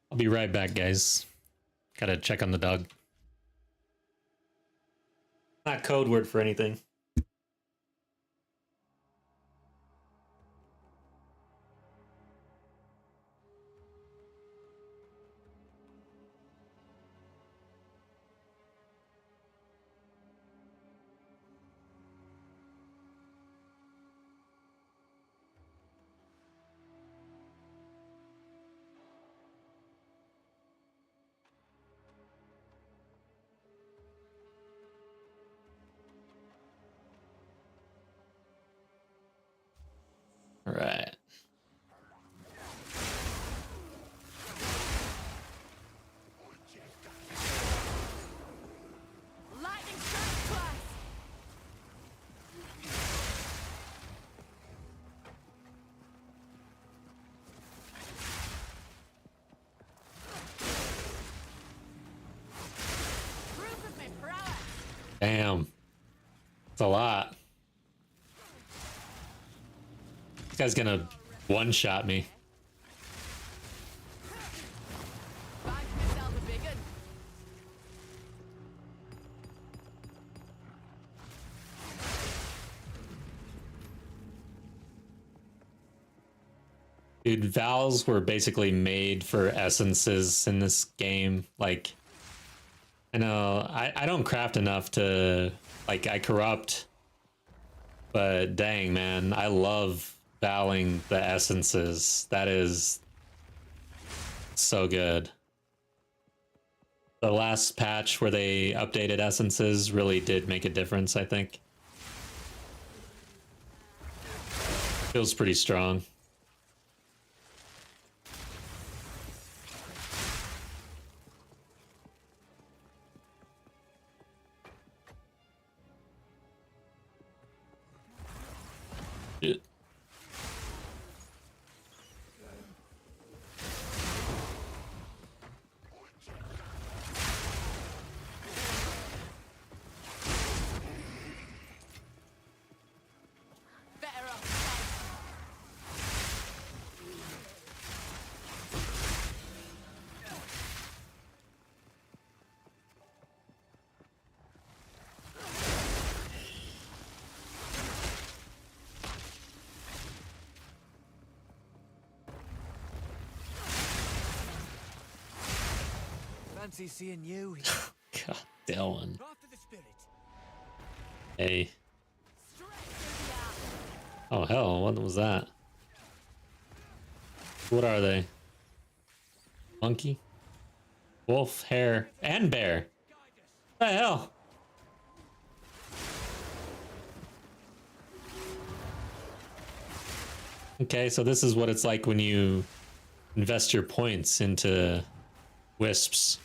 Speaker 1: I'll be right back, guys. Gotta check on the dog. Not code word for anything. All right.
Speaker 2: Lightning strike twice. Proof of my prowess.
Speaker 1: Damn. It's a lot. This guy's gonna one-shot me.
Speaker 2: Bagged myself a big un.
Speaker 1: Dude, Vals were basically made for essences in this game. Like, I know I don't craft enough to, like, I corrupt, but dang, man, I love valing the essences. That is so good. The last patch where they updated essences really did make a difference, I think. Feels pretty strong.
Speaker 3: fancy seeing you.
Speaker 1: God, Dylan.
Speaker 3: After the spirit.
Speaker 1: Hey.
Speaker 2: Straight through the arm.
Speaker 1: Oh hell, what was that? What are they? Monkey? Wolf, hare, and bear. What the hell? Okay, so this is what it's like when you invest your points into wisps.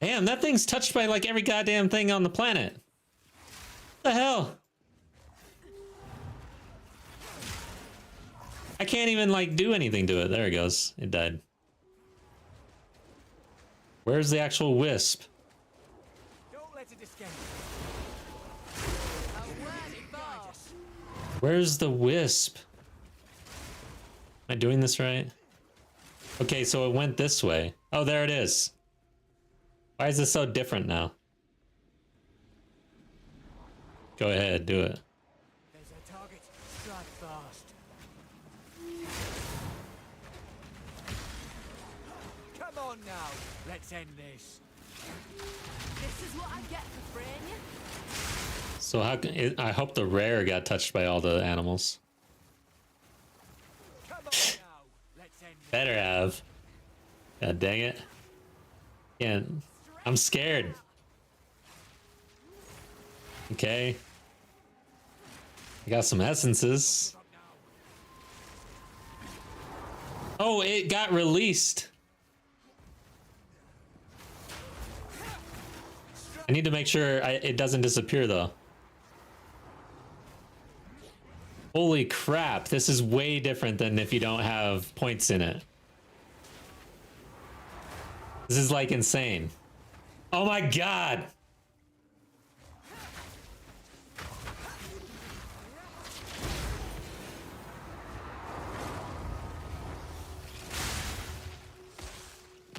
Speaker 1: Damn, that thing's touched by like every goddamn thing on the planet. What the hell? I can't even like do anything to it. There it goes. It died. Where's the actual wisp?
Speaker 3: Don't let it escape.
Speaker 2: A worthy foe.
Speaker 1: Where's the wisp? Am I doing this right? Okay, so it went this way. Oh, there it is. Why is this so different now? Go ahead, do it.
Speaker 3: There's a target. Strike fast. Come on now. Let's end this.
Speaker 2: This is what I get for freeing you.
Speaker 1: So how can it, I hope the rare got touched by all the animals.
Speaker 3: Come on now. Let's end this.
Speaker 1: Better have. God dang it. Yeah, I'm scared. Okay. I got some essences. Oh, it got released. I need to make sure it doesn't disappear though. Holy crap, this is way different than if you don't have points in it. This is like insane. Oh my god!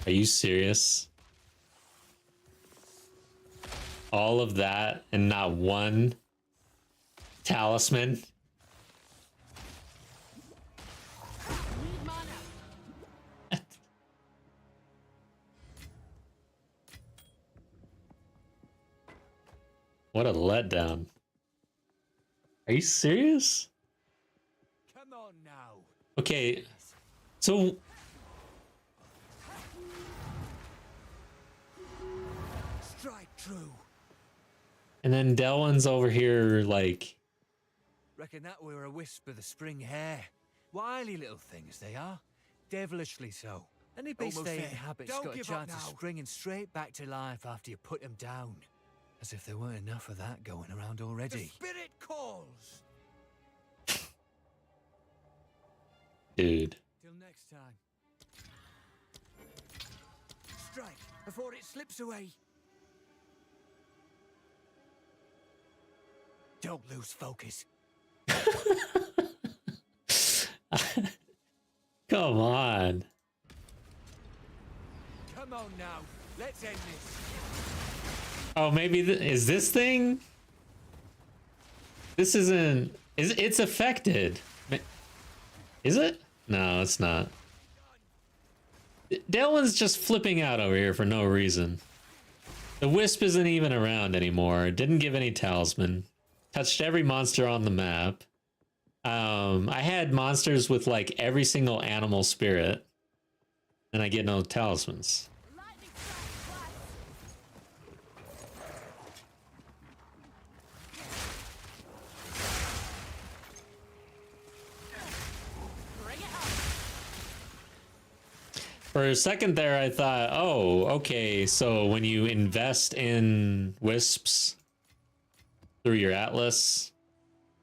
Speaker 1: Are you serious? All of that and not one talisman?
Speaker 2: Need mana.
Speaker 1: What a letdown. Are you serious?
Speaker 3: Come on now.
Speaker 1: Okay, so
Speaker 3: Strike true.
Speaker 1: and then Delwyn's over here like,
Speaker 3: Reckon that were a wisp of the spring hare. Wily little things they are. Devilishly so. Any beast Almost they there. inhabit's Don't got a give up chance of now. springing straight back to life after you put them down. As if there weren't enough of that going around
Speaker 6: The
Speaker 3: already.
Speaker 6: spirit calls.
Speaker 1: dude.
Speaker 3: Till next time. Strike before it slips away. Don't lose focus.
Speaker 1: Come on.
Speaker 3: Come on now. Let's end this.
Speaker 1: Oh, maybe is this thing? This isn't. It's affected? Is it? No, it's not. Delwyn's just flipping out over here for no reason. The wisp isn't even around anymore. Didn't give any talisman. Touched every monster on the map. I had monsters with like every single animal spirit, and I get no talismans.
Speaker 2: Lightning strike twice. Bring it on.
Speaker 1: For a second there, I thought, oh, okay, so when you invest in wisps through your atlas,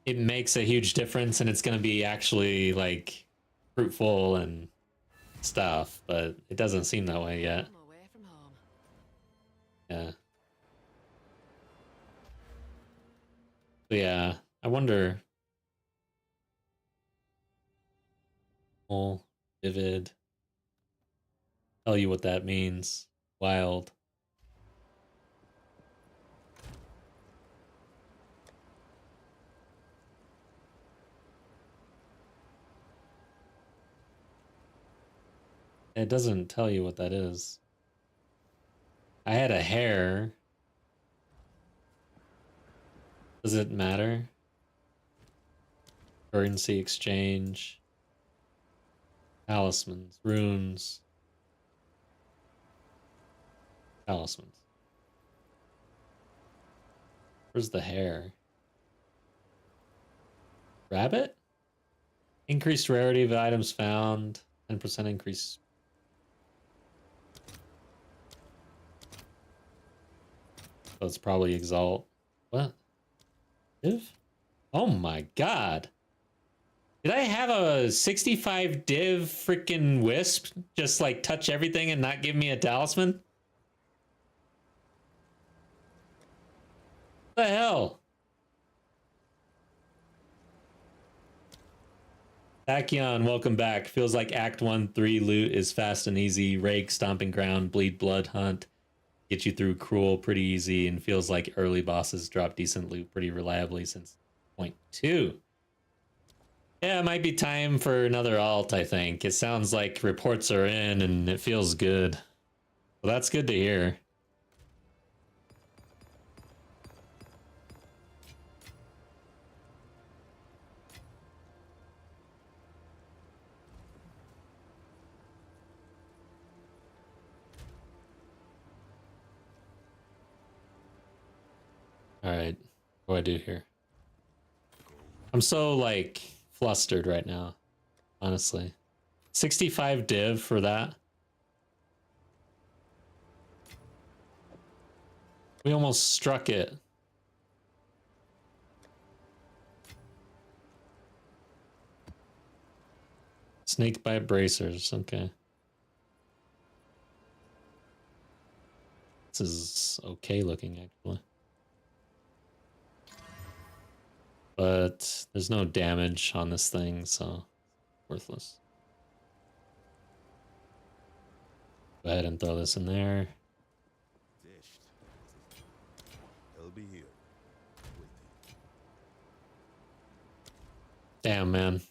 Speaker 1: it makes a huge difference and it's going to be actually like fruitful and stuff, but it doesn't seem that way yet.
Speaker 2: I'm away from home.
Speaker 1: Yeah. So yeah, I wonder. Full, vivid. Tell you what that means. Wild. It doesn't tell you what that is. I had a hair. Does it matter? Currency exchange. Talismans. Runes. Talismans. Where's the hair? Rabbit? Increased rarity of items found. 10% increase. So it's probably exalt. What? Div? Oh my god. Did I have a 65 div freaking wisp just like touch everything and not give me a talisman? What the hell? Tachyon, welcome back. Feels like Act 1-3 loot is fast and easy. Rake, Stomping Ground, Bleed Blood Hunt. Get you through Cruel pretty easy, and feels like early bosses drop decent loot pretty reliably since point 2. Yeah, it might be time for another alt, I think. It sounds like reports are in and it feels good. Well, that's good to hear. Alright, what do I do here? I'm so, like, flustered right now, honestly. 65 div for that. We almost struck it. Snake bite bracers, okay. This is okay looking, actually. But there's no damage on this thing, so worthless. Go ahead and throw this in there.
Speaker 5: Xesht. I'll be here. Waiting.
Speaker 1: Damn, man.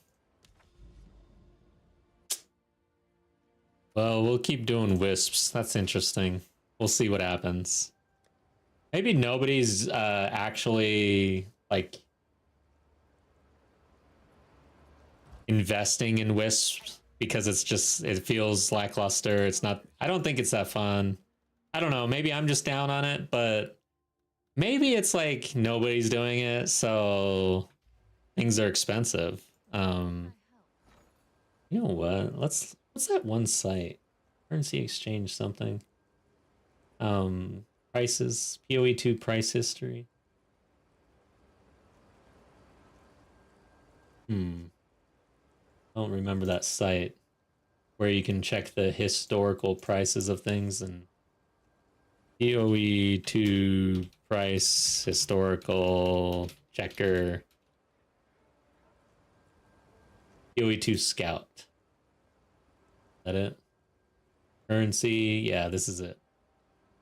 Speaker 1: Well, we'll keep doing wisps. That's interesting. We'll see what happens. Maybe nobody's actually, like, investing in wisps because it's just, it feels lackluster. It's not, I don't think it's that fun. I don't know, maybe I'm just down on it, but maybe it's like nobody's doing it, so things are expensive. You know what, what's that one site? Currency exchange something. Prices, PoE2 price history. I don't remember that site where you can check the historical prices of things, and PoE2 price historical checker. PoE2 scout. Is that it? Currency, yeah, this is it.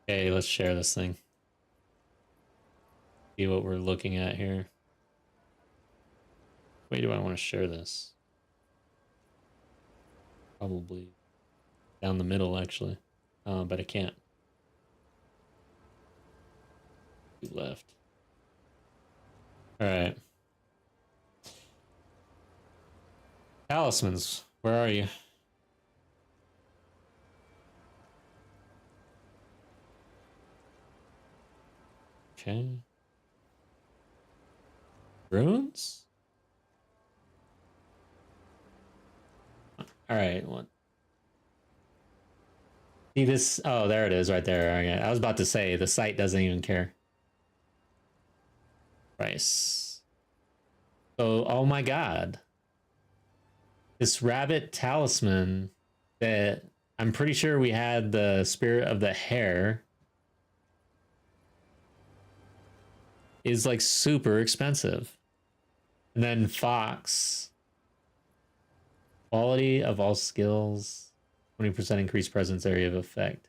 Speaker 1: Okay, let's share this thing. See what we're looking at here. Wait, do I want to share this? Probably down the middle, actually. But I can't. Left. Alright. Talismans, where are you? Okay. Runes? Alright, what? See this? Oh, there it is right there. Okay. I was about to say, the site doesn't even care. Price. So, oh my god. This rabbit talisman that I'm pretty sure we had the spirit of the hare is like super expensive. And then fox. Quality of all skills. 20% increased presence area of effect.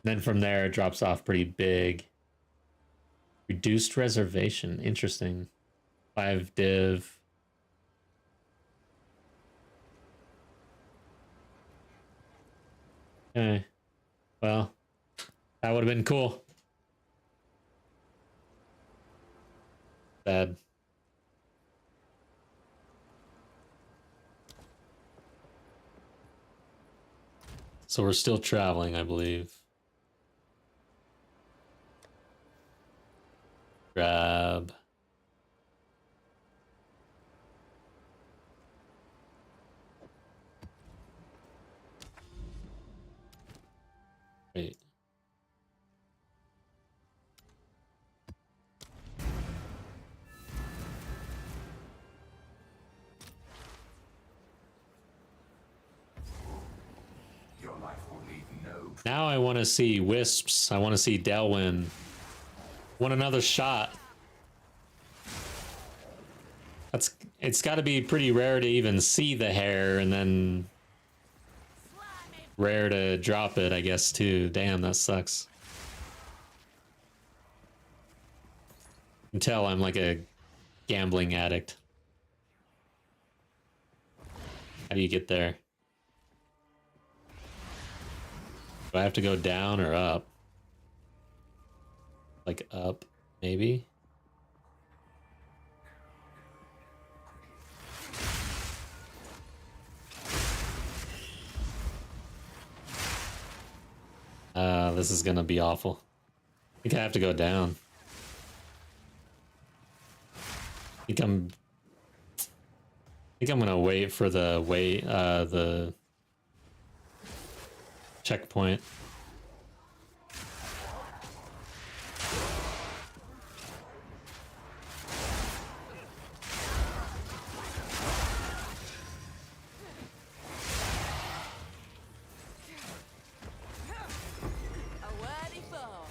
Speaker 1: And then from there it drops off pretty big. Reduced reservation. Interesting. 5 div. Okay. Well, that would have been cool. Bad. So we're still traveling, I believe. Grab. Wait. Now I want to see wisps. I want to see Delwyn. Want another shot. It's got to be pretty rare to even see the hair, and then rare to drop it, I guess, too. Damn, that sucks. You can tell I'm like a gambling addict. How do you get there? Do I have to go down or up? Like up, maybe? This is gonna be awful. I think I have to go down. I think I'm gonna wait for the checkpoint.
Speaker 2: A worthy foe.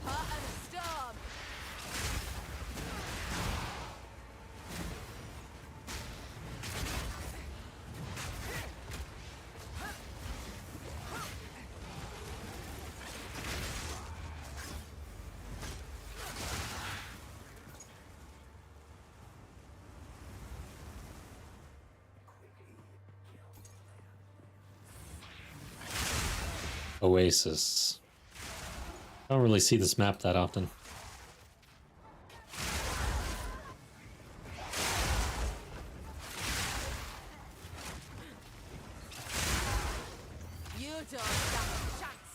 Speaker 2: Heart of the storm.
Speaker 1: Oasis. I don't really see this map that often.
Speaker 2: You don't stand a chance.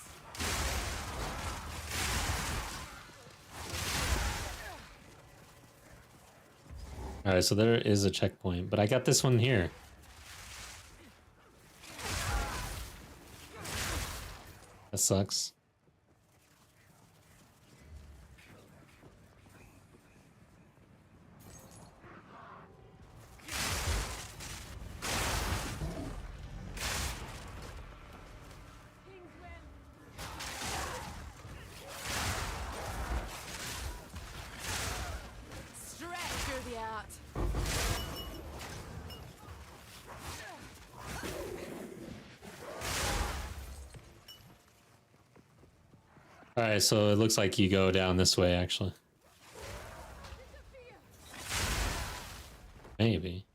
Speaker 1: Alright, so there is a checkpoint, but I got this one here. That sucks.
Speaker 2: Stretch through the art.
Speaker 1: Alright, so it looks like you go down this way, actually. Maybe.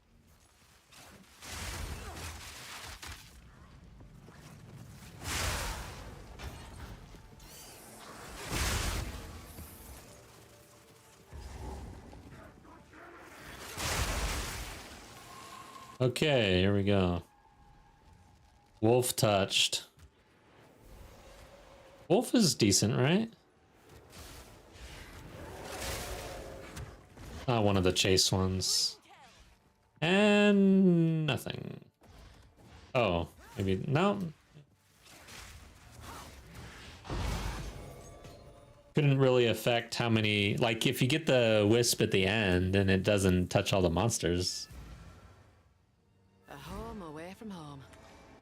Speaker 1: Okay, here we go. Wolf touched. Wolf is decent, right? Not one of the chase ones. And nothing. Oh, maybe no. Couldn't really affect how many, like if you get the wisp at the end and it doesn't touch all the monsters.
Speaker 2: A home away from home.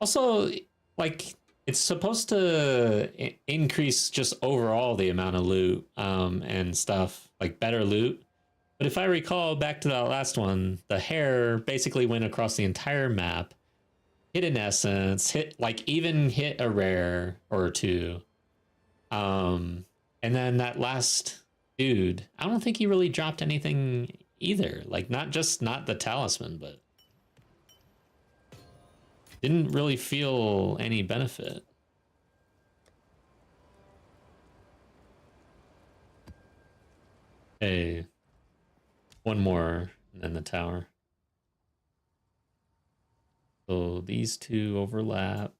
Speaker 1: Also, like it's supposed to increase just overall the amount of loot and stuff, like better loot. But if I recall back to that last one, the hair basically went across the entire map, hit an essence, hit a rare or two. And then that last dude, I don't think he really dropped anything either. Like not the talisman, but Didn't really feel any benefit. Okay. One more, and then the tower. So these two overlap.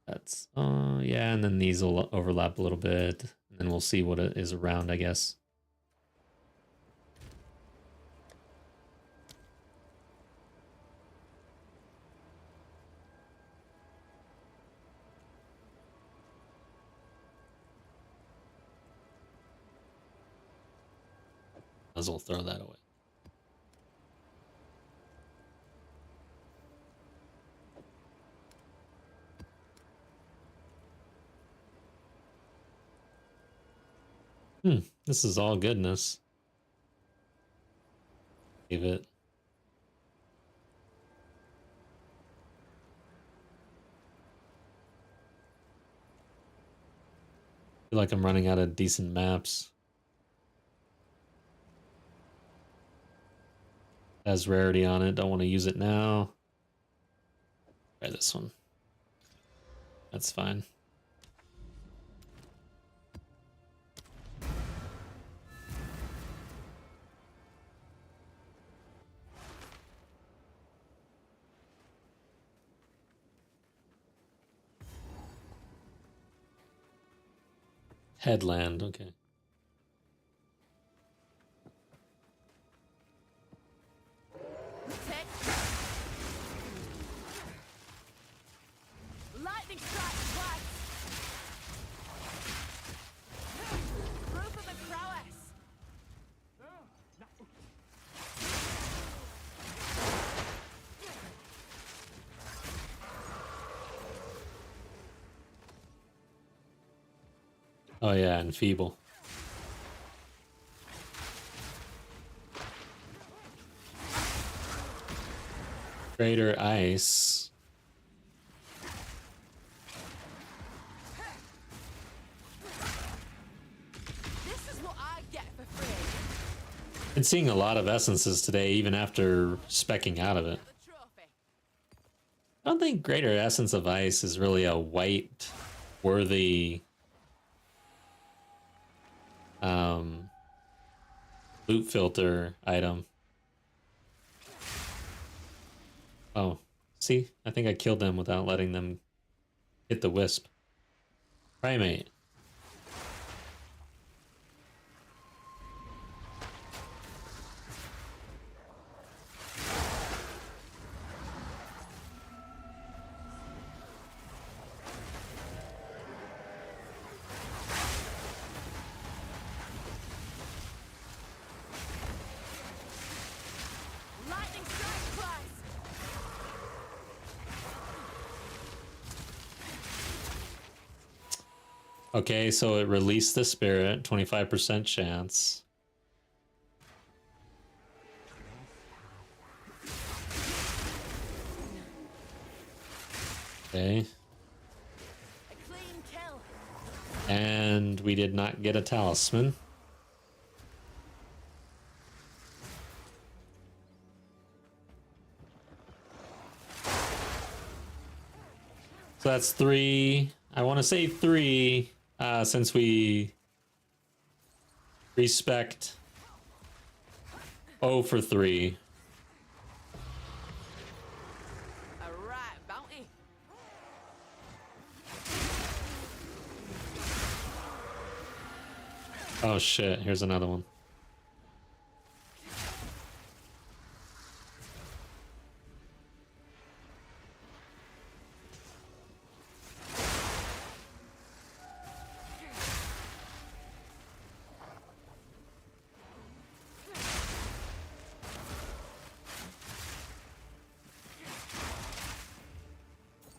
Speaker 1: That's, yeah, and then these will overlap a little bit. And then we'll see what it is around, I guess. Might as well throw that away. This is all goodness. Leave it. Feel like I'm running out of decent maps. Has rarity on it. Don't want to use it now. Try this one. That's fine. Headland, okay.
Speaker 2: Lightning strike twice. Proof of the prowess.
Speaker 1: Oh yeah, and feeble. Greater ice.
Speaker 2: This is what I get for free.
Speaker 1: Been seeing a lot of essences today, even after specking out of it.
Speaker 2: The trophy.
Speaker 1: I don't think Greater Essence of Ice is really a white worthy loot filter item. Oh, see? I think I killed them without letting them hit the wisp. Primate.
Speaker 2: Lightning strike twice.
Speaker 1: Okay, so it released the spirit, 25% chance. Okay.
Speaker 2: A clean kill.
Speaker 1: And we did not get a talisman. So that's 3. I want to say 3, since we respect 0 for 3.
Speaker 2: A right bounty.
Speaker 1: Oh shit, here's another one.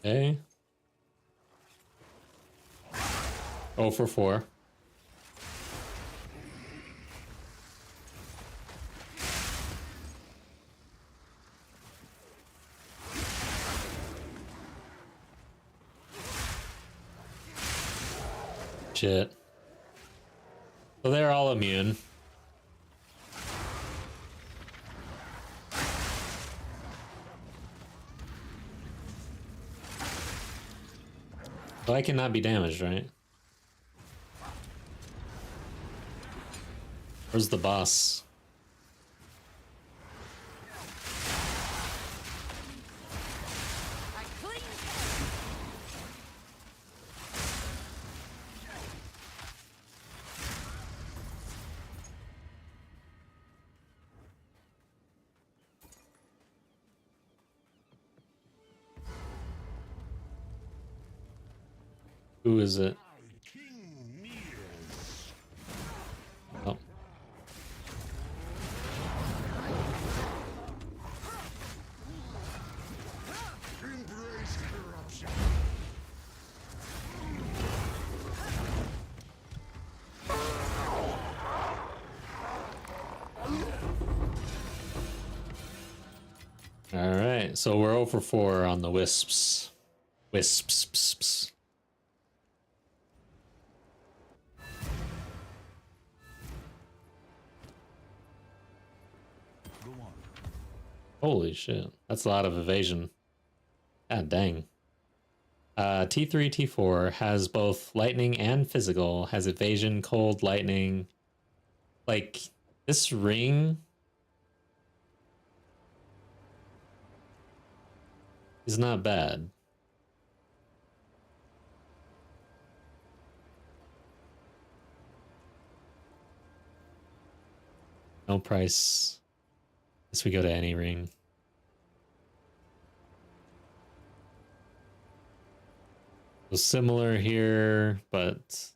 Speaker 1: Okay. 0 for 4. Shit. So they're all immune. So I cannot be damaged, right? Where's the boss?
Speaker 2: I clean.
Speaker 1: Who is it? Oh. All right, so we're 0 for 4 on the wisps. Wisps.
Speaker 5: Go on.
Speaker 1: Holy shit, that's a lot of evasion. God dang. T3, T4 has both lightning and physical, has evasion, cold, lightning. Like, this ring is not bad. No price. Guess we go to any ring. So similar here, but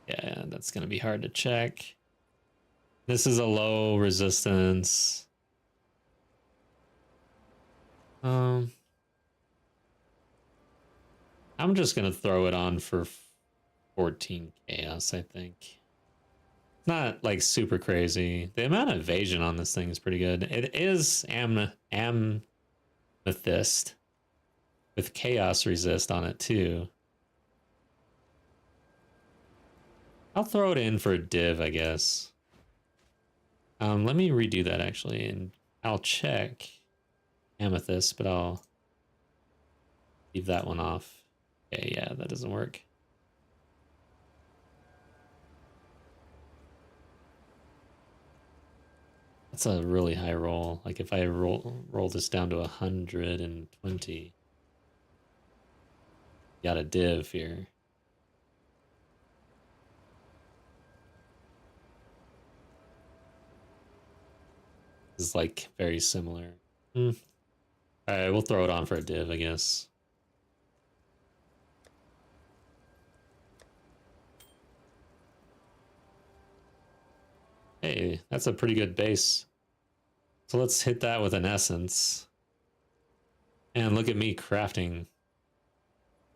Speaker 1: yeah, that's gonna be hard to check. This is a low resistance. I'm just gonna throw it on for 14 chaos, I think. Not like super crazy. The amount of evasion on this thing is pretty good. It is amethyst with chaos resist on it too. I'll throw it in for a div, I guess. Let me redo that actually, and I'll check amethyst, but I'll leave that one off. Okay, yeah, that doesn't work. That's a really high roll. Like if I roll this down to 120, got a div here. This is like very similar. All right, we'll throw it on for a div, I guess. Hey, that's a pretty good base. So let's hit that with an essence. And look at me crafting.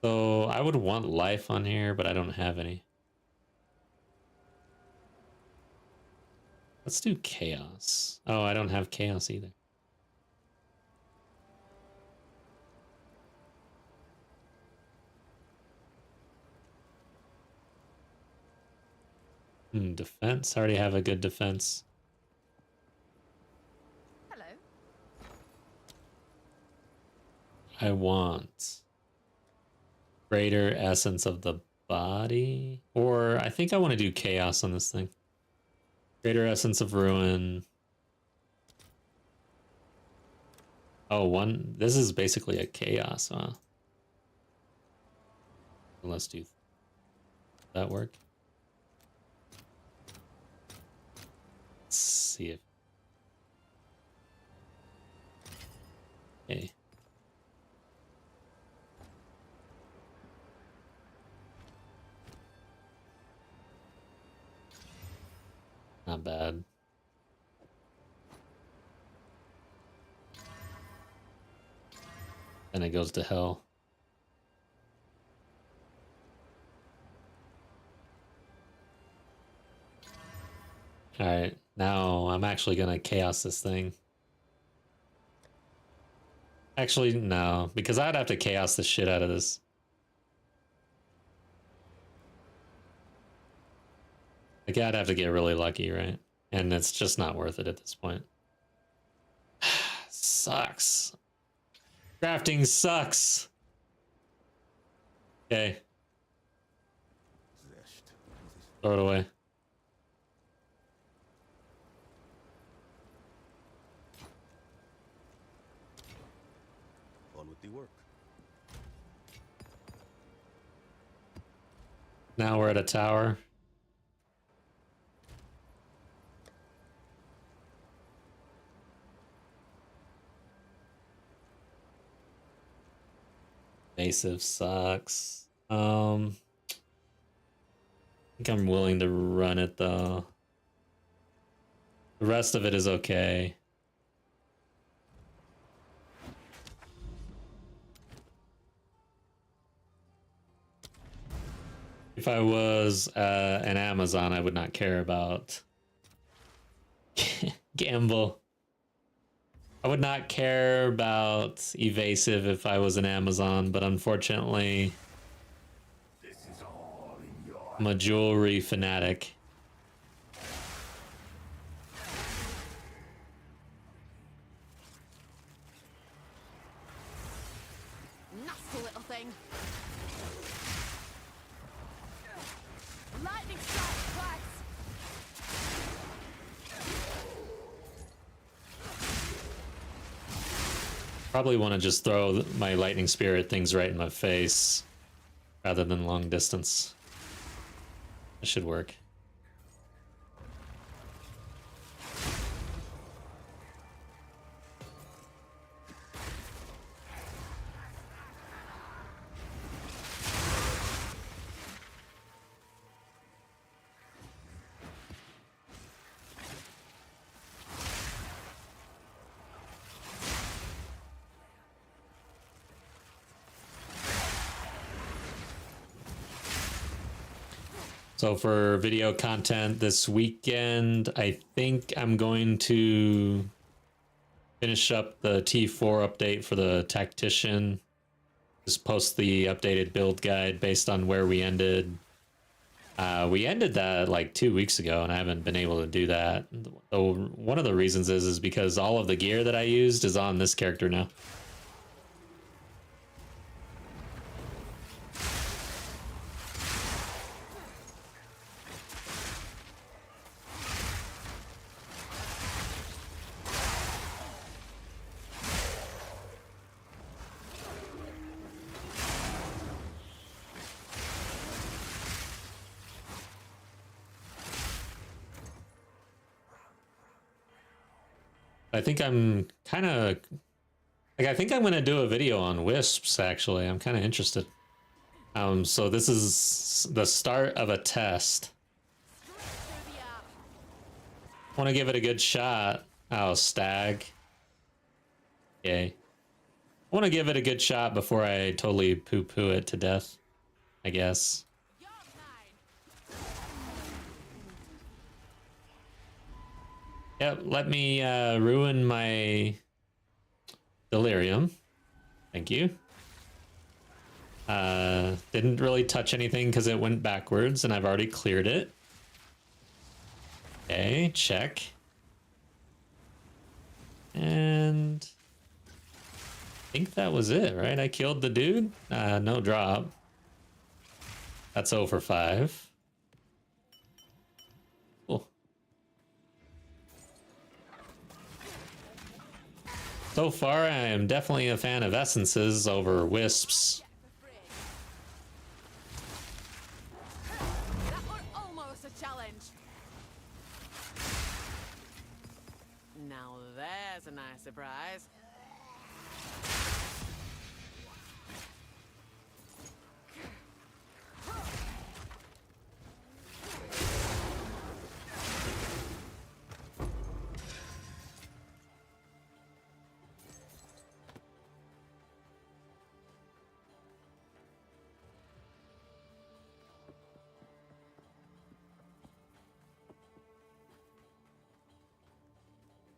Speaker 1: So I would want life on here, but I don't have any. Let's do chaos. Oh, I don't have chaos either. Defense. I already have a good defense.
Speaker 2: Hello.
Speaker 1: I want greater essence of the body, or I think I want to do chaos on this thing. Greater essence of ruin. Oh, one. This is basically a chaos, huh? Let's do that work. Let's see if. Okay. Not bad. Then it goes to hell. Alright, now I'm actually gonna chaos this thing. Actually, no, because I'd have to chaos the shit out of this. Like, I'd have to get really lucky, right? And it's just not worth it at this point. Sucks. Crafting sucks. Okay,
Speaker 5: Xesht.
Speaker 1: throw it away.
Speaker 5: On with the work.
Speaker 1: Now we're at a tower. Evasive sucks. I think I'm willing to run it though. The rest of it is okay. If I was an Amazon, I would not care about gamble. I would not care about evasive if I was an Amazon, but unfortunately, I'm a jewelry fanatic.
Speaker 2: Nasty little thing. Lightning strike twice.
Speaker 1: Probably want to just throw my lightning spirit things right in my face rather than long distance. That should work. So for video content this weekend, I think I'm going to finish up the T4 update for the tactician. Just post the updated build guide based on where we ended. We ended that like 2 weeks ago, and I haven't been able to do that. So one of the reasons is because all of the gear that I used is on this character now. I think I'm kind of like, I think I'm going to do a video on wisps, actually. I'm kind of interested. So this is the start of a test. Want to give it a good shot. Oh, stag. Yay. I want to give it a good shot before I totally poo-poo it to death, I guess. Yep, let me ruin my delirium. Thank you. Didn't really touch anything because it went backwards and I've already cleared it. Okay, check. And I think that was it, right? I killed the dude. No drop. That's 0 for 5. Cool. So far, I am definitely a fan of essences over wisps.
Speaker 2: That were almost a challenge. Now there's a nice surprise.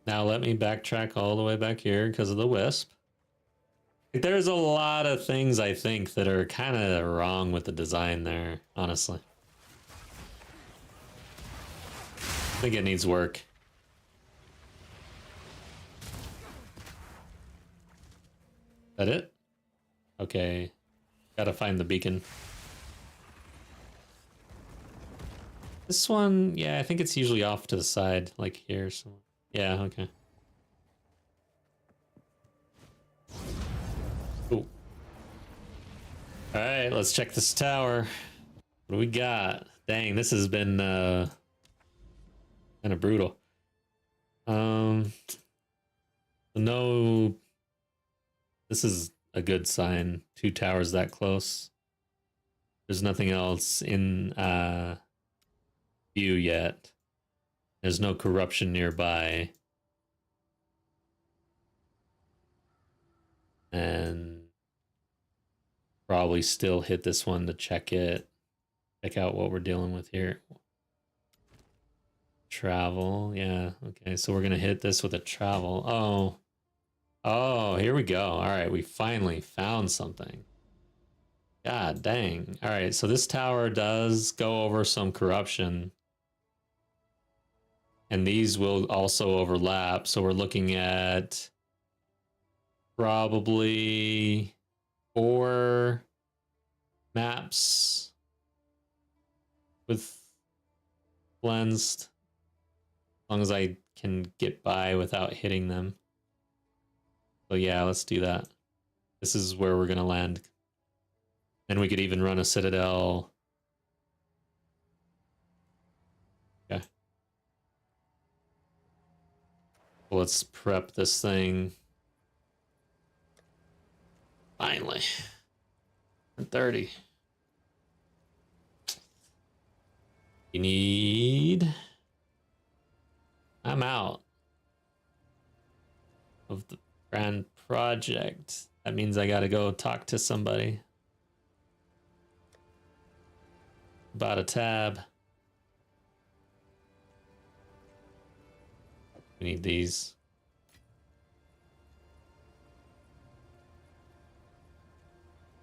Speaker 1: Now let me backtrack all the way back here because of the wisp. There's a lot of things I think that are kind of wrong with the design there, honestly. I think it needs work. Is that it? Okay. Gotta find the beacon. This one, yeah, I think it's usually off to the side, like here. So, yeah, okay. Cool. All right, let's check this tower. What do we got? Dang, this has been kind of brutal. No, this is a good sign. 2 towers that close. There's nothing else in view yet. There's no corruption nearby. And probably still hit this one to check it. Check out what we're dealing with here. Travel, yeah. Okay, so we're gonna hit this with a travel. Oh. Oh, here we go. All right, we finally found something. God dang. All right, so this tower does go over some corruption. And these will also overlap. So we're looking at probably 4 maps with cleansed. As long as I can get by without hitting them. So yeah, let's do that. This is where we're gonna land. And we could even run a citadel. Okay. Well, let's prep this thing. Finally. 30. You need... I'm out of the grand project. That means I gotta go talk to somebody about a tab. We need these.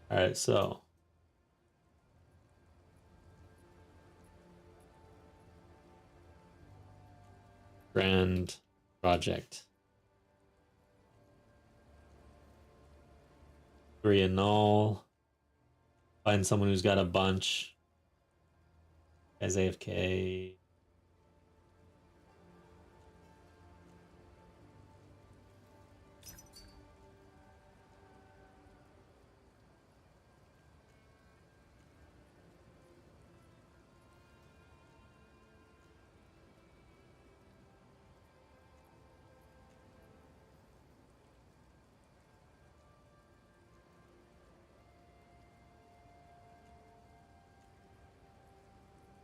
Speaker 1: All right, so grand project. 3 and null. Find someone who's got a bunch. As AFK.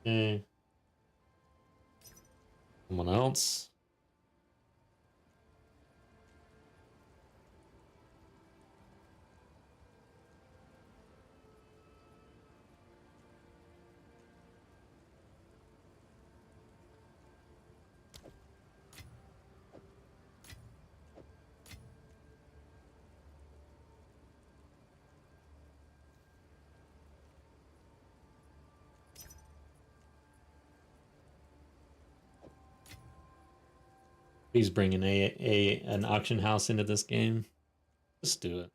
Speaker 1: Okay. Someone else. Please bring an auction house into this game. Just do it.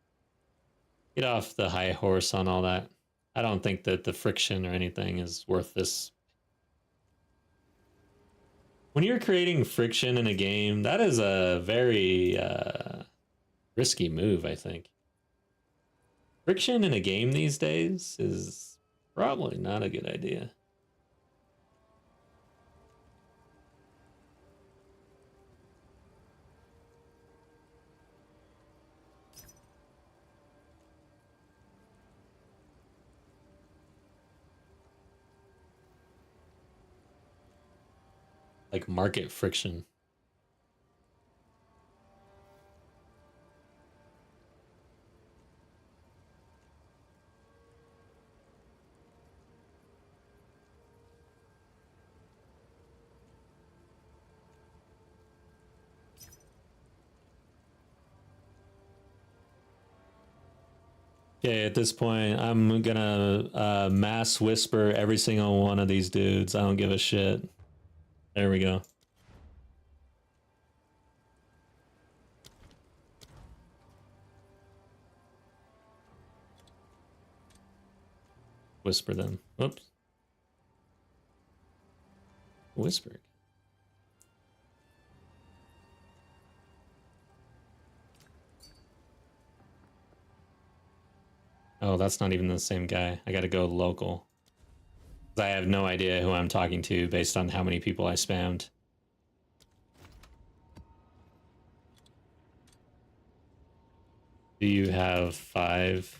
Speaker 1: Get off the high horse on all that. I don't think that the friction or anything is worth this. When you're creating friction in a game, that is a very risky move, I think. Friction in a game these days is probably not a good idea. Like market friction. Okay, at this point, I'm gonna mass whisper every single one of these dudes. I don't give a shit. There we go. Whisper them. Whoops. Whisper. Oh, that's not even the same guy. I gotta go local. I have no idea who I'm talking to based on how many people I spammed. Do you have 5?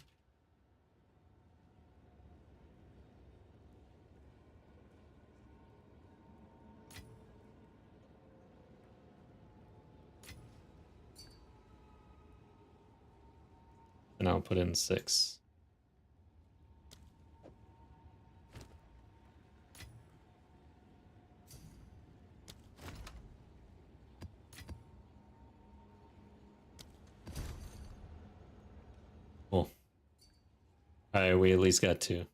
Speaker 1: And I'll put in 6. Cool. Alright, we at least got 2.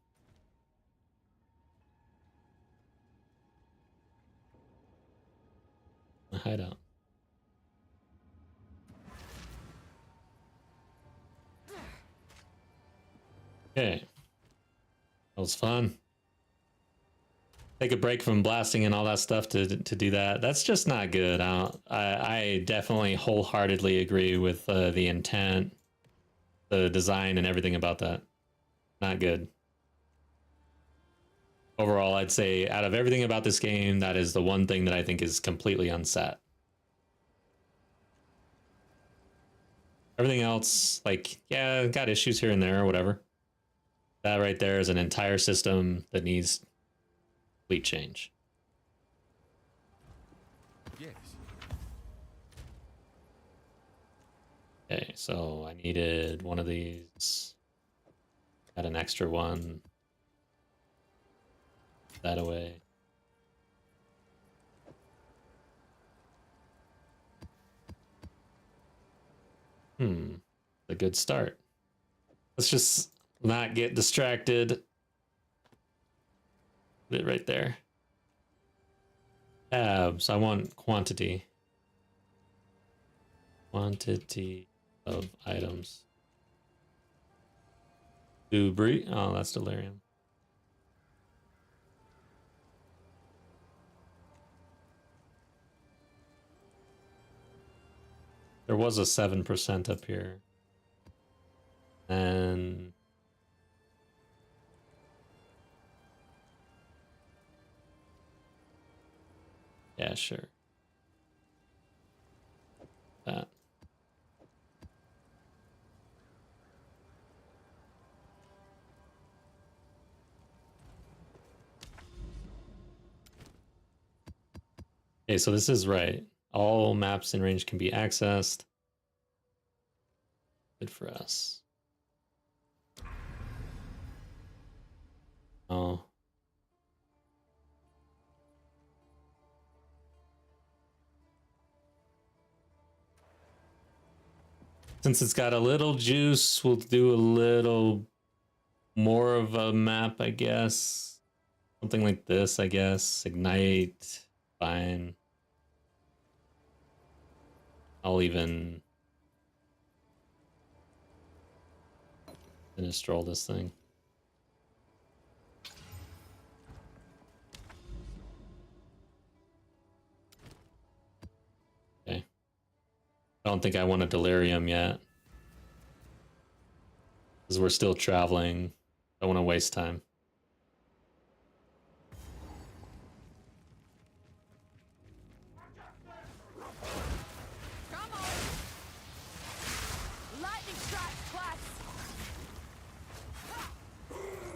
Speaker 1: A hideout. Okay. That was fun. Take a break from blasting and all that stuff to do that. That's just not good. I definitely wholeheartedly agree with the intent, the design, and everything about that. Not good. Overall, I'd say out of everything about this game, that is the one thing that I think is completely unset. Everything else, like, yeah, got issues here and there or whatever. That right there is an entire system that needs complete change.
Speaker 5: Yes.
Speaker 1: Okay, so I needed one of these. Got an extra one. That away. A good start. Let's just not get distracted. Put it right there. Tabs. I want quantity. Quantity of items. Dubri. Oh, that's delirium. There was a 7% up here. And yeah, sure. That. Okay, so this is right. All maps in range can be accessed. Good for us. Oh. Since it's got a little juice, we'll do a little more of a map, I guess. Something like this, I guess. Ignite. Fine. I'll even stroll this thing. Okay. I don't think I want a delirium yet. Because we're still traveling. I don't want to waste time.
Speaker 2: Come on! Lightning strike twice!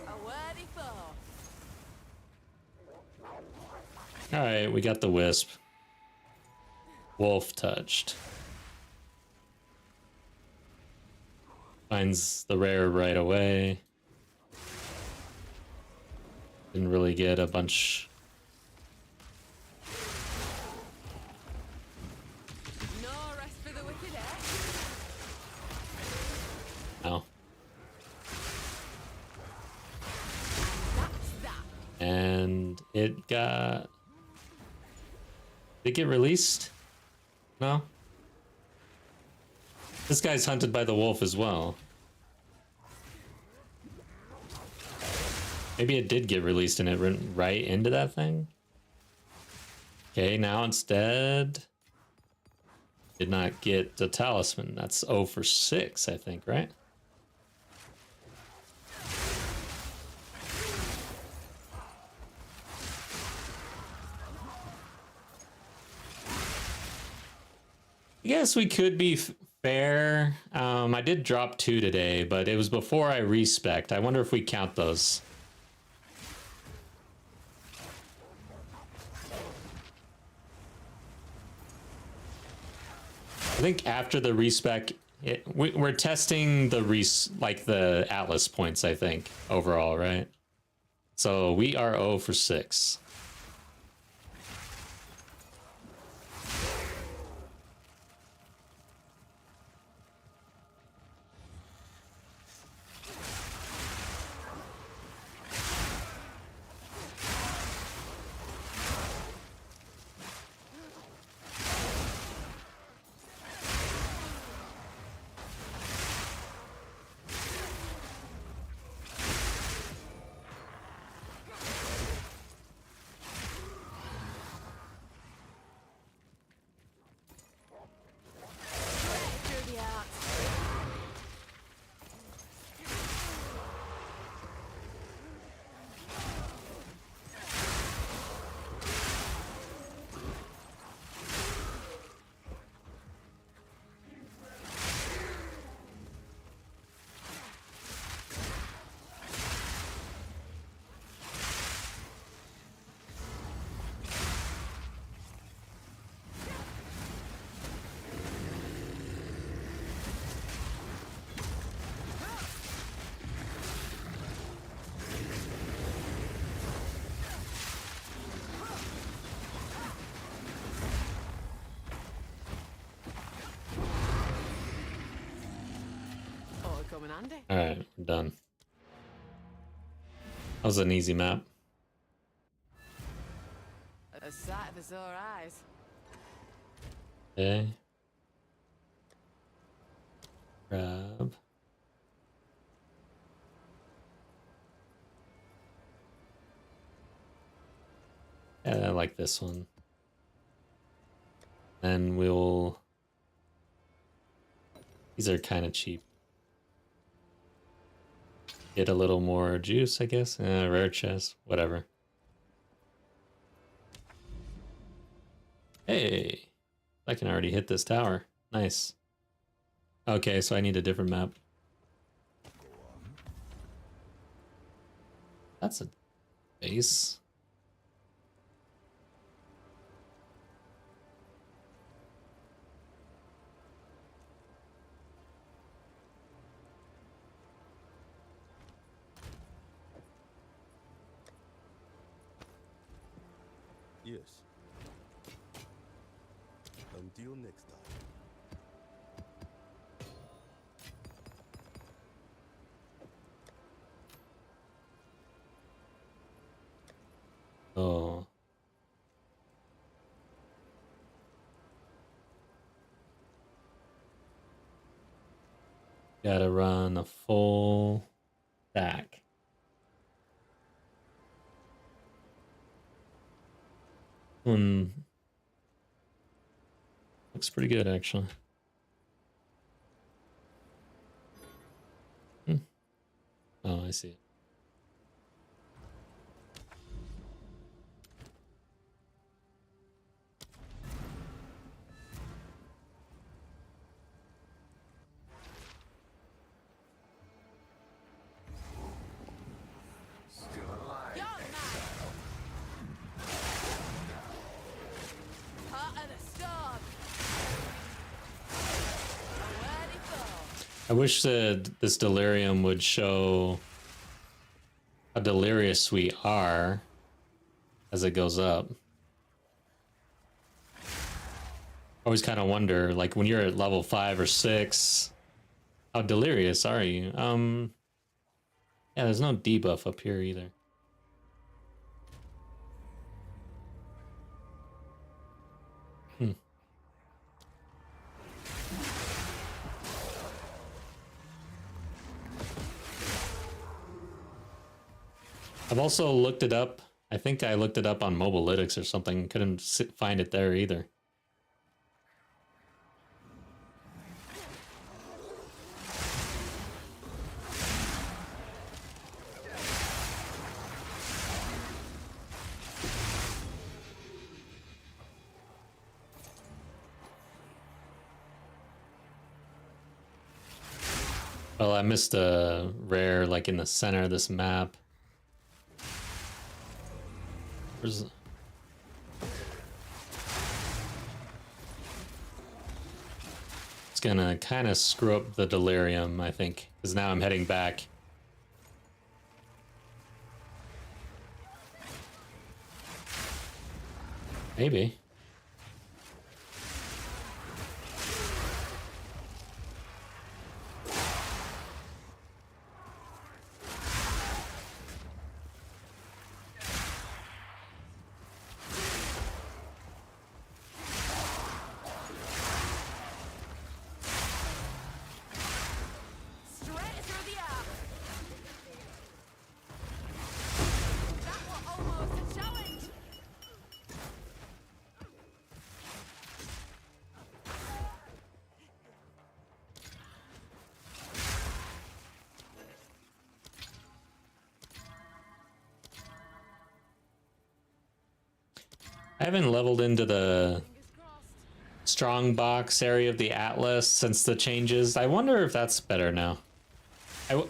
Speaker 2: A worthy foe.
Speaker 1: Alright, we got the wisp. Wolf touched. Finds the rare right away. Didn't really get a bunch.
Speaker 2: No rest for the wicked, eh?
Speaker 1: No.
Speaker 2: That's that.
Speaker 1: And it got. Did it get released? No? This guy's hunted by the wolf as well. Maybe it did get released and it went right into that thing. Okay, now instead did not get the talisman. That's 0 for 6, I think, right? I guess we could be fair. I did drop 2 today, but it was before I respect. I wonder if we count those. I think after the respec, we're testing the the Atlas points, I think, overall, right? So we are 0 for 6.
Speaker 2: Through the arts. Oh, it'll come in handy.
Speaker 1: All right, we're done. That was an easy map.
Speaker 2: A sight of the sore eyes.
Speaker 1: Okay. Grab. Yeah, I like this one. And we'll... These are kind of cheap. Get a little more juice, I guess. Rare chest, whatever. Hey, I can already hit this tower. Nice. Okay, so I need a different map. That's a base.
Speaker 5: Yes. Until next time.
Speaker 1: Oh. Gotta run a full stack. Looks pretty good, actually. Oh, I see it.
Speaker 2: You're mad. Part of the storm. Where'd it go?
Speaker 1: I wish that this delirium would show how delirious we are as it goes up. Always kind of wonder, like when you're at level 5 or 6, how delirious are you? Yeah, there's no debuff up here either. I've also looked it up. I think I looked it up on Mobilytics or something. Couldn't find it there either. Well, I missed a rare, like, in the center of this map. Where's... It's gonna kind of screw up the delirium, I think, because now I'm heading back. Maybe.
Speaker 2: Straight through the air. That was almost a challenge.
Speaker 1: I haven't leveled into the
Speaker 2: Fingers crossed.
Speaker 1: strong box area of the Atlas since the changes. I wonder if that's better now.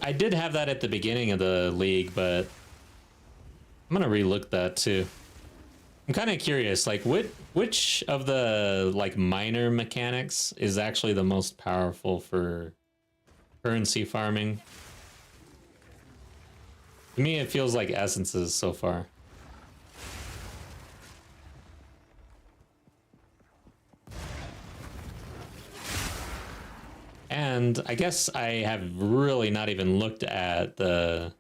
Speaker 1: I did have that at the beginning of the league, but I'm gonna relook that too. I'm kind of curious, like which of the like minor mechanics is actually the most powerful for currency farming? To me, it feels like essences so far. And I guess I have really not even looked at the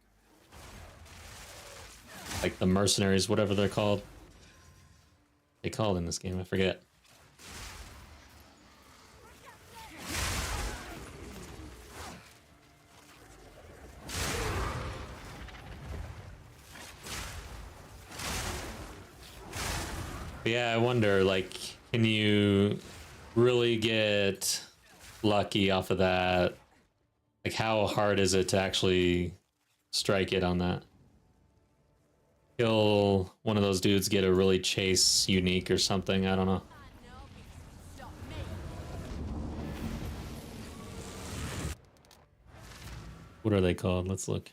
Speaker 1: like the mercenaries, whatever they're called. They called in this game, I forget. But yeah, I wonder, like, can you really get lucky off of that? Like, how hard is it to actually strike it on that? Kill one of those dudes, get a really chase unique or something, I don't know.
Speaker 2: I know because stop me.
Speaker 1: What are they called? Let's look.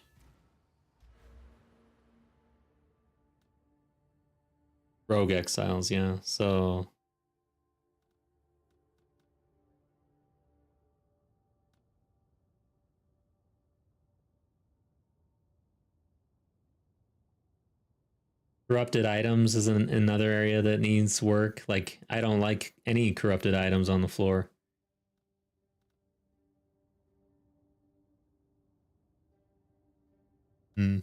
Speaker 1: Rogue Exiles, yeah. So corrupted items is another area that needs work. Like, I don't like any corrupted items on the floor. Hmm.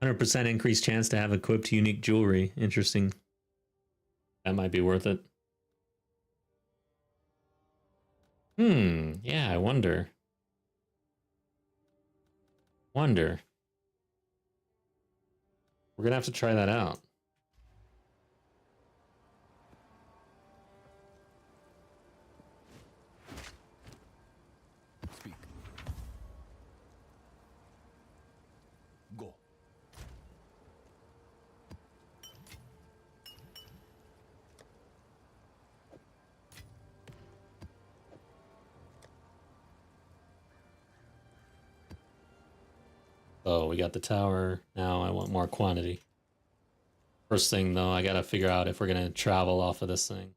Speaker 1: 100% increased chance to have equipped unique jewelry. Interesting. That might be worth it. Yeah, I wonder. We're gonna have to try that out.
Speaker 3: Speak. Go.
Speaker 1: Oh, we got the tower. Now I want more quantity. First thing, though, I gotta figure out if we're gonna travel off of this thing.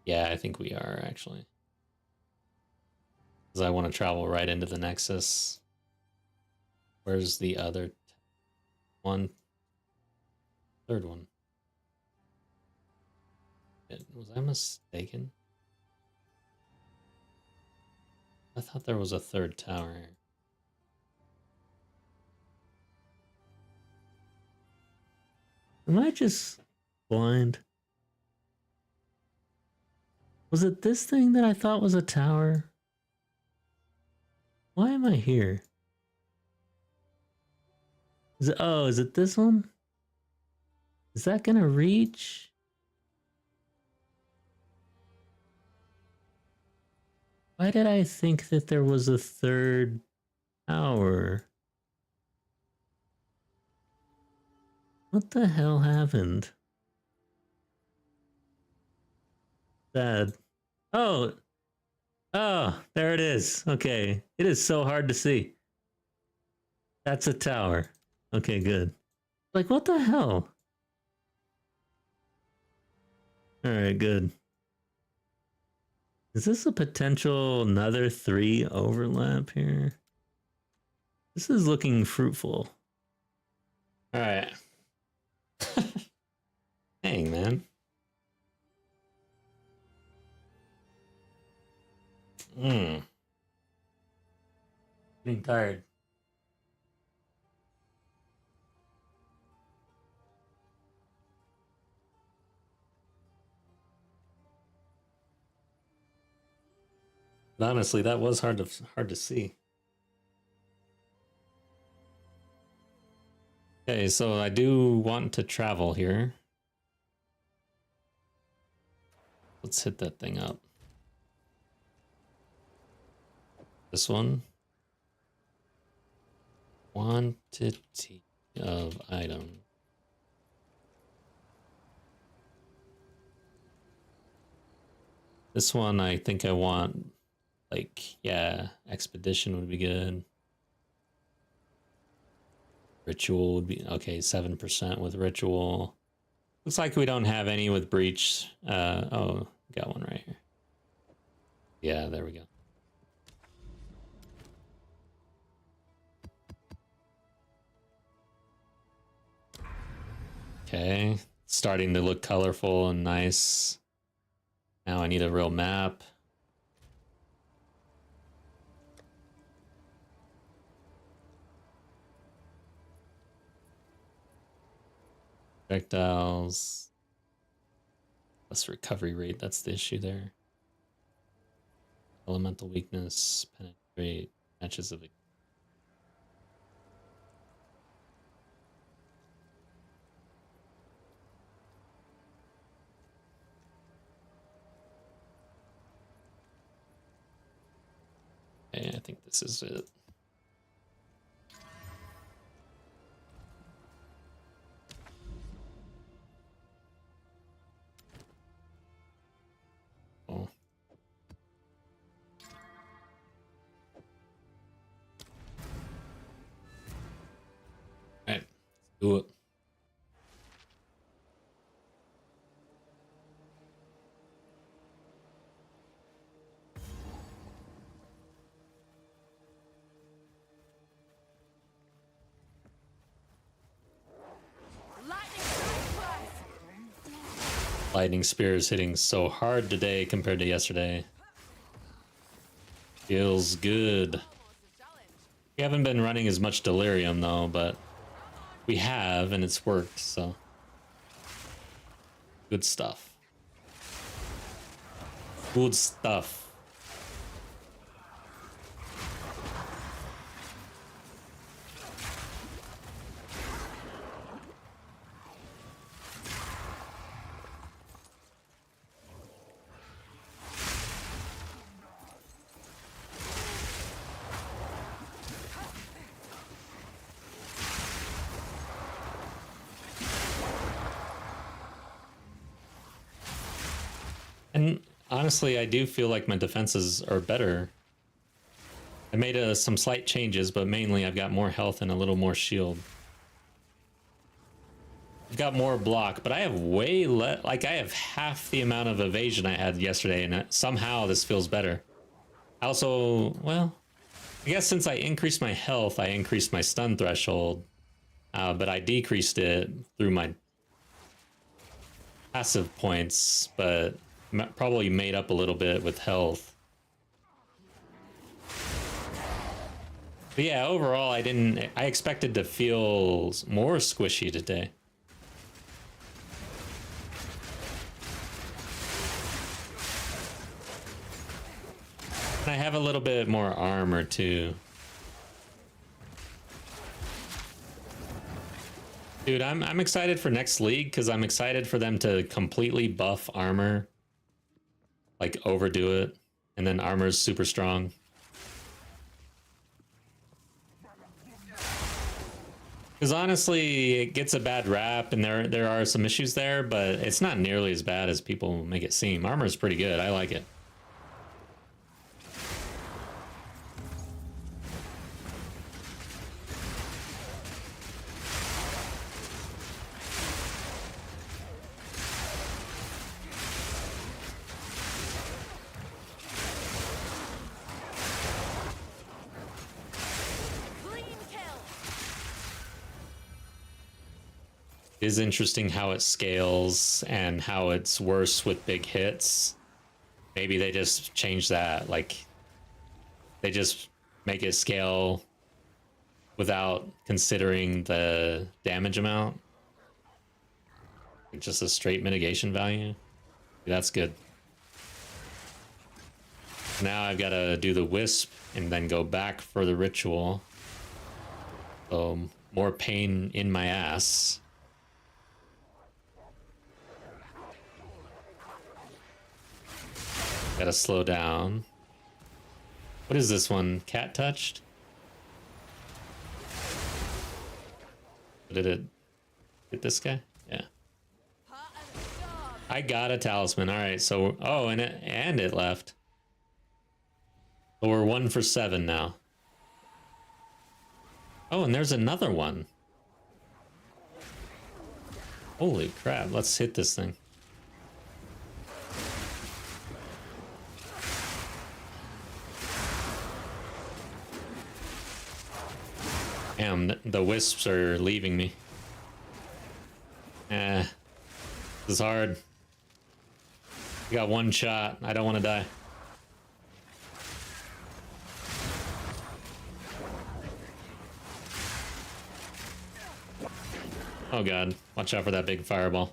Speaker 1: Yeah, I think we are, actually. Because I want to travel right into the Nexus. Where's the other one? Third one. Was I mistaken? I thought there was a third tower here. Am I just blind? Was it this thing that I thought was a tower? Why am I here? Is it this one? Is that gonna reach? Why did I think that there was a third tower? What the hell happened? Sad. Oh, there it is. Okay, it is so hard to see. That's a tower. Okay, good. Like, what the hell? Alright, good. Is this a potential another 3 overlap here? This is looking fruitful. Alright. Dang, man. Getting tired. But honestly, that was hard to see. Okay, so I do want to travel here. Let's hit that thing up. This one. Quantity of item. This one I think I want, like, yeah, expedition would be good. Ritual would be okay, 7% with ritual. Looks like we don't have any with breach. Oh, got one right here. Yeah, there we go. Okay, starting to look colorful and nice. Now I need a real map. Projectiles. Less recovery rate, that's the issue there. Elemental weakness, penetrate, matches of. Okay, I think this is it. Oh. Alright, let's do it. Lightning spear is hitting so hard today compared to yesterday. Feels good. We haven't been running as much delirium though, but we have, and it's worked, so good stuff. Good stuff. And honestly, I do feel like my defenses are better. I made some slight changes, but mainly I've got more health and a little more shield. I've got more block, but I have way less. Like, I have half the amount of evasion I had yesterday, and somehow this feels better. I also, well, I guess since I increased my health, I increased my stun threshold, but I decreased it through my passive points, but probably made up a little bit with health. But yeah, overall, I expected to feel more squishy today. I have a little bit more armor too. Dude, I'm excited for next league because I'm excited for them to completely buff armor. Like overdo it. And then armor's super strong. Because honestly, it gets a bad rap and there are some issues there, but it's not nearly as bad as people make it seem. Armor's pretty good. I like it. It is interesting how it scales and how it's worse with big hits. Maybe they just change that. Like, they just make it scale without considering the damage amount. Like just a straight mitigation value. That's good. Now I've got to do the wisp and then go back for the ritual. So more pain in my ass. Gotta slow down. What is this one? Cat touched? Did it hit this guy? Yeah. I got a talisman. All right, so oh, and it left. So we're 1 for 7 now. Oh, and there's another one. Holy crap! Let's hit this thing. Damn, the wisps are leaving me. This is hard. I got one shot. I don't want to die. Oh god, watch out for that big fireball.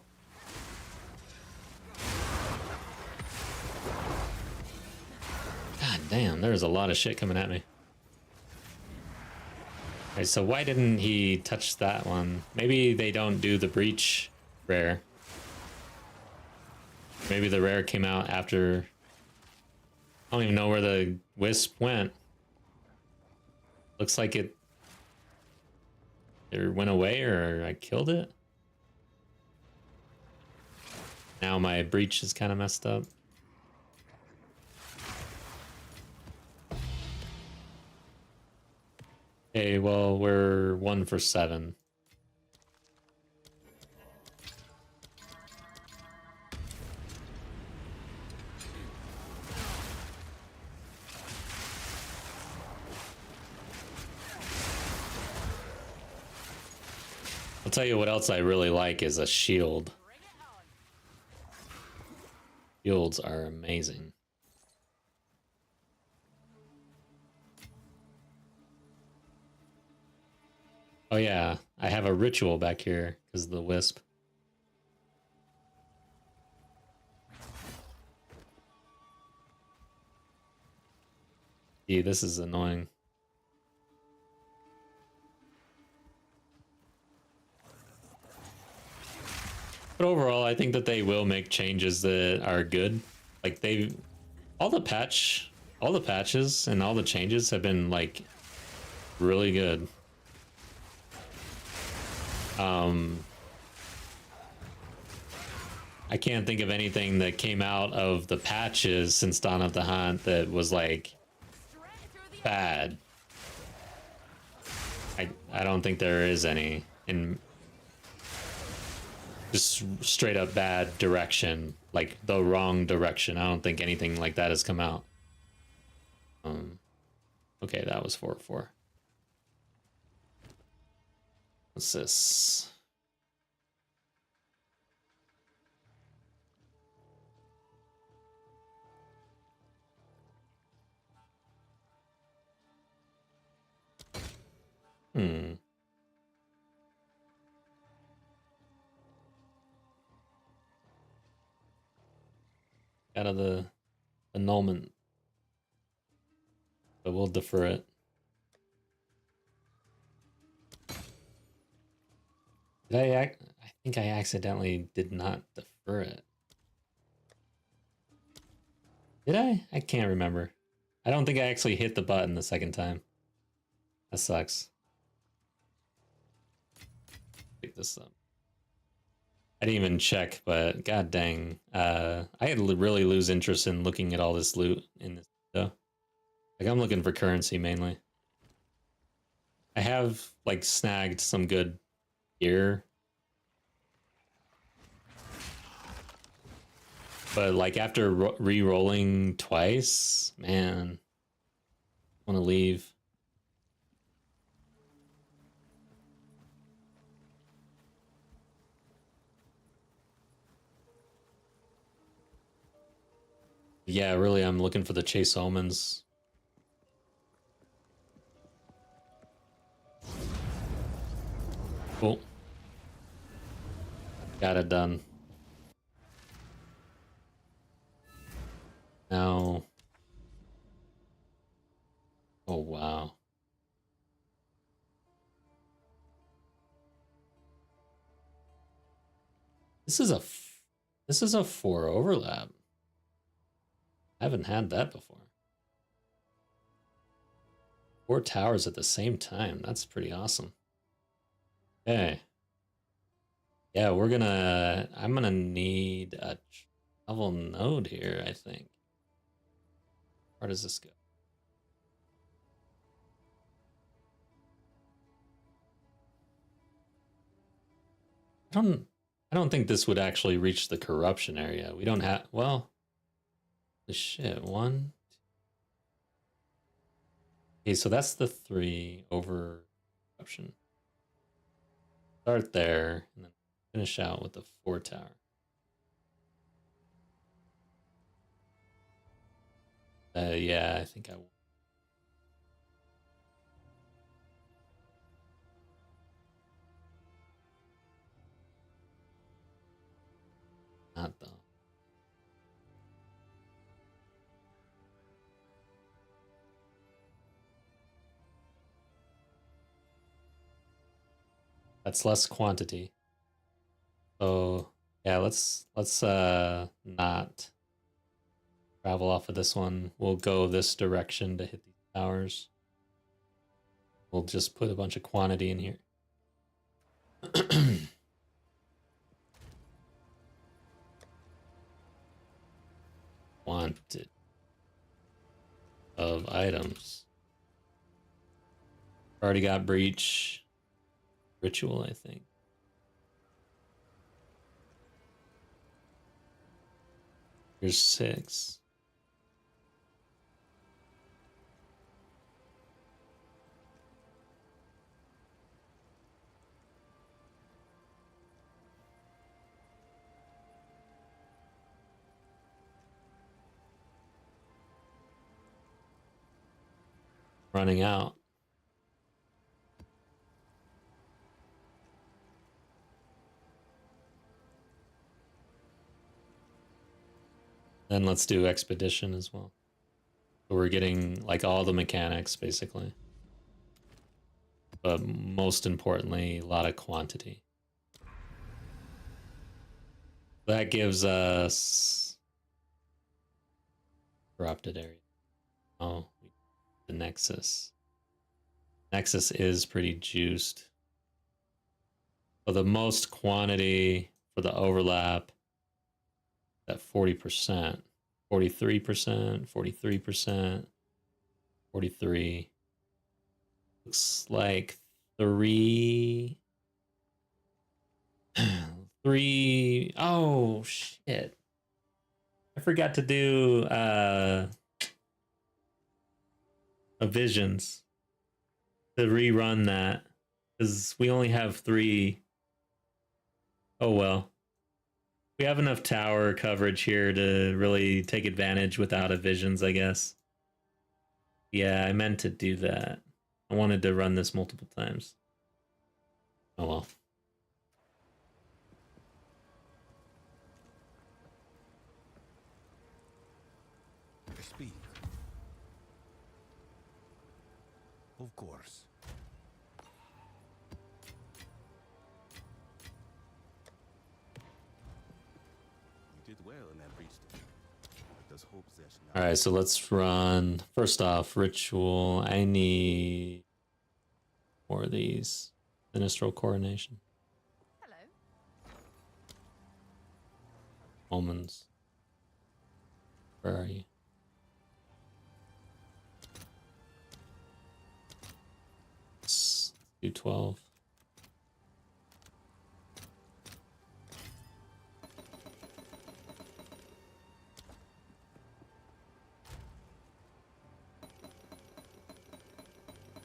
Speaker 1: God damn, there's a lot of shit coming at me. Alright, so why didn't he touch that one? Maybe they don't do the breach rare. Maybe the rare came out after... I don't even know where the wisp went. Looks like it went away, or I killed it. Now my breach is kind of messed up. Okay, well, we're 1 for 7. I'll tell you what else I really like is a shield. Shields are amazing. Oh yeah, I have a ritual back here because of the wisp. Gee, this is annoying. But overall, I think that they will make changes that are good. Like all the patches and all the changes have been like really good. I can't think of anything that came out of the patches since Dawn of the Hunt that was like bad. I don't think there is any in just straight up bad direction, like the wrong direction. I don't think anything like that has come out. Okay, that was 4-4. What's this? Out of the annulment. but we'll defer it. I think I accidentally did not defer it. Did I? I can't remember. I don't think I actually hit the button the second time. That sucks. Pick this up. I didn't even check, but god dang. I really lose interest in looking at all this loot in this video. Like, I'm looking for currency mainly. I have, like, snagged some good gear. But, like, after re-rolling twice, man, I want to leave. Yeah, really, I'm looking for the Chase Omens. Cool. Got it done. Now... Oh, wow. This is a 4 overlap. I haven't had that before. 4 towers at the same time. That's pretty awesome. Okay. Yeah, I'm gonna need a travel node here, I think. Where does this go? I don't think this would actually reach the corruption area. We don't have, well, the shit, 1. Okay, so that's the 3 over corruption. Start there and then finish out with the 4 tower. Yeah, I think I will. Not though. That's less quantity. So yeah, let's not travel off of this one. We'll go this direction to hit these towers. We'll just put a bunch of quantity in here. Wanted of items. Already got breach. Ritual, I think. Here's 6. Running out. Then let's do expedition as well. So we're getting like all the mechanics basically. But most importantly, a lot of quantity. That gives us corrupted area. Oh, the Nexus. Nexus is pretty juiced. For the most quantity for the overlap, at 40%, 43%, 43%, 43. Looks like 3. Oh shit. I forgot to do a visions to rerun that because we only have 3. Oh well. We have enough tower coverage here to really take advantage without a visions, I guess. Yeah, I meant to do that. I wanted to run this multiple times. Oh well.
Speaker 5: Speak. Of course. You did well in that breach. Let's hope Xesht now.
Speaker 1: All right, so let's run. First off, ritual. I need more of these. Sinistral coronation.
Speaker 2: Hello.
Speaker 1: Omens. Where are you? Let's do 12.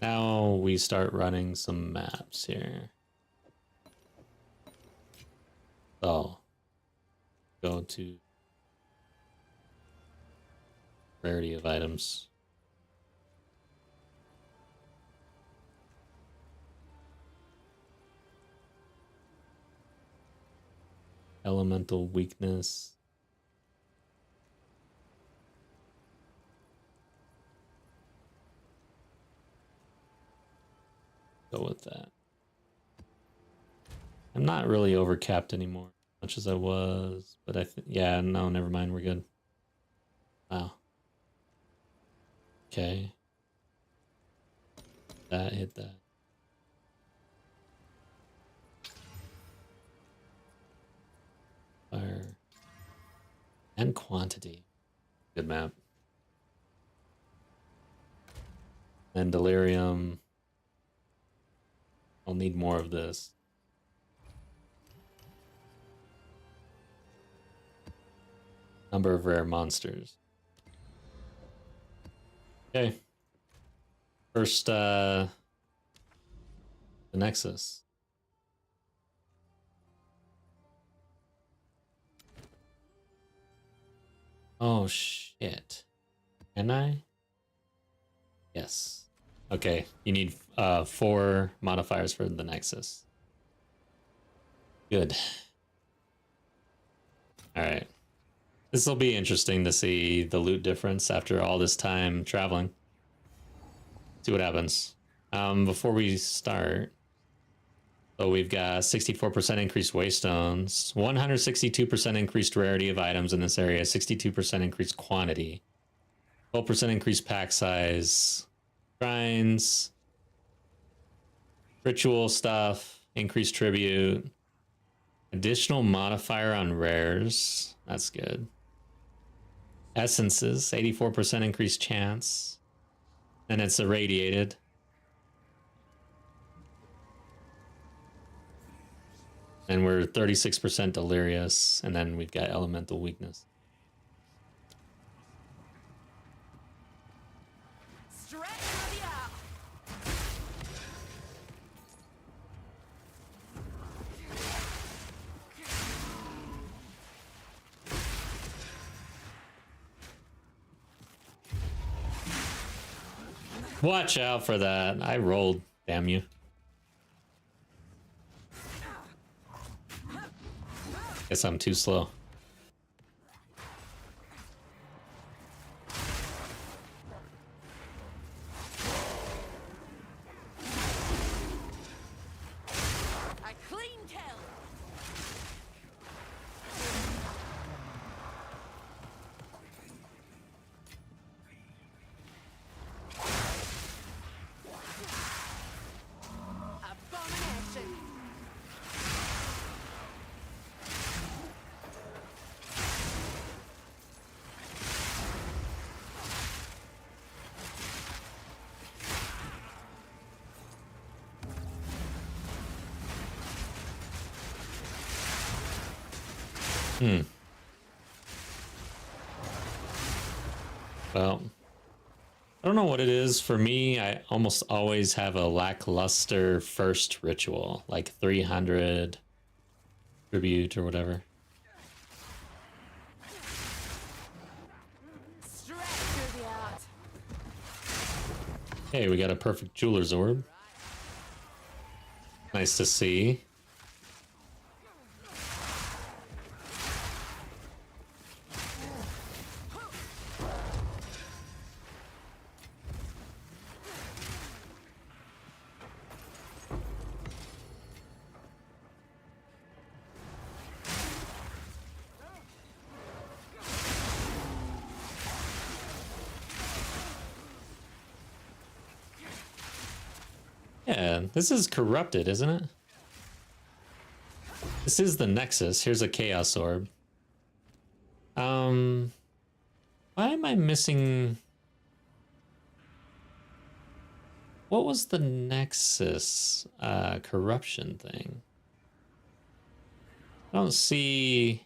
Speaker 1: Now we start running some maps here. So, go to rarity of items. Elemental weakness. Go with that. I'm not really overcapped anymore, as much as I was, but I think, yeah, no, never mind, we're good. Wow. Okay. That hit that. Fire. And quantity. Good map. And delirium. I'll need more of this. Number of rare monsters. Okay. First, the Nexus. Oh, shit. Can I? Yes. Okay, you need 4 modifiers for the Nexus. Good. Alright. This will be interesting to see the loot difference after all this time traveling. See what happens. Before we start, so we've got 64% increased waystones, 162% increased rarity of items in this area, 62% increased quantity, 12% increased pack size, shrines, ritual stuff, increased tribute, additional modifier on rares. That's good. Essences, 84% increased chance. And it's irradiated. And we're 36% delirious. And then we've got elemental weakness.
Speaker 2: Stretch for the arc.
Speaker 1: Watch out for that. I rolled, damn you. Guess I'm too slow.
Speaker 2: A clean kill. Abomination.
Speaker 1: Well, I don't know what it is. For me, I almost always have a lackluster first ritual, like 300 tribute or whatever.
Speaker 2: Stretch through the art.
Speaker 1: Hey, we got a perfect jeweler's orb. Nice to see. Yeah, this is corrupted, isn't it? This is the Nexus. Here's a Chaos Orb. Why am I missing... What was the Nexus corruption thing? I don't see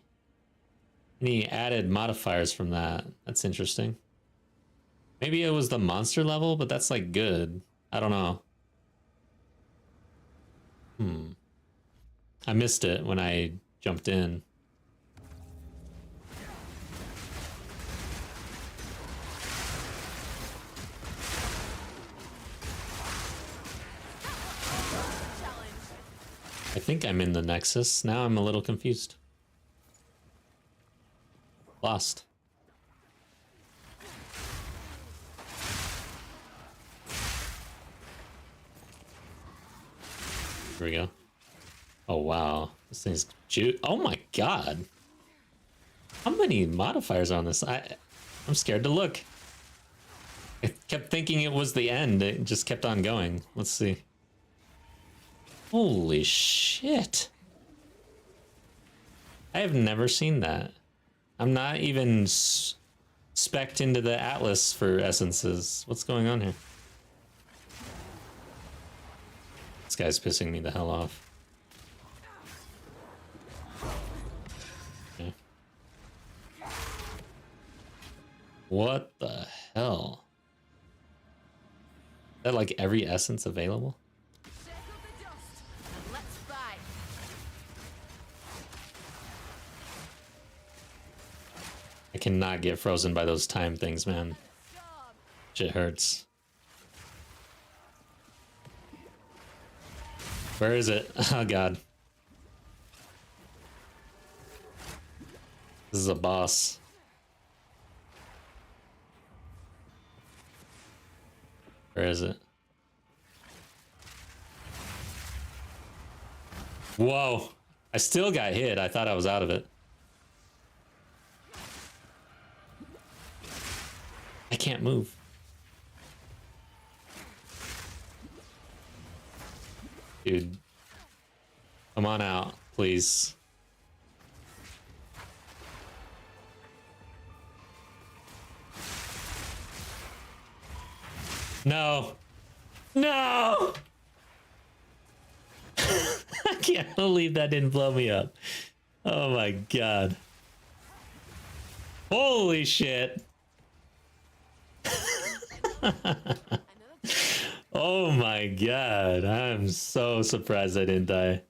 Speaker 1: any added modifiers from that. That's interesting. Maybe it was the monster level, but that's like good. I don't know. I missed it when I jumped in. I think I'm in the Nexus. Now I'm a little confused. Lost. Here we go. Oh wow, this thing's oh my god. How many modifiers are on this? I'm scared to look. I kept thinking it was the end. It just kept on going. Let's see. Holy shit. I have never seen that. I'm not even spec'd into the Atlas for essences. What's going on here? This guy's pissing me the hell off. Okay. What the hell? Is that like every essence available? I cannot get frozen by those time things, man. Shit hurts. Where is it? Oh god. This is a boss. Where is it? Whoa. I still got hit. I thought I was out of it. I can't move. Dude. Come on out, please. No. No! I can't believe that didn't blow me up. Oh my god. Holy shit. Oh my god. I'm so surprised I didn't die.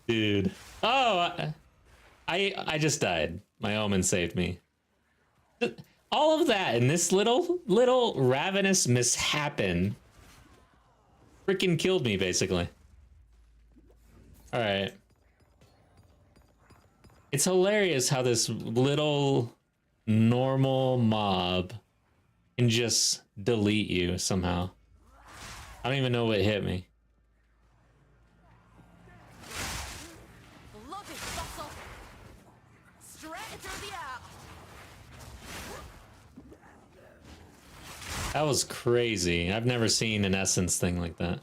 Speaker 1: Dude. Oh, I just died. My omen saved me. All of that and this little ravenous mishappen freaking killed me, basically. All right. It's hilarious how this little normal mob can just delete you somehow. I don't even know what hit me.
Speaker 2: Bloody fossil. Straight through the heart.
Speaker 1: That was crazy. I've never seen an essence thing like that.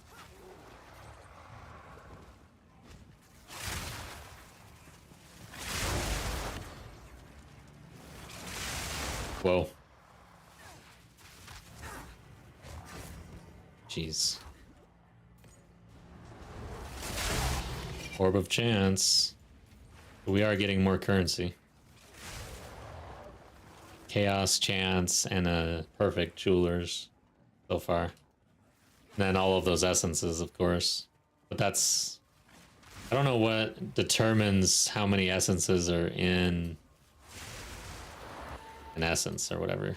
Speaker 1: Whoa. Jeez. Orb of Chance. We are getting more currency. Chaos, Chance, and a Perfect Jewelers so far. And then all of those essences, of course. But that's... I don't know what determines how many essences are in an essence or whatever.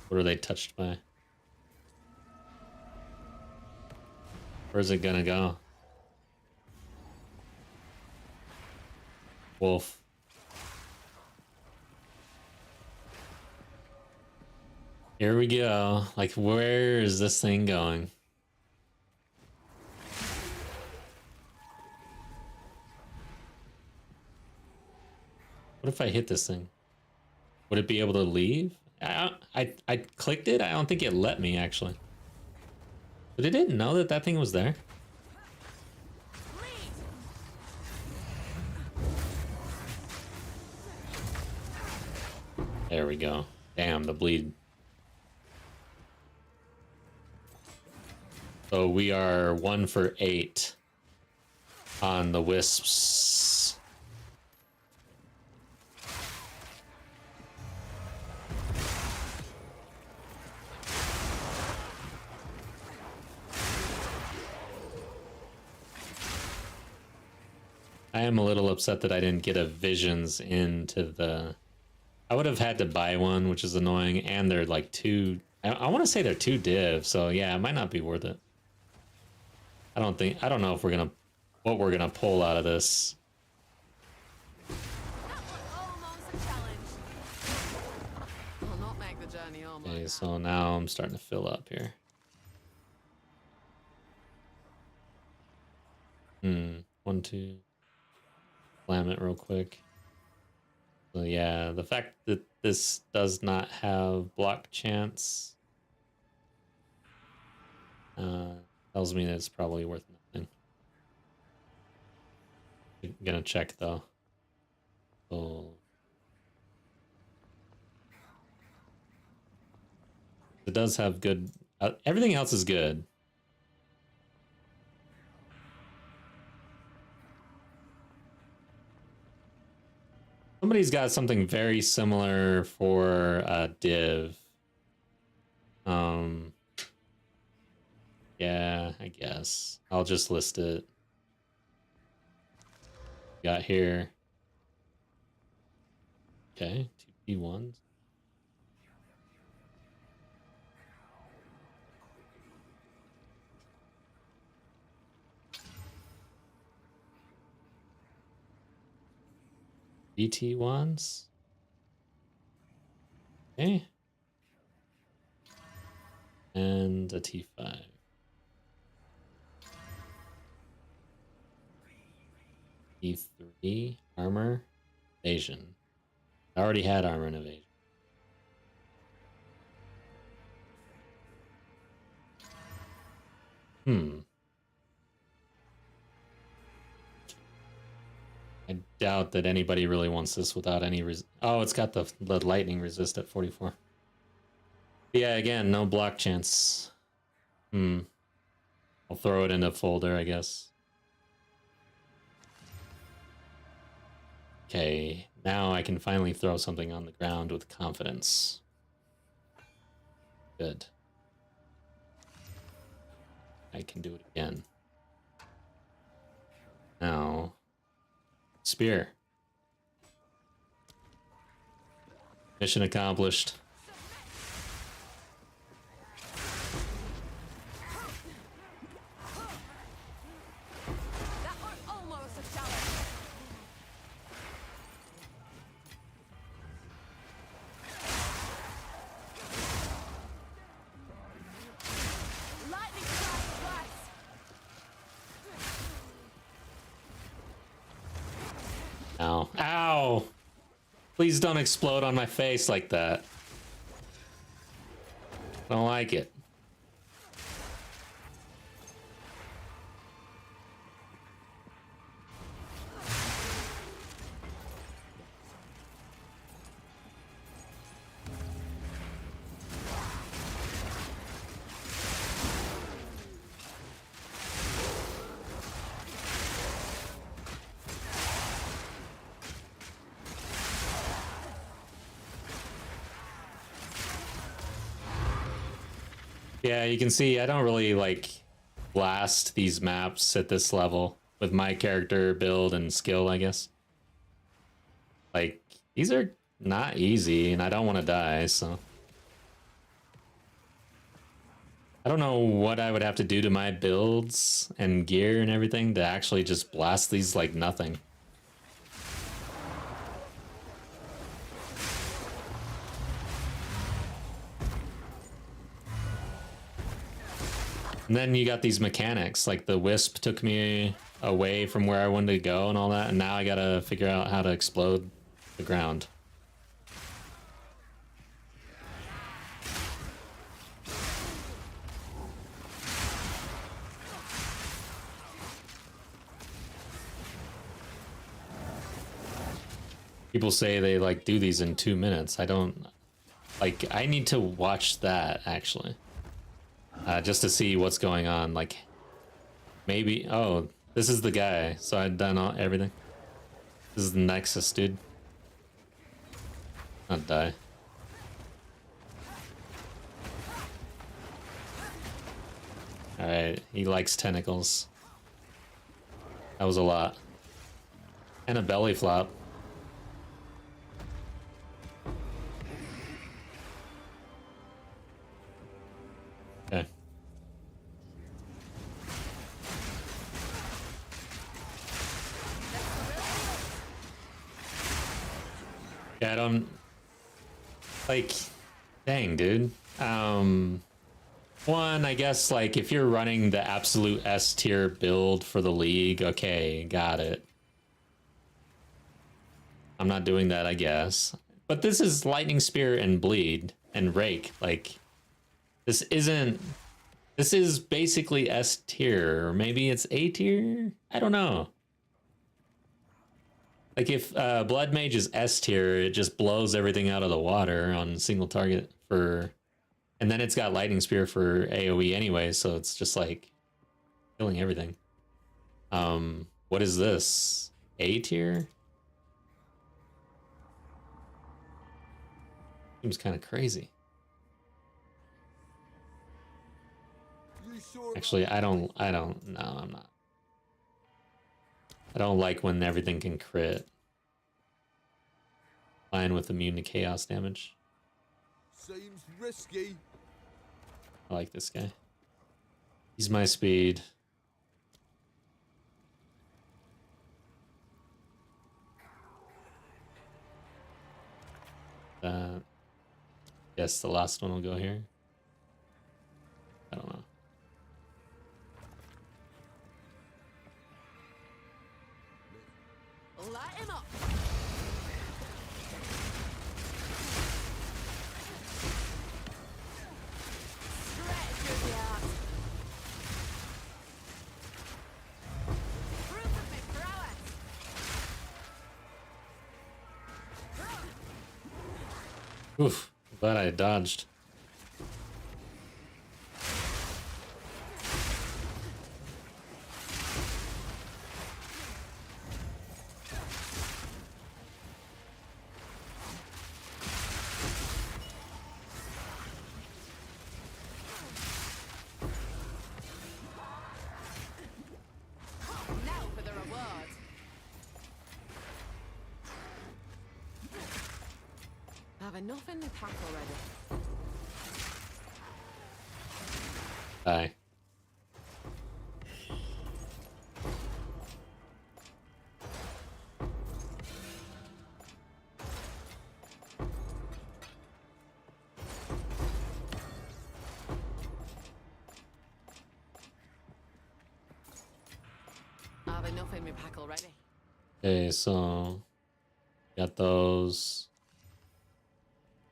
Speaker 1: What are they touched by? Where's it gonna go? Wolf. Here we go. Like, where is this thing going? What if I hit this thing? Would it be able to leave? I clicked it. I don't think it let me, actually. But they didn't know that that thing was there. There we go. Damn, the bleed. So we are 1 for 8 on the wisps. I am a little upset that I didn't get a visions into the... I would have had to buy one, which is annoying, and they're like 2... I want to say they're 2 div, so yeah, it might not be worth it. I don't know if we're gonna... what we're gonna pull out of this.
Speaker 2: That was almost a challenge. I'll not make the journey home.
Speaker 1: Okay, so now I'm starting to fill up here. 1, 2... Slam it real quick. So yeah, the fact that this does not have block chance tells me that it's probably worth nothing. I'm gonna check though. So it does have good. Everything else is good. Somebody's got something very similar for div. Yeah, I guess. I'll just list it. Got here. Okay, 2 P1s. BT1s. Okay. And a T5. E3 armor evasion. I already had armor and evasion. I doubt that anybody really wants this without any oh, it's got the lightning resist at 44. Yeah, again, no block chance. I'll throw it in a folder, I guess. Okay, now I can finally throw something on the ground with confidence. Good. I can do it again. Now, spear. Mission accomplished.
Speaker 2: That was almost a challenge. Lightning strike twice.
Speaker 1: Ow. Ow! Please don't explode on my face like that. I don't like it. Yeah, you can see I don't really like blast these maps at this level with my character build and skill, I guess. Like, these are not easy and I don't want to die, so. I don't know what I would have to do to my builds and gear and everything to actually just blast these like nothing. And then you got these mechanics, like the wisp took me away from where I wanted to go and all that, and now I gotta figure out how to explode the ground. People say they like do these in 2 minutes. I don't like. I need to watch that actually, just to see what's going on. Like, maybe. Oh, this is the guy. So I've done everything. This is the Nexus, dude. Not die. All right, he likes tentacles. That was a lot. And a belly flop. Okay. Yeah, I don't like, dang, dude. One, I guess, like, if you're running the absolute S tier build for the league, okay, got it. I'm not doing that, I guess. But this is Lightning Spear and Bleed and Rake. Like, this isn't. This is basically S tier, or maybe it's A tier? I don't know. Like, if Blood Mage is S tier, it just blows everything out of the water on single target for. And then it's got Lightning Spear for AoE anyway, so it's just like killing everything. What is this? A tier? Seems kind of crazy. Actually, I don't, no, I'm not. I don't like when everything can crit. Fine with immune to chaos damage.
Speaker 5: Seems risky.
Speaker 1: I like this guy. He's my speed. Yes, the last one will go here. I don't know.
Speaker 2: Light him up. Straight through the heart. Proof of my prowess.
Speaker 1: Oof, glad I dodged.
Speaker 2: Now for the reward. I have enough in the pack already.
Speaker 1: Die.
Speaker 2: I have enough in my pack already.
Speaker 1: Okay, so got those.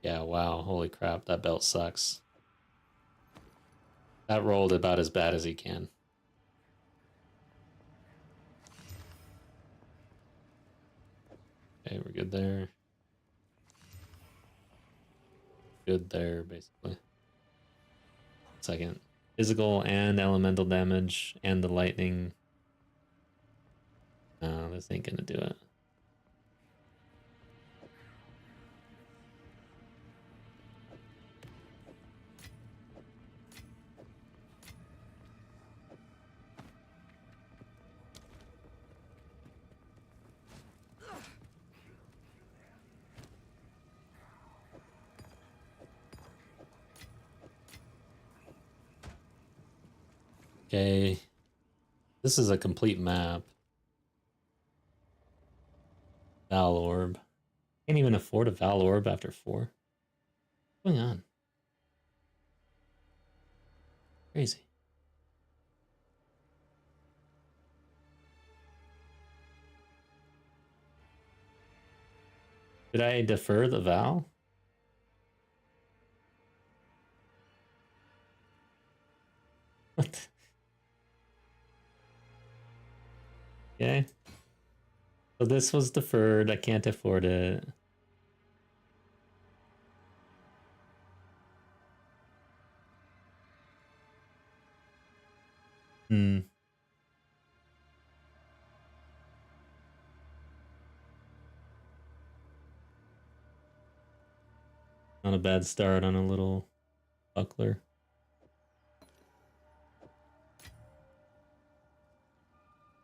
Speaker 1: Yeah, wow, holy crap, that belt sucks. That rolled about as bad as he can. Okay, we're good there. Good there, basically. Second. Physical and elemental damage and the lightning. No, this ain't gonna do it. Okay. This is a complete map. Val Orb. Can't even afford a Val Orb after 4. What's going on? Crazy. Did I defer the Val? What? Okay. So this was deferred. I can't afford it. Hmm. Not a bad start on a little buckler.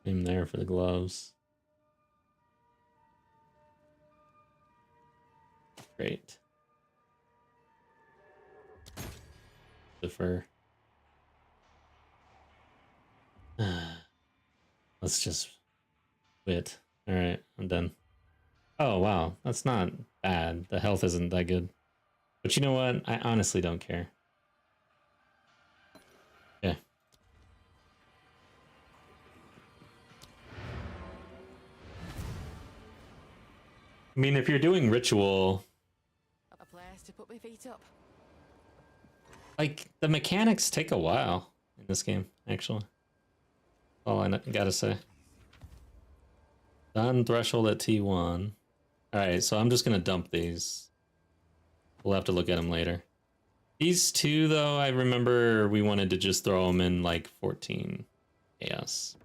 Speaker 1: Same there for the gloves. Great. Defer. Let's just quit. All right, I'm done. Oh, wow. That's not bad. The health isn't that good. But you know what? I honestly don't care. Yeah. I mean, if you're doing ritual,
Speaker 2: A place to put my feet up.
Speaker 1: like, the mechanics take a while in this game, actually. All I gotta say. Done threshold at T1. Alright, so I'm just gonna dump these. We'll have to look at them later. These two, though, I remember we wanted to just throw them in, like, 14 chaos.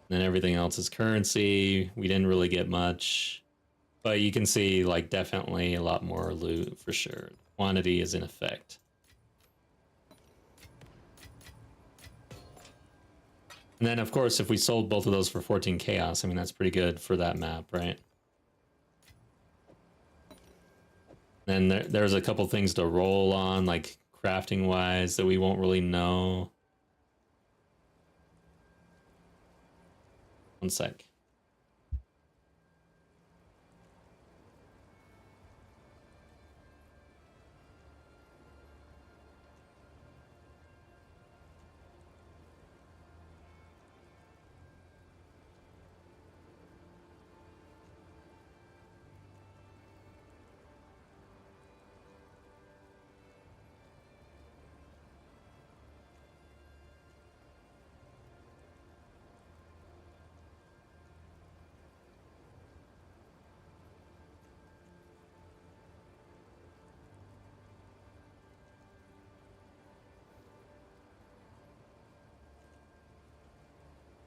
Speaker 1: And then everything else is currency. We didn't really get much. But you can see, like, definitely a lot more loot, for sure. Quantity is in effect. And then, of course, if we sold both of those for 14 chaos, I mean, that's pretty good for that map, right? Then there's a couple things to roll on, like crafting-wise, that we won't really know. One sec.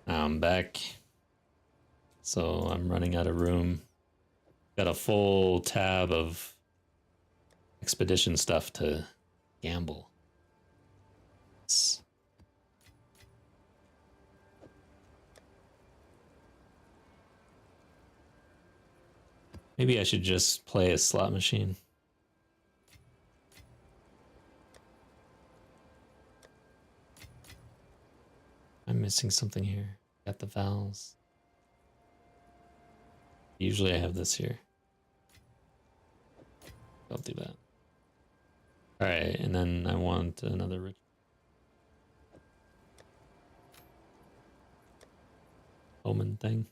Speaker 1: I'm back. So I'm running out of room. Got a full tab of expedition stuff to gamble. Maybe I should just play a slot machine. I'm missing something here. Got the vowels. Usually I have this here. I'll do that. Alright, and then I want another ritual. Omen thing.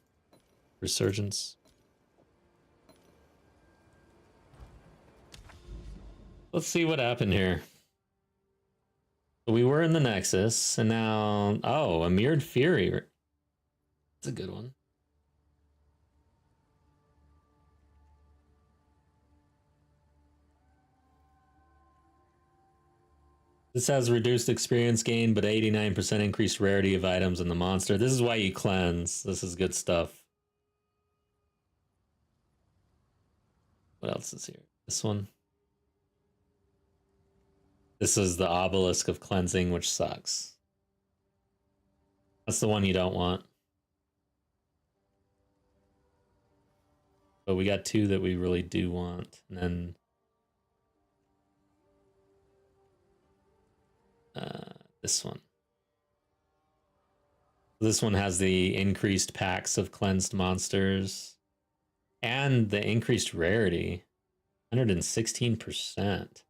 Speaker 1: Resurgence. Let's see what happened here. We were in the Nexus, and now... Oh, a Mirrored Fury. That's a good one. This has reduced experience gain, but 89% increased rarity of items in the monster. This is why you cleanse. This is good stuff. What else is here? This one. This is the obelisk of cleansing, which sucks. That's the one you don't want. But we got two that we really do want. And then this one. This one has the increased packs of cleansed monsters and the increased rarity. 116%.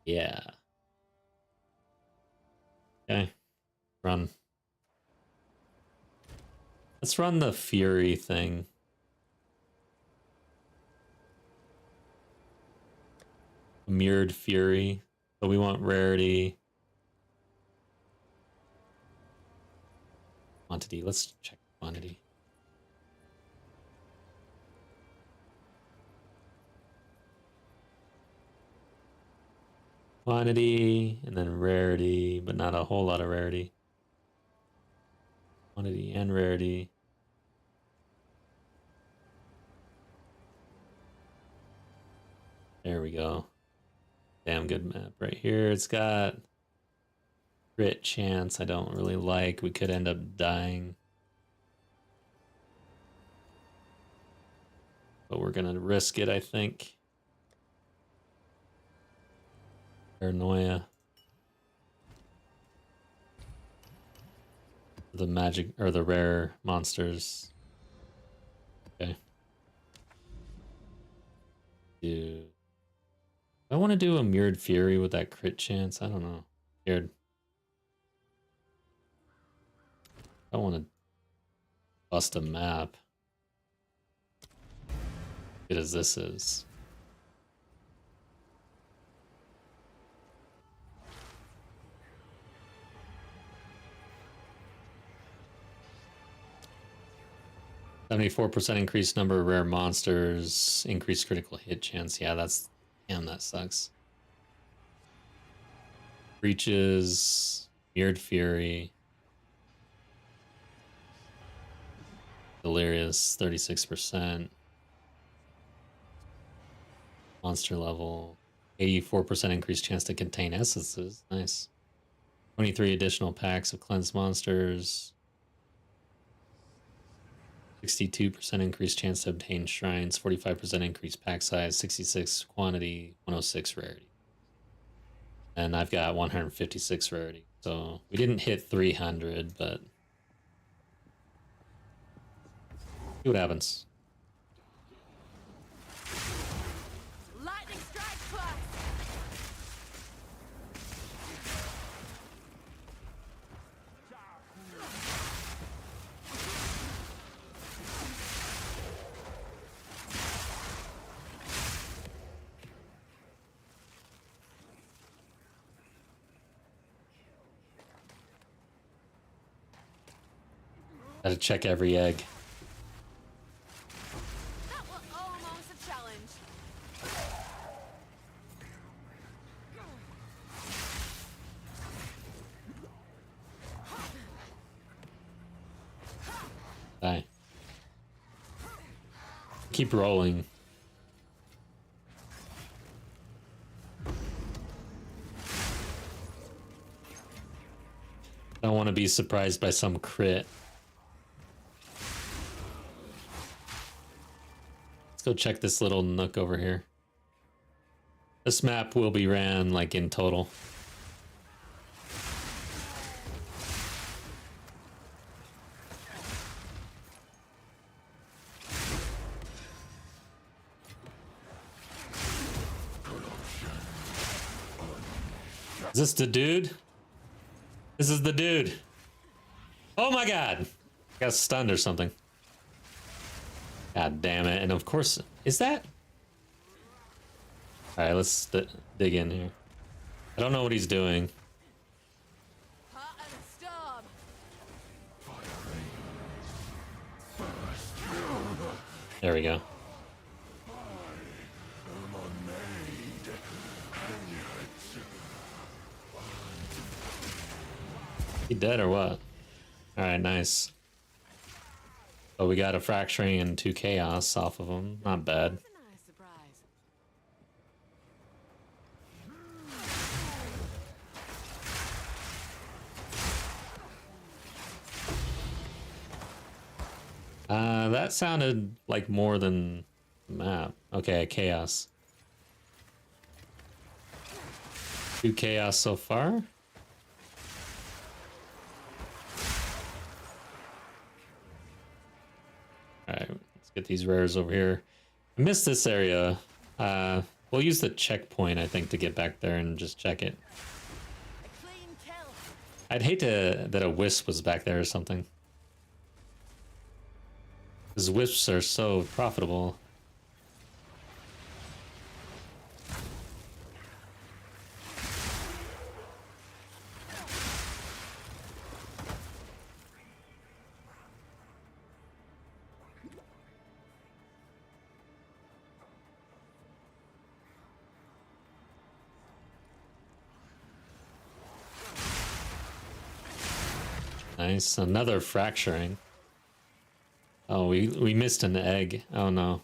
Speaker 1: Yeah. Okay. Run. Let's run the Fury thing. Mirrored Fury. So we want rarity. quantity. Let's check quantity. Quantity and then rarity, but not a whole lot of rarity. Quantity and rarity. There we go. Damn good map right here. It's got crit chance I don't really like. We could end up dying. But we're gonna risk it, I think. Paranoia. The magic or the rare monsters. Okay. Do I want to do a Mirrored Fury with that crit chance? I don't know. Scared. I want to bust a map. Good as this is. %74% increased number of rare monsters, increased critical hit chance. Yeah, that's damn, that sucks. Breaches, Mirrored Fury, Delirious, 36%. Monster level, 84% increased chance to contain essences. Nice. 23 additional packs of cleansed monsters. 62% increased chance to obtain shrines, 45% increased pack size, 66 quantity, 106 rarity. And I've got 156 rarity. So we didn't hit 300, but see what happens.
Speaker 2: Lightning strike twice.
Speaker 1: Gotta check every egg.
Speaker 2: That was almost a challenge.
Speaker 1: Die. Keep rolling. Don't want to be surprised by some crit. Let's go check this little nook over here. This map will be ran like in total. Is this the dude? This is the dude. Oh my god. Got stunned or something. God damn it. And of course, is that? Alright, let's dig in here. I don't know what he's doing.
Speaker 2: Hot and storm.
Speaker 1: There we go. He dead or what? Alright, nice. Oh, we got a fracturing and 2 chaos off of him. Not bad.
Speaker 2: That's a nice surprise.
Speaker 1: That sounded like more than the map. Okay, chaos. 2 chaos so far. Alright, let's get these rares over here. I missed this area. We'll use the checkpoint, I think, to get back there and just check it.
Speaker 2: A clean kill.
Speaker 1: I'd hate that a wisp was back there or something. Because wisps are so profitable. Nice. Another fracturing. Oh, we missed an egg. Oh no.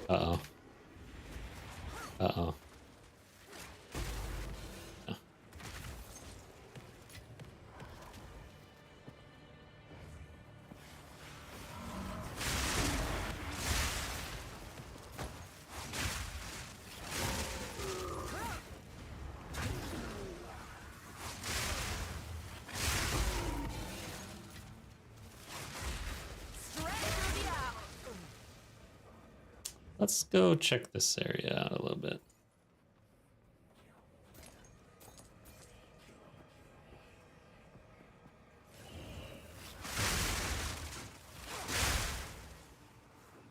Speaker 1: Uh-oh. Uh-oh. Let's go check this area out a little bit.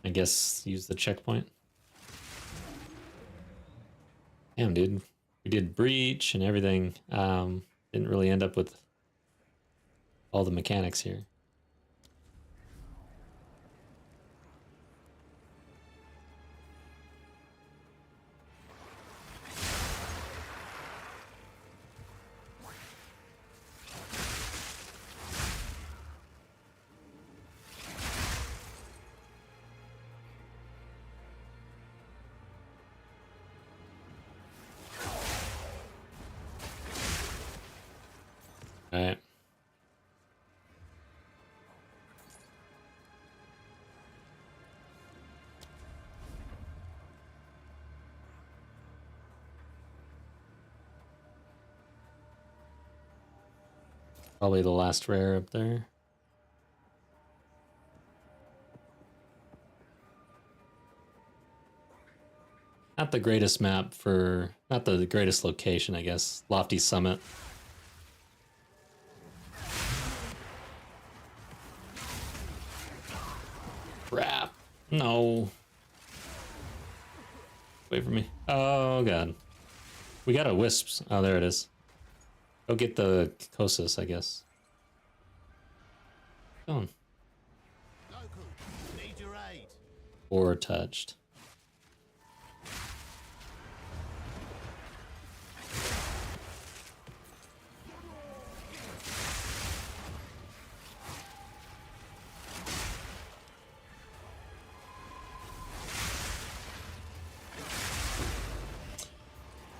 Speaker 1: I guess use the checkpoint. Damn, dude. We did breach and everything. Didn't really end up with all the mechanics here. All right. Probably the last rare up there. Not the greatest map for, not the greatest location, I guess. Lofty Summit. Crap. No. Wait for me. Oh, God. We got a wisps. Oh, there it is. Go get the Kosis, I guess. Go on.
Speaker 5: Need your aid.
Speaker 1: Or touched.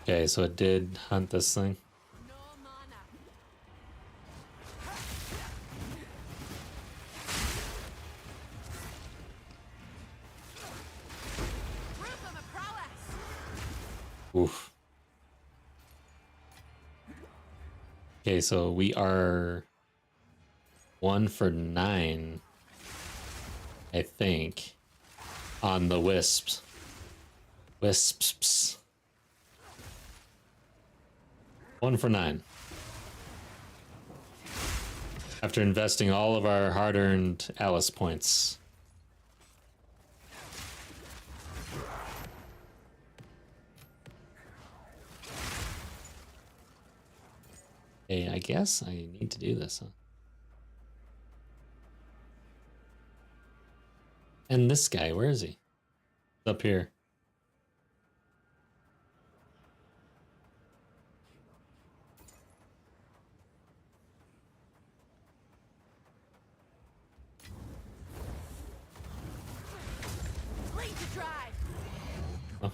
Speaker 1: Okay, so it did hunt this thing.
Speaker 2: No mana. Proof of a prowess.
Speaker 1: Oof. Okay, so we are 1 for 9, I think, on the wisps. Wisps. 1 for 9. After investing all of our hard-earned Alice points. Hey, I guess I need to do this, huh? And this guy, where is he? He's up here.
Speaker 2: Lead to drive.
Speaker 1: Oh.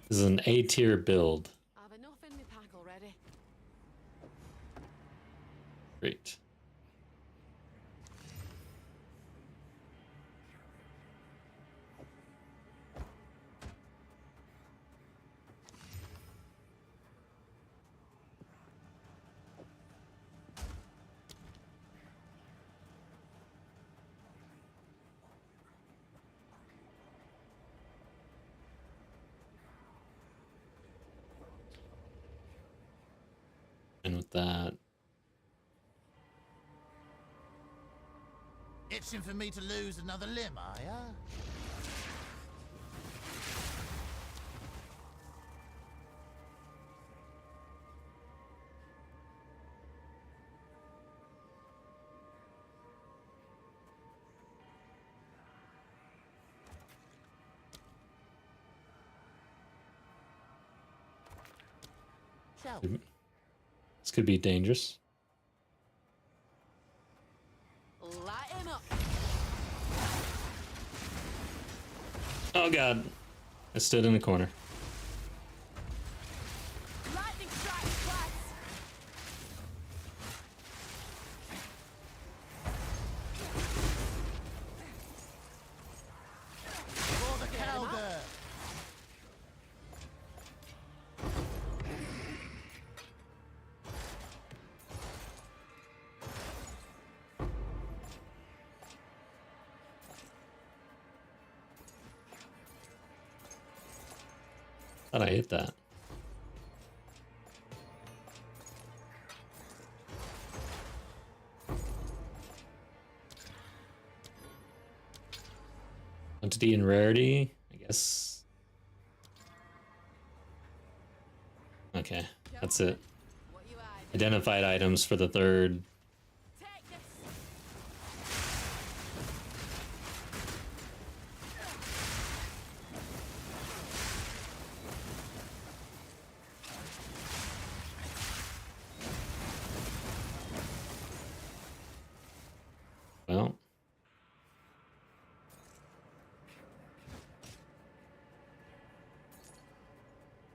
Speaker 1: This is an A-tier build.
Speaker 2: I've enough in my pack already.
Speaker 1: Great. And with that,
Speaker 6: Itching for me to lose another limb, are ya? yourself.
Speaker 1: This could be dangerous.
Speaker 2: Light him up.
Speaker 1: Oh god. I stood in the corner.
Speaker 2: Lightning strike twice.
Speaker 6: For the Calder!
Speaker 1: Thought I hit that. Quantity and rarity, I guess. Okay, that's it.
Speaker 2: What you hiding?
Speaker 1: Identified items for the third.
Speaker 2: Take this.
Speaker 1: Well.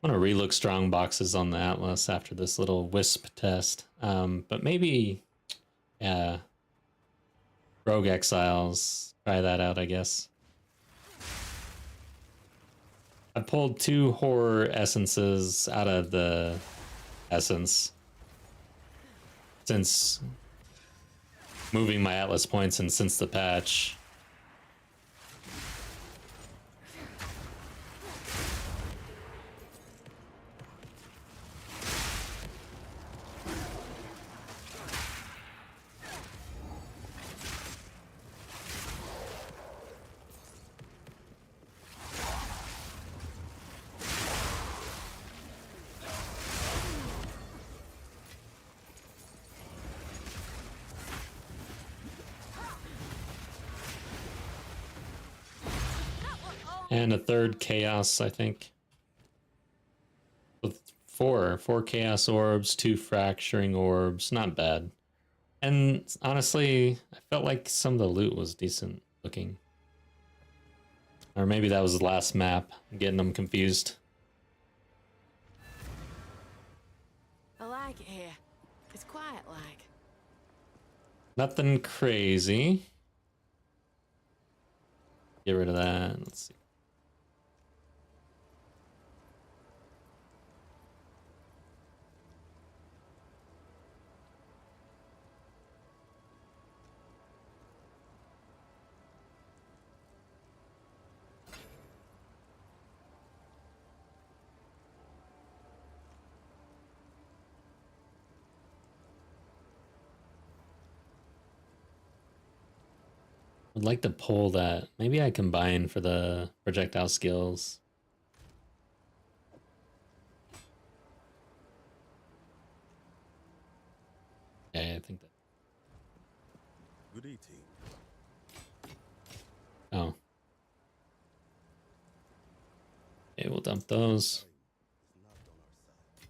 Speaker 1: I'm gonna relook strong boxes on the Atlas after this little wisp test. But maybe, yeah, Rogue Exiles. Try that out, I guess. I pulled 2 horror essences out of the essence since moving my Atlas points and since the patch. And a third chaos, I think. With four chaos orbs, 2 fracturing orbs, not bad. And honestly, I felt like some of the loot was decent looking. Or maybe that was the last map. I'm getting them confused.
Speaker 2: I like it here. It's quiet like.
Speaker 1: Nothing crazy. Get rid of that. Let's see. I'd like to pull that. Maybe I combine for the projectile skills. Okay, I think that.
Speaker 5: Good eating.
Speaker 1: Oh. Okay, we'll dump those.
Speaker 5: It's not on our side.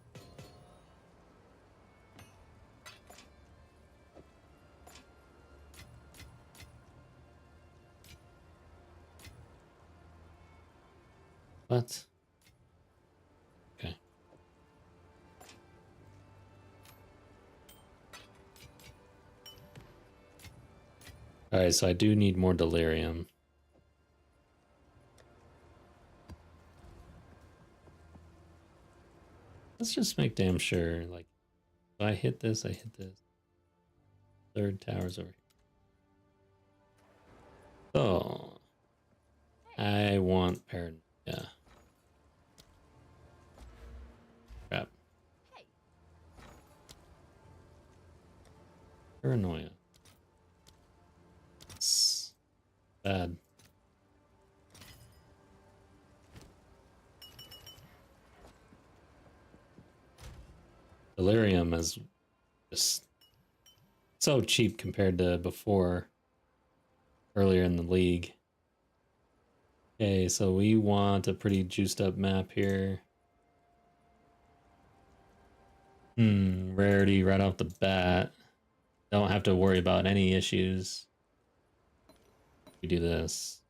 Speaker 1: What? Okay. Alright, so I do need more delirium. Let's just make damn sure, like, if I hit this, I hit this. Third tower's over here. So, I want paranoia. Crap. Paranoia. It's bad. Delirium is just so cheap compared to before, earlier in the league. Okay, so we want a pretty juiced up map here. Rarity right off the bat. Don't have to worry about any issues. We do this.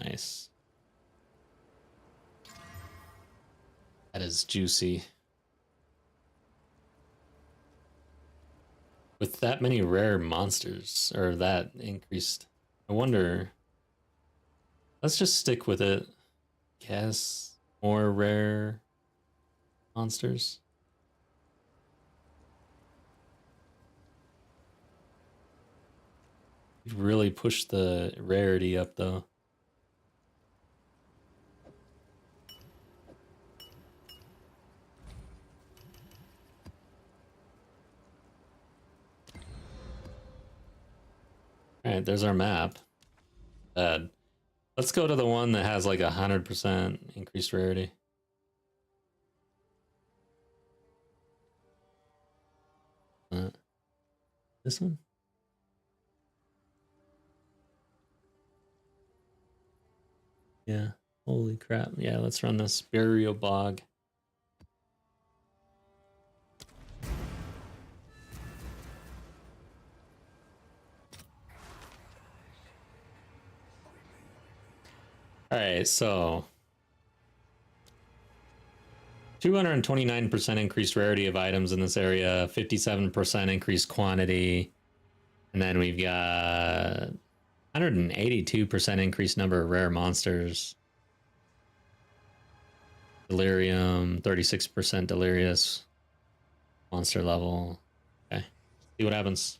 Speaker 1: Nice. That is juicy. With that many rare monsters, or that increased, I wonder. Let's just stick with it. Guess more rare monsters. We've really pushed the rarity up though. Alright, there's our map. Bad. Let's go to the one that has like 100% increased rarity. This one? Yeah. Holy crap. Yeah, let's run this burial bog. All right, so 229% increased rarity of items in this area, 57% increased quantity, and then we've got 182% increased number of rare monsters. Delirium, 36% delirious monster level. Okay, see what happens.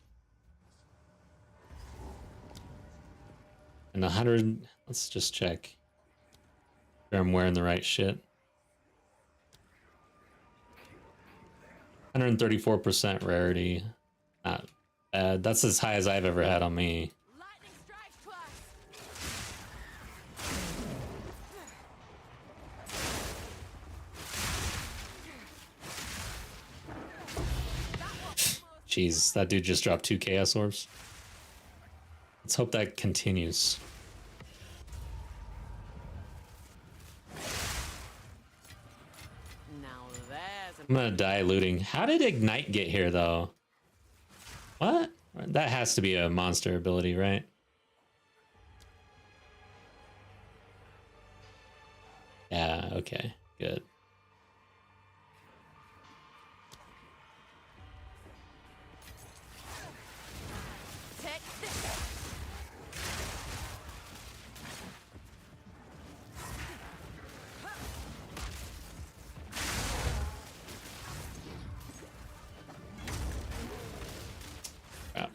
Speaker 1: And 100, let's just check. Sure I'm wearing the right shit. 134% rarity. Not bad. That's as high as I've ever had on me.
Speaker 2: Lightning strikes twice.
Speaker 1: Jeez, that dude just dropped 2 chaos orbs. Let's hope that continues.
Speaker 2: Now there's a
Speaker 1: I'm gonna die looting. How did Ignite get here though? What? That has to be a monster ability, right? Yeah, okay, good.
Speaker 2: take this.
Speaker 1: Yeah.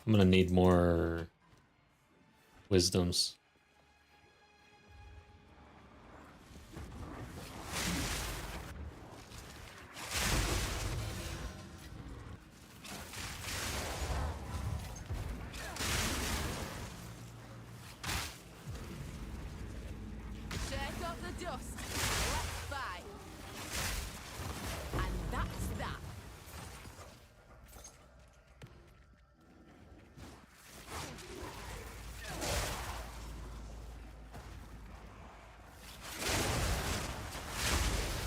Speaker 1: I'm gonna need more wisdoms.
Speaker 2: Shake off the dust. Let's fight. And that's that.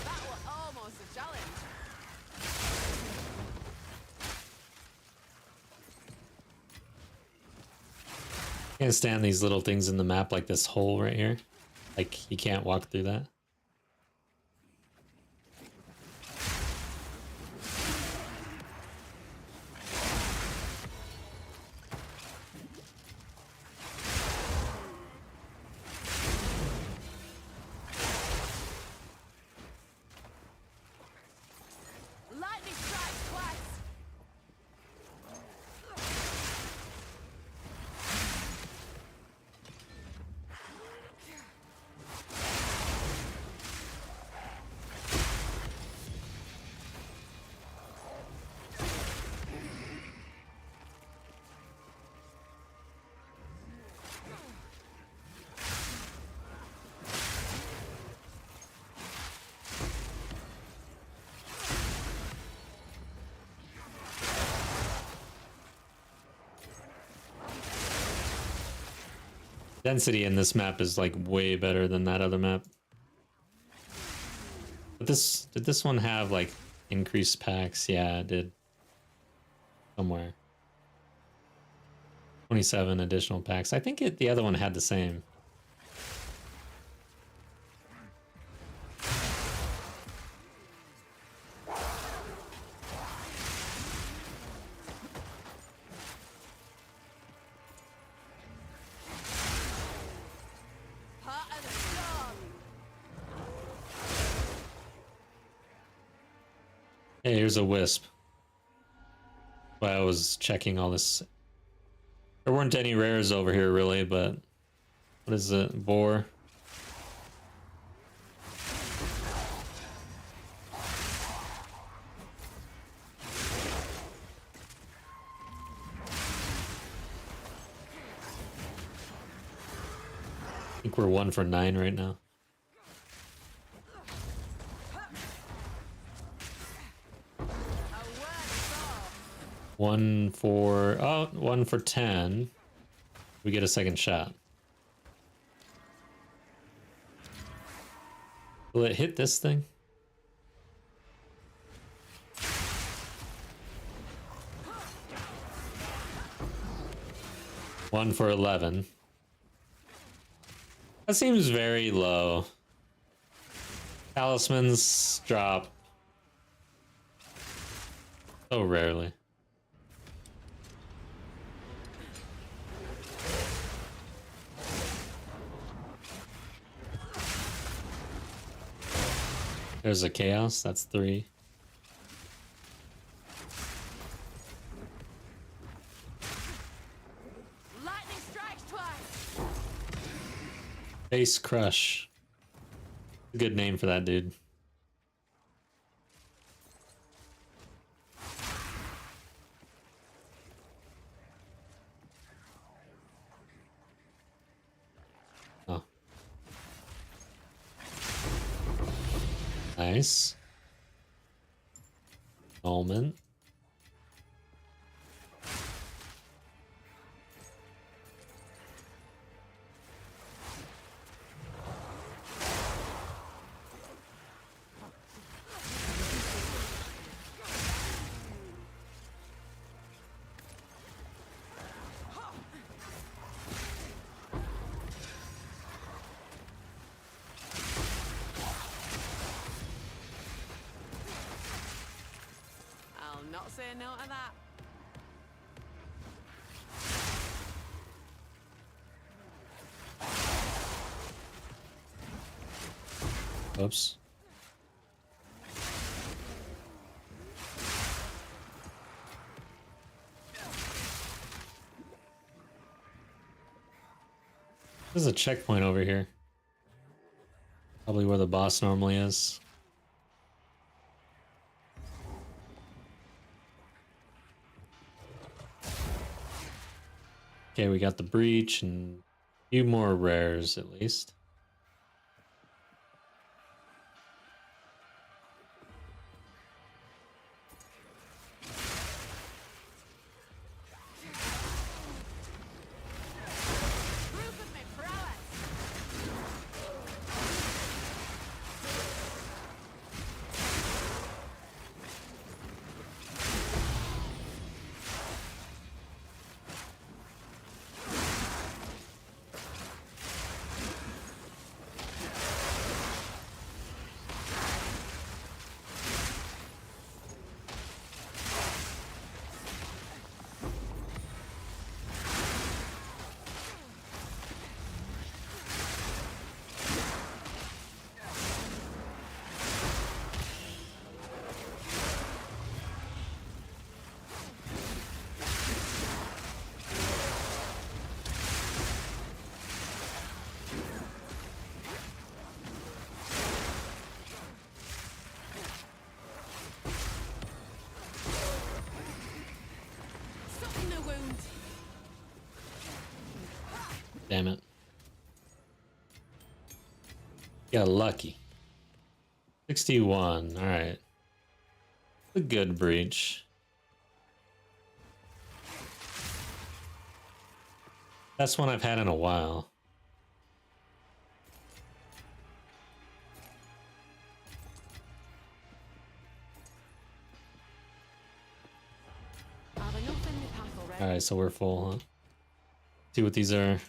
Speaker 2: That was almost a challenge.
Speaker 1: Can't stand these little things in the map like this hole right here. Like you can't walk through that.
Speaker 2: Lightning strikes twice.
Speaker 1: Density in this map is like way better than that other map. But did this one have like increased packs? Yeah, it did. Somewhere. 27 additional packs. I think the other one had the same.
Speaker 2: Part of the job.
Speaker 1: Hey, here's a wisp. While I was checking all this. There weren't any rares over here really, but what is it? Boar. I think we're 1 for 9 right now. One for 10. We get a second shot. Will it hit this thing? One for 11. That seems very low. Talismans drop so rarely. There's a chaos, that's 3.
Speaker 2: Lightning strikes twice.
Speaker 1: Face Crush. Good name for that dude. Oh. Nice. Almond.
Speaker 2: I'll not say no to that.
Speaker 1: Oops. There's a checkpoint over here. Probably where the boss normally is. Okay, we got the breach and a few more rares at least.
Speaker 2: Proof of my prowess. Something the wound.
Speaker 1: Damn it. Got lucky. 61, alright. A good breach. That's one I've had in a while. Alright, so we're full, huh? See what these are.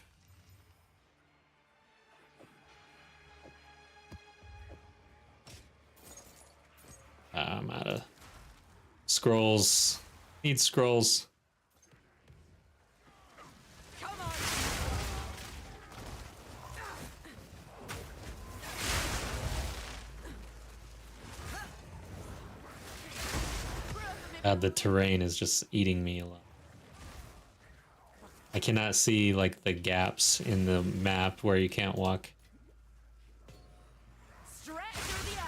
Speaker 1: I'm out of scrolls. Need scrolls.
Speaker 2: Come on.
Speaker 1: God, the terrain is just eating me a lot. I cannot see like the gaps in the map where you can't walk.
Speaker 2: Stretch through the air.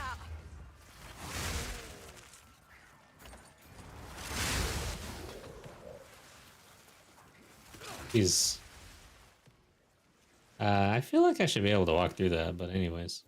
Speaker 1: Jeez. I feel like I should be able to walk through that, but anyways.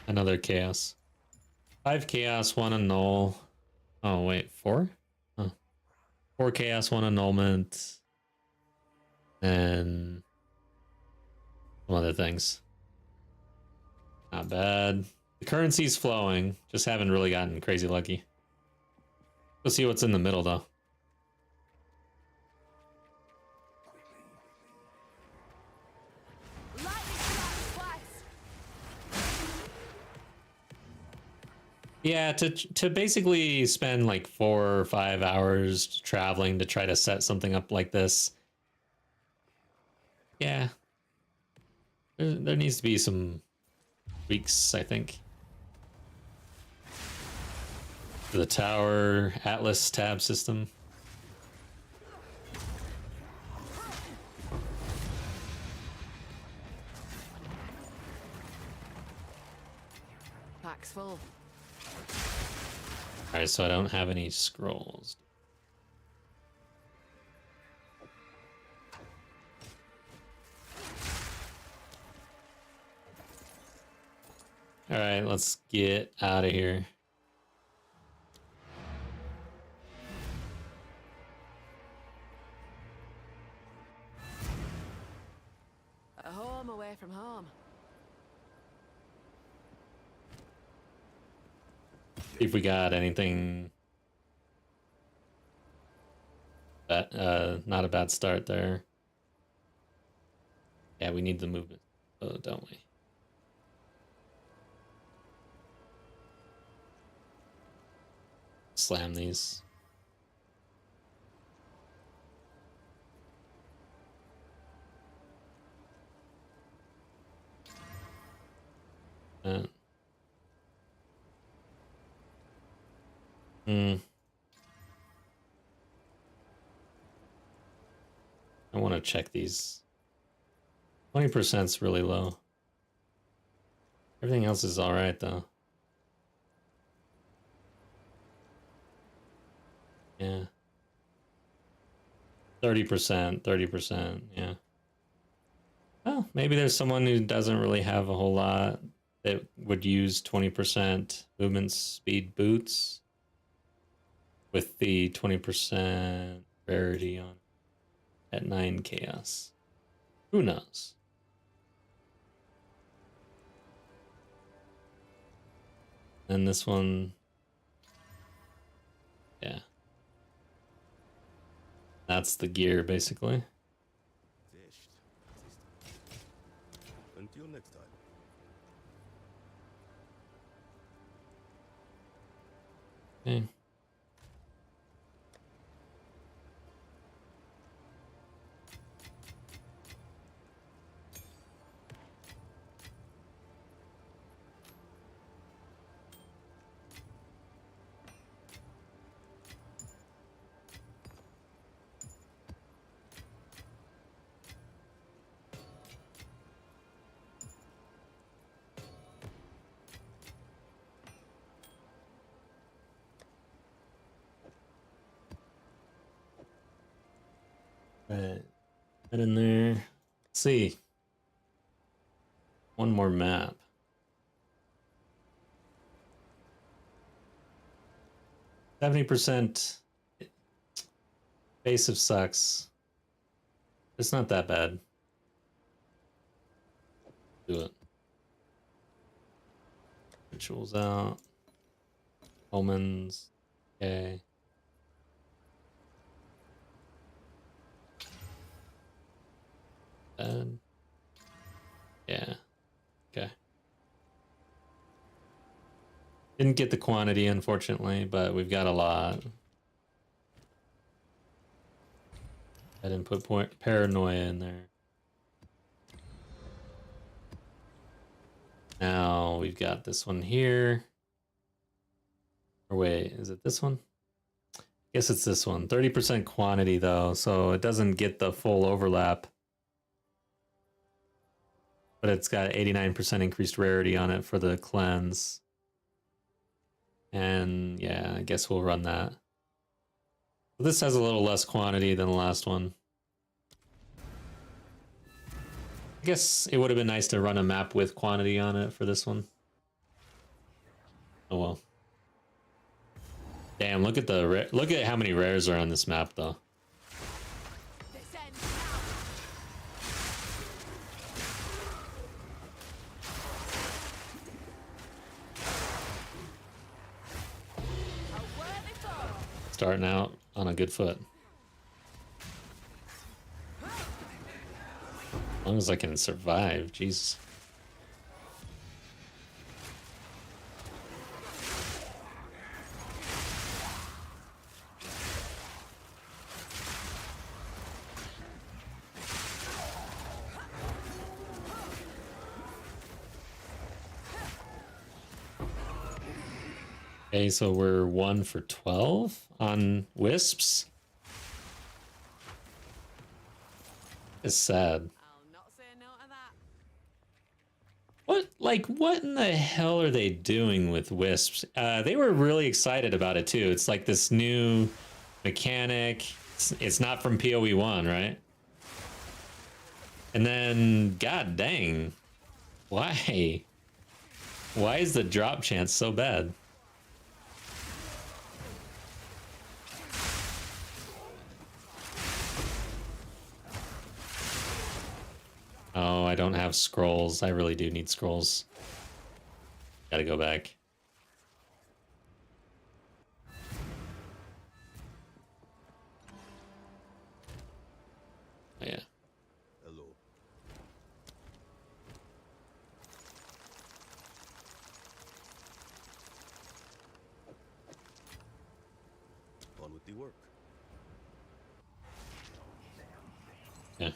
Speaker 1: Another chaos. 5 chaos, 1 annul. Oh wait, 4? Oh. 4 chaos, 1 annulment. And some other things. Not bad. The currency's flowing. Just haven't really gotten crazy lucky. Let's see what's in the middle though.
Speaker 2: Lightning strikes twice.
Speaker 1: Yeah, to basically spend like 4 or 5 hours traveling to try to set something up like this. Yeah. There needs to be some tweaks, I think. The tower Atlas tab system.
Speaker 2: Pack's full.
Speaker 1: Alright, so I don't have any scrolls. Alright, let's get out of here.
Speaker 2: A home away from home.
Speaker 1: See if we got anything. Not a bad start there. Yeah, we need the movement, don't we? Slam these. I want to check these. 20% is really low. Everything else is all right though. Yeah. 30%, 30%, yeah. Well, maybe there's someone who doesn't really have a whole lot that would use 20% movement speed boots with the 20% rarity on at 9 chaos. Who knows? And this one, yeah. That's the gear, basically.
Speaker 5: Xesht. Until next time.
Speaker 1: Okay. Right. Get in there. Let's see. One more map. 70% evasive sucks. It's not that bad. Do it. Rituals out. Omens. Okay. Bad. Yeah. Okay. Didn't get the quantity, unfortunately, but we've got a lot. I didn't put paranoia in there. Now we've got this one here. Or wait, is it this one? I guess it's this one. 30% quantity though, so it doesn't get the full overlap. But it's got 89% increased rarity on it for the cleanse. And yeah, I guess we'll run that. This has a little less quantity than the last one. I guess it would have been nice to run a map with quantity on it for this one. Oh well. Damn, look at how many rares are on this map though.
Speaker 2: This ends now. A worthy foe.
Speaker 1: Starting out on a good foot. As long as I can survive, Jesus. Okay, so we're 1 for 12 on wisps. It's sad.
Speaker 2: I'll not say no to that.
Speaker 1: What in the hell are they doing with wisps? They were really excited about it too. It's like this new mechanic. It's not from PoE 1, right? And then, god dang, why? Why is the drop chance so bad? Oh, I don't have scrolls. I really do need scrolls. Gotta go back. Oh, yeah.
Speaker 5: Hello. On with the work.
Speaker 1: Yeah.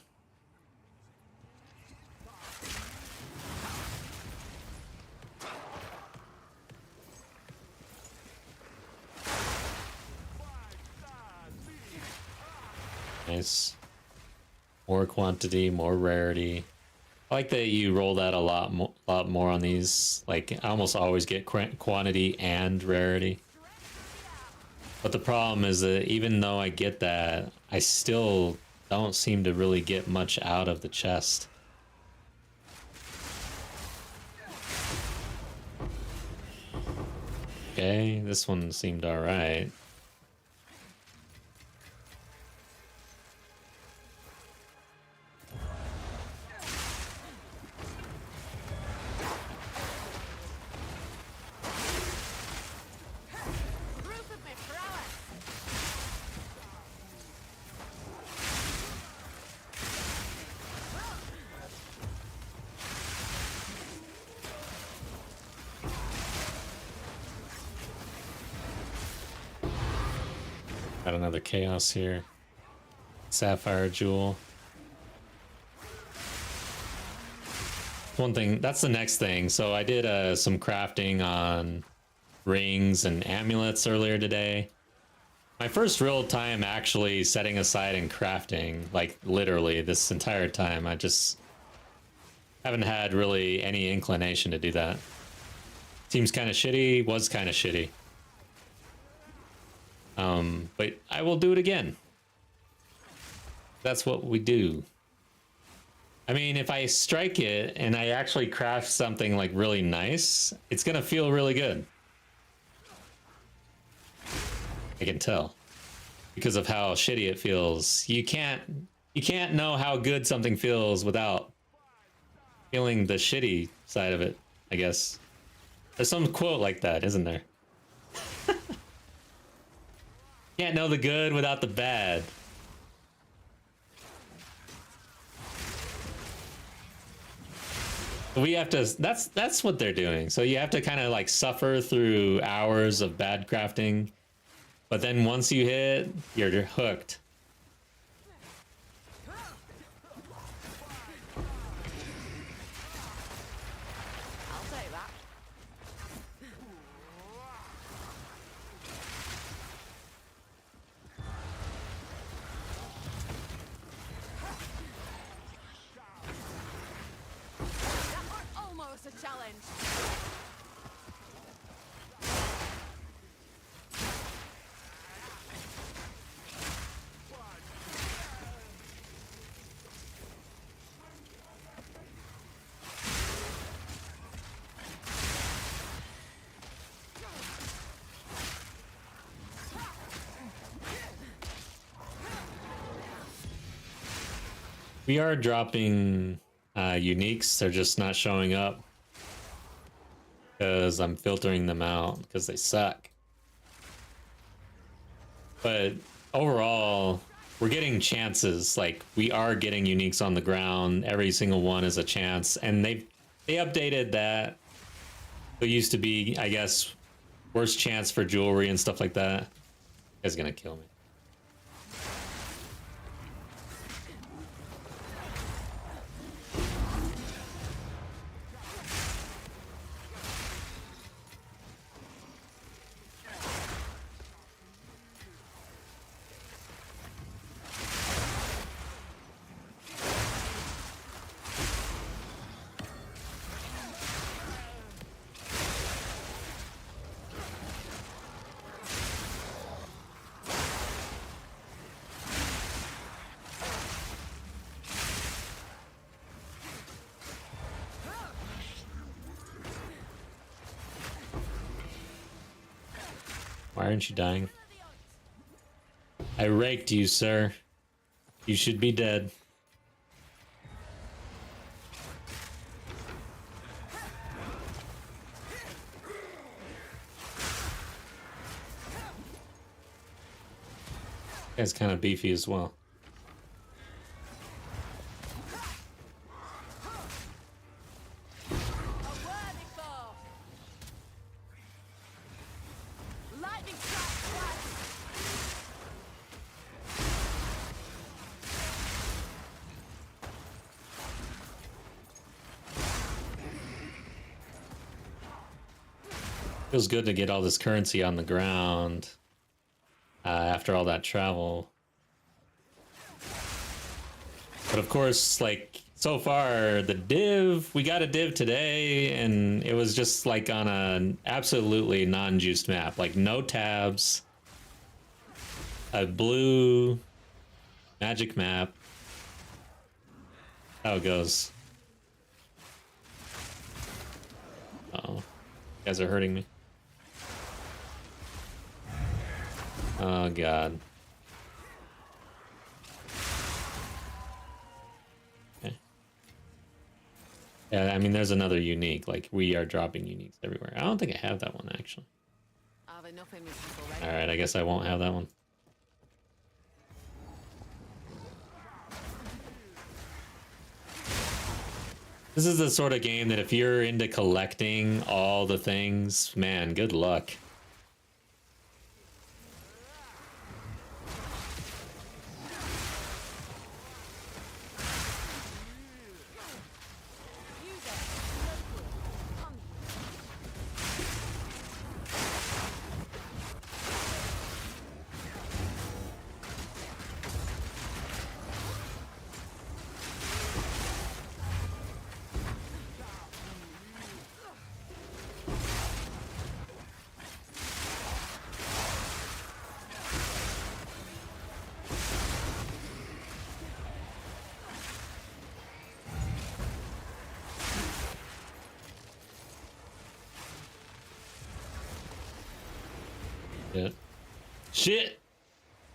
Speaker 1: Nice. More quantity, more rarity. I like that you roll that a lot more on these. Like, I almost always get quantity and rarity. But the problem is that even though I get that, I still don't seem to really get much out of the chest. Okay, this one seemed alright.
Speaker 2: Proof of my prowess.
Speaker 1: Got another chaos here. Sapphire jewel. One thing, that's the next thing. So I did some crafting on rings and amulets earlier today. My first real time actually setting aside and crafting, like literally this entire time. I just haven't had really any inclination to do that. Seems kind of shitty, was kind of shitty. But I will do it again. That's what we do. I mean, if I strike it and I actually craft something like really nice, it's gonna feel really good. I can tell because of how shitty it feels. You can't know how good something feels without feeling the shitty side of it, I guess. There's some quote like that, isn't there? Can't know the good without the bad. We have to, that's what they're doing. So you have to kind of like suffer through hours of bad crafting, but then once you hit, you're hooked.
Speaker 2: I'll take that. That was almost a challenge.
Speaker 1: We are dropping uniques. They're just not showing up because I'm filtering them out because they suck. But overall, we're getting chances. Like, we are getting uniques on the ground. Every single one is a chance, and they updated that. There used to be, I guess, worse chance for jewelry and stuff like that. This guy's gonna kill me. Why aren't you dying? I raked you, sir. You should be dead. Guy's kind of beefy as well.
Speaker 2: A worthy foe. Lightning strike twice.
Speaker 1: Feels good to get all this currency on the ground after all that travel. But of course, like, so far, the div, we got a div today, and it was just like on an absolutely non-juiced map. Like, no tabs, a blue magic map. How it goes. Uh-oh. You guys are hurting me. Oh, God. Okay. Yeah, I mean, there's another unique. Like, we are dropping uniques everywhere. I don't think I have that one, actually.
Speaker 2: I have enough in me already.
Speaker 1: Alright, I guess I won't have that one. This is the sort of game that if you're into collecting all the things, man, good luck. Shit!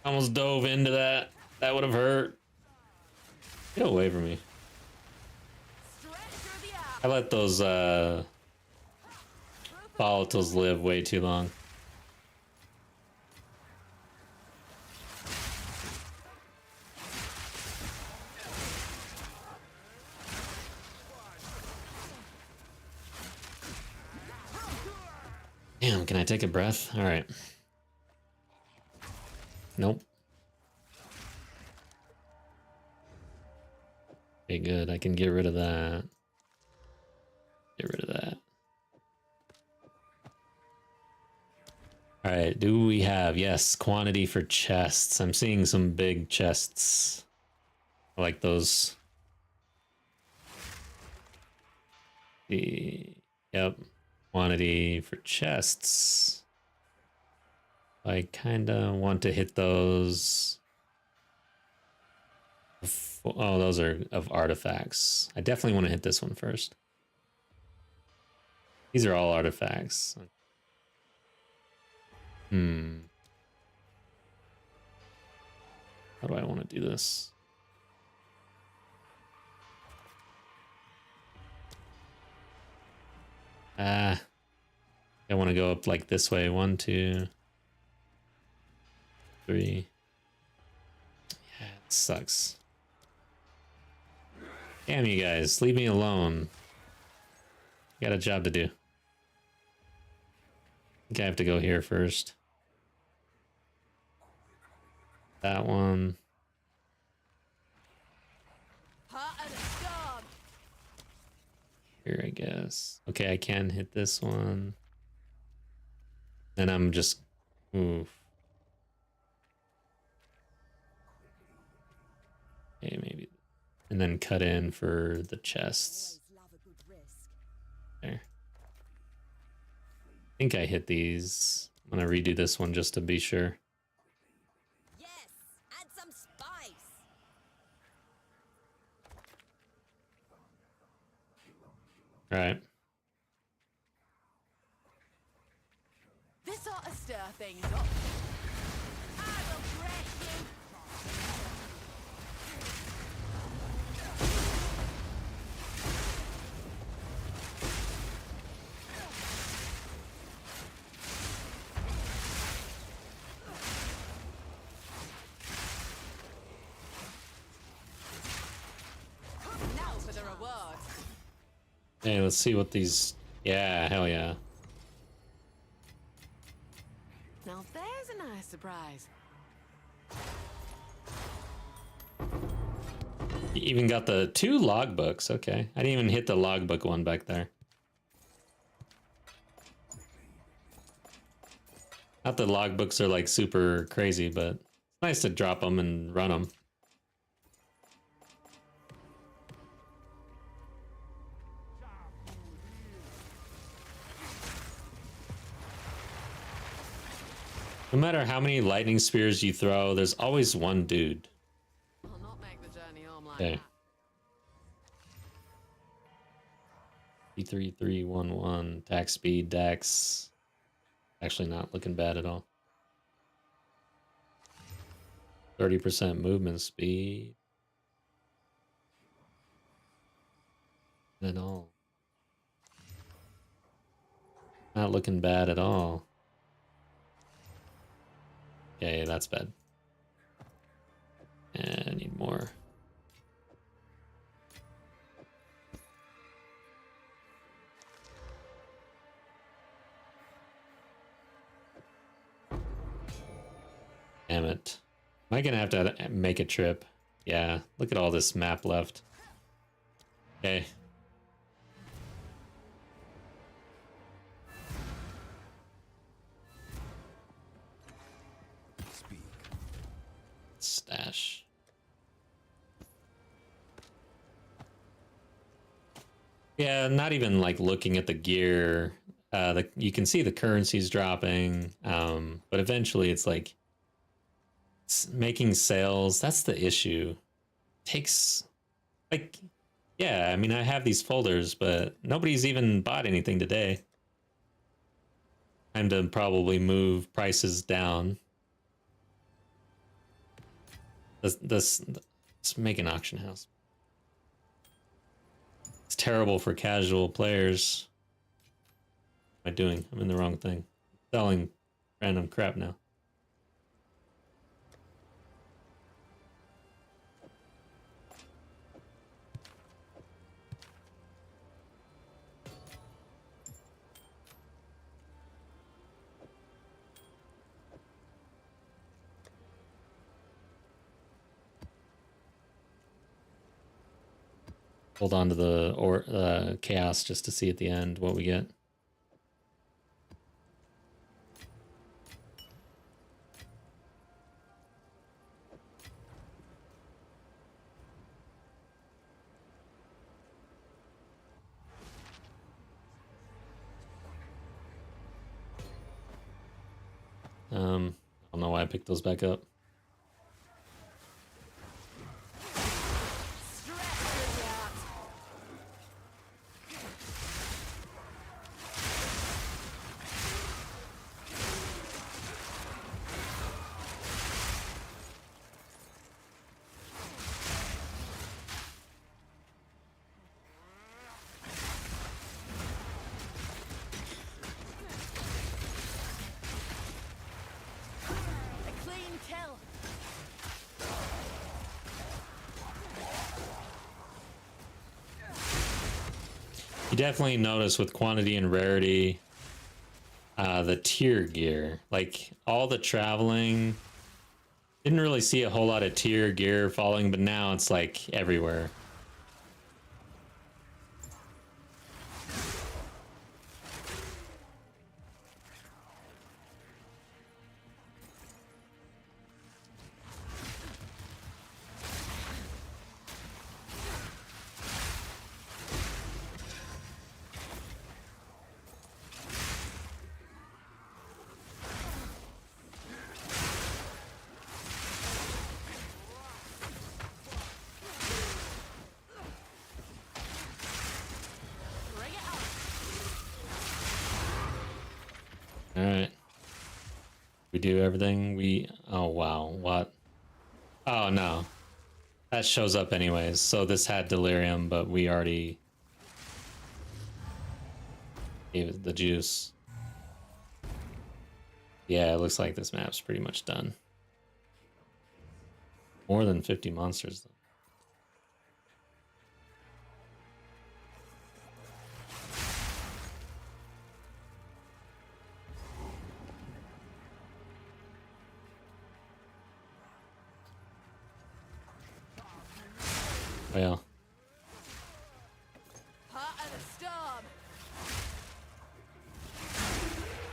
Speaker 1: Almost dove into that. That would have hurt. Get away from me.
Speaker 2: Stretch through the eye.
Speaker 1: I let those volatiles live way too long. Damn, can I take a breath? All right. Nope. Okay, good. I can get rid of that. Get rid of that. All right, do we have, yes, quantity for chests. I'm seeing some big chests. I like those. Yep, quantity for chests. I kind of want to hit those. Oh, those are of artifacts. I definitely want to hit this one first. These are all artifacts. How do I want to do this? I want to go up like this way. 1, 2, 3. Yeah, it sucks. Damn you guys, leave me alone. Got a job to do. I think I have to go here first. That one.
Speaker 2: Part of the job.
Speaker 1: Here, I guess. Okay, I can hit this one. And I'm just... Oof. Okay, maybe. And then cut in for the chests. There. I think I hit these. I'm gonna redo this one just to be sure.
Speaker 2: Yes, add some spice.
Speaker 1: All right.
Speaker 2: This ought to stir things up. I will break you. Now for the reward.
Speaker 1: Hey, let's see what these... Yeah, hell yeah.
Speaker 2: Now there's a nice surprise.
Speaker 1: You even got the 2 logbooks. Okay. I didn't even hit the logbook one back there. Not that logbooks are like super crazy, but it's nice to drop them and run them. No matter how many lightning spears you throw, there's always one dude.
Speaker 2: I'll not make the journey home like
Speaker 1: Okay.
Speaker 2: that.
Speaker 1: E3311, attack speed, dex. Actually not looking bad at all. 30% movement speed. At all. Not looking bad at all. Okay, that's bad. And I need more. Damn it. Am I gonna have to make a trip? Yeah, look at all this map left. Okay. Stash. Yeah, not even like looking at the gear. You can see the currency's dropping, but eventually it's like making sales. That's the issue. Takes like, yeah. I mean, I have these folders, but nobody's even bought anything today. Time to probably move prices down. Let's make an auction house. It's terrible for casual players. What am I doing? I'm in the wrong thing. Selling random crap now. Hold on to the chaos just to see at the end what we get. I don't know why I picked those back up. You definitely notice with quantity and rarity, the tier gear, like all the traveling, didn't really see a whole lot of tier gear falling, but now it's like everywhere. All right. We do everything we... Oh, wow. What? Oh, no. That shows up anyways. So this had delirium, but we already gave it the juice. Yeah, it looks like this map's pretty much done. More than 50 monsters, though. Well.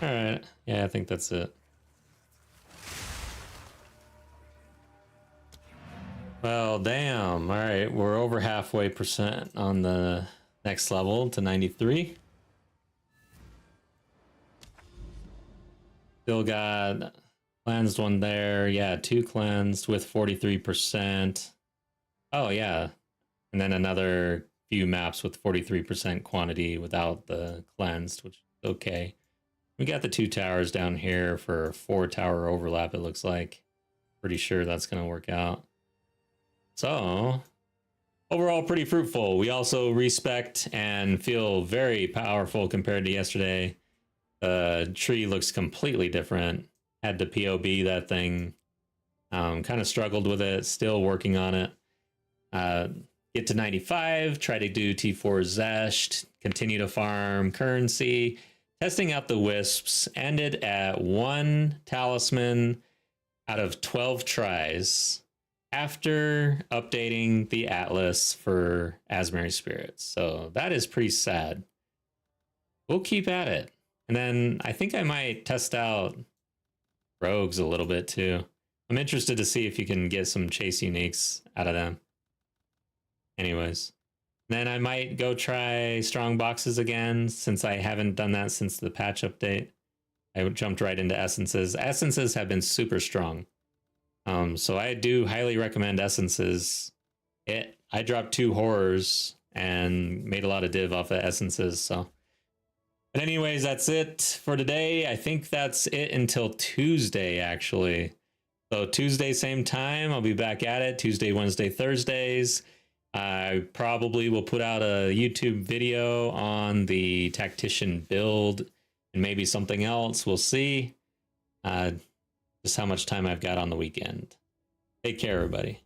Speaker 1: Alright. Yeah, I think that's it. Well, damn. Alright, we're over halfway percent on the next level to 93. Still got cleansed one there. Yeah, 2 cleansed with 43%. Oh, yeah. And then another few maps with 43% quantity without the cleansed, which is okay. We got the 2 towers down here for 4 tower overlap, it looks like. Pretty sure that's going to work out. So, overall pretty fruitful. We also respect and feel very powerful compared to yesterday. The tree looks completely different. Had to POB that thing. Kind of struggled with it, still working on it. Get to 95, try to do T4 Xesht, continue to farm currency, testing out the wisps, ended at 1 talisman out of 12 tries after updating the Atlas for Asmary Spirits. So that is pretty sad. We'll keep at it. And then I think I might test out rogues a little bit too. I'm interested to see if you can get some chase uniques out of them. Anyways, then I might go try strong boxes again since I haven't done that since the patch update. I jumped right into essences. Essences have been super strong. So I do highly recommend essences. I dropped 2 horrors and made a lot of div off of essences. So, but anyways, that's it for today. I think that's it until Tuesday, actually. So Tuesday, same time, I'll be back at it. Tuesday, Wednesday, Thursdays. I probably will put out a YouTube video on the tactician build and maybe something else. We'll see. Just how much time I've got on the weekend. Take care, everybody.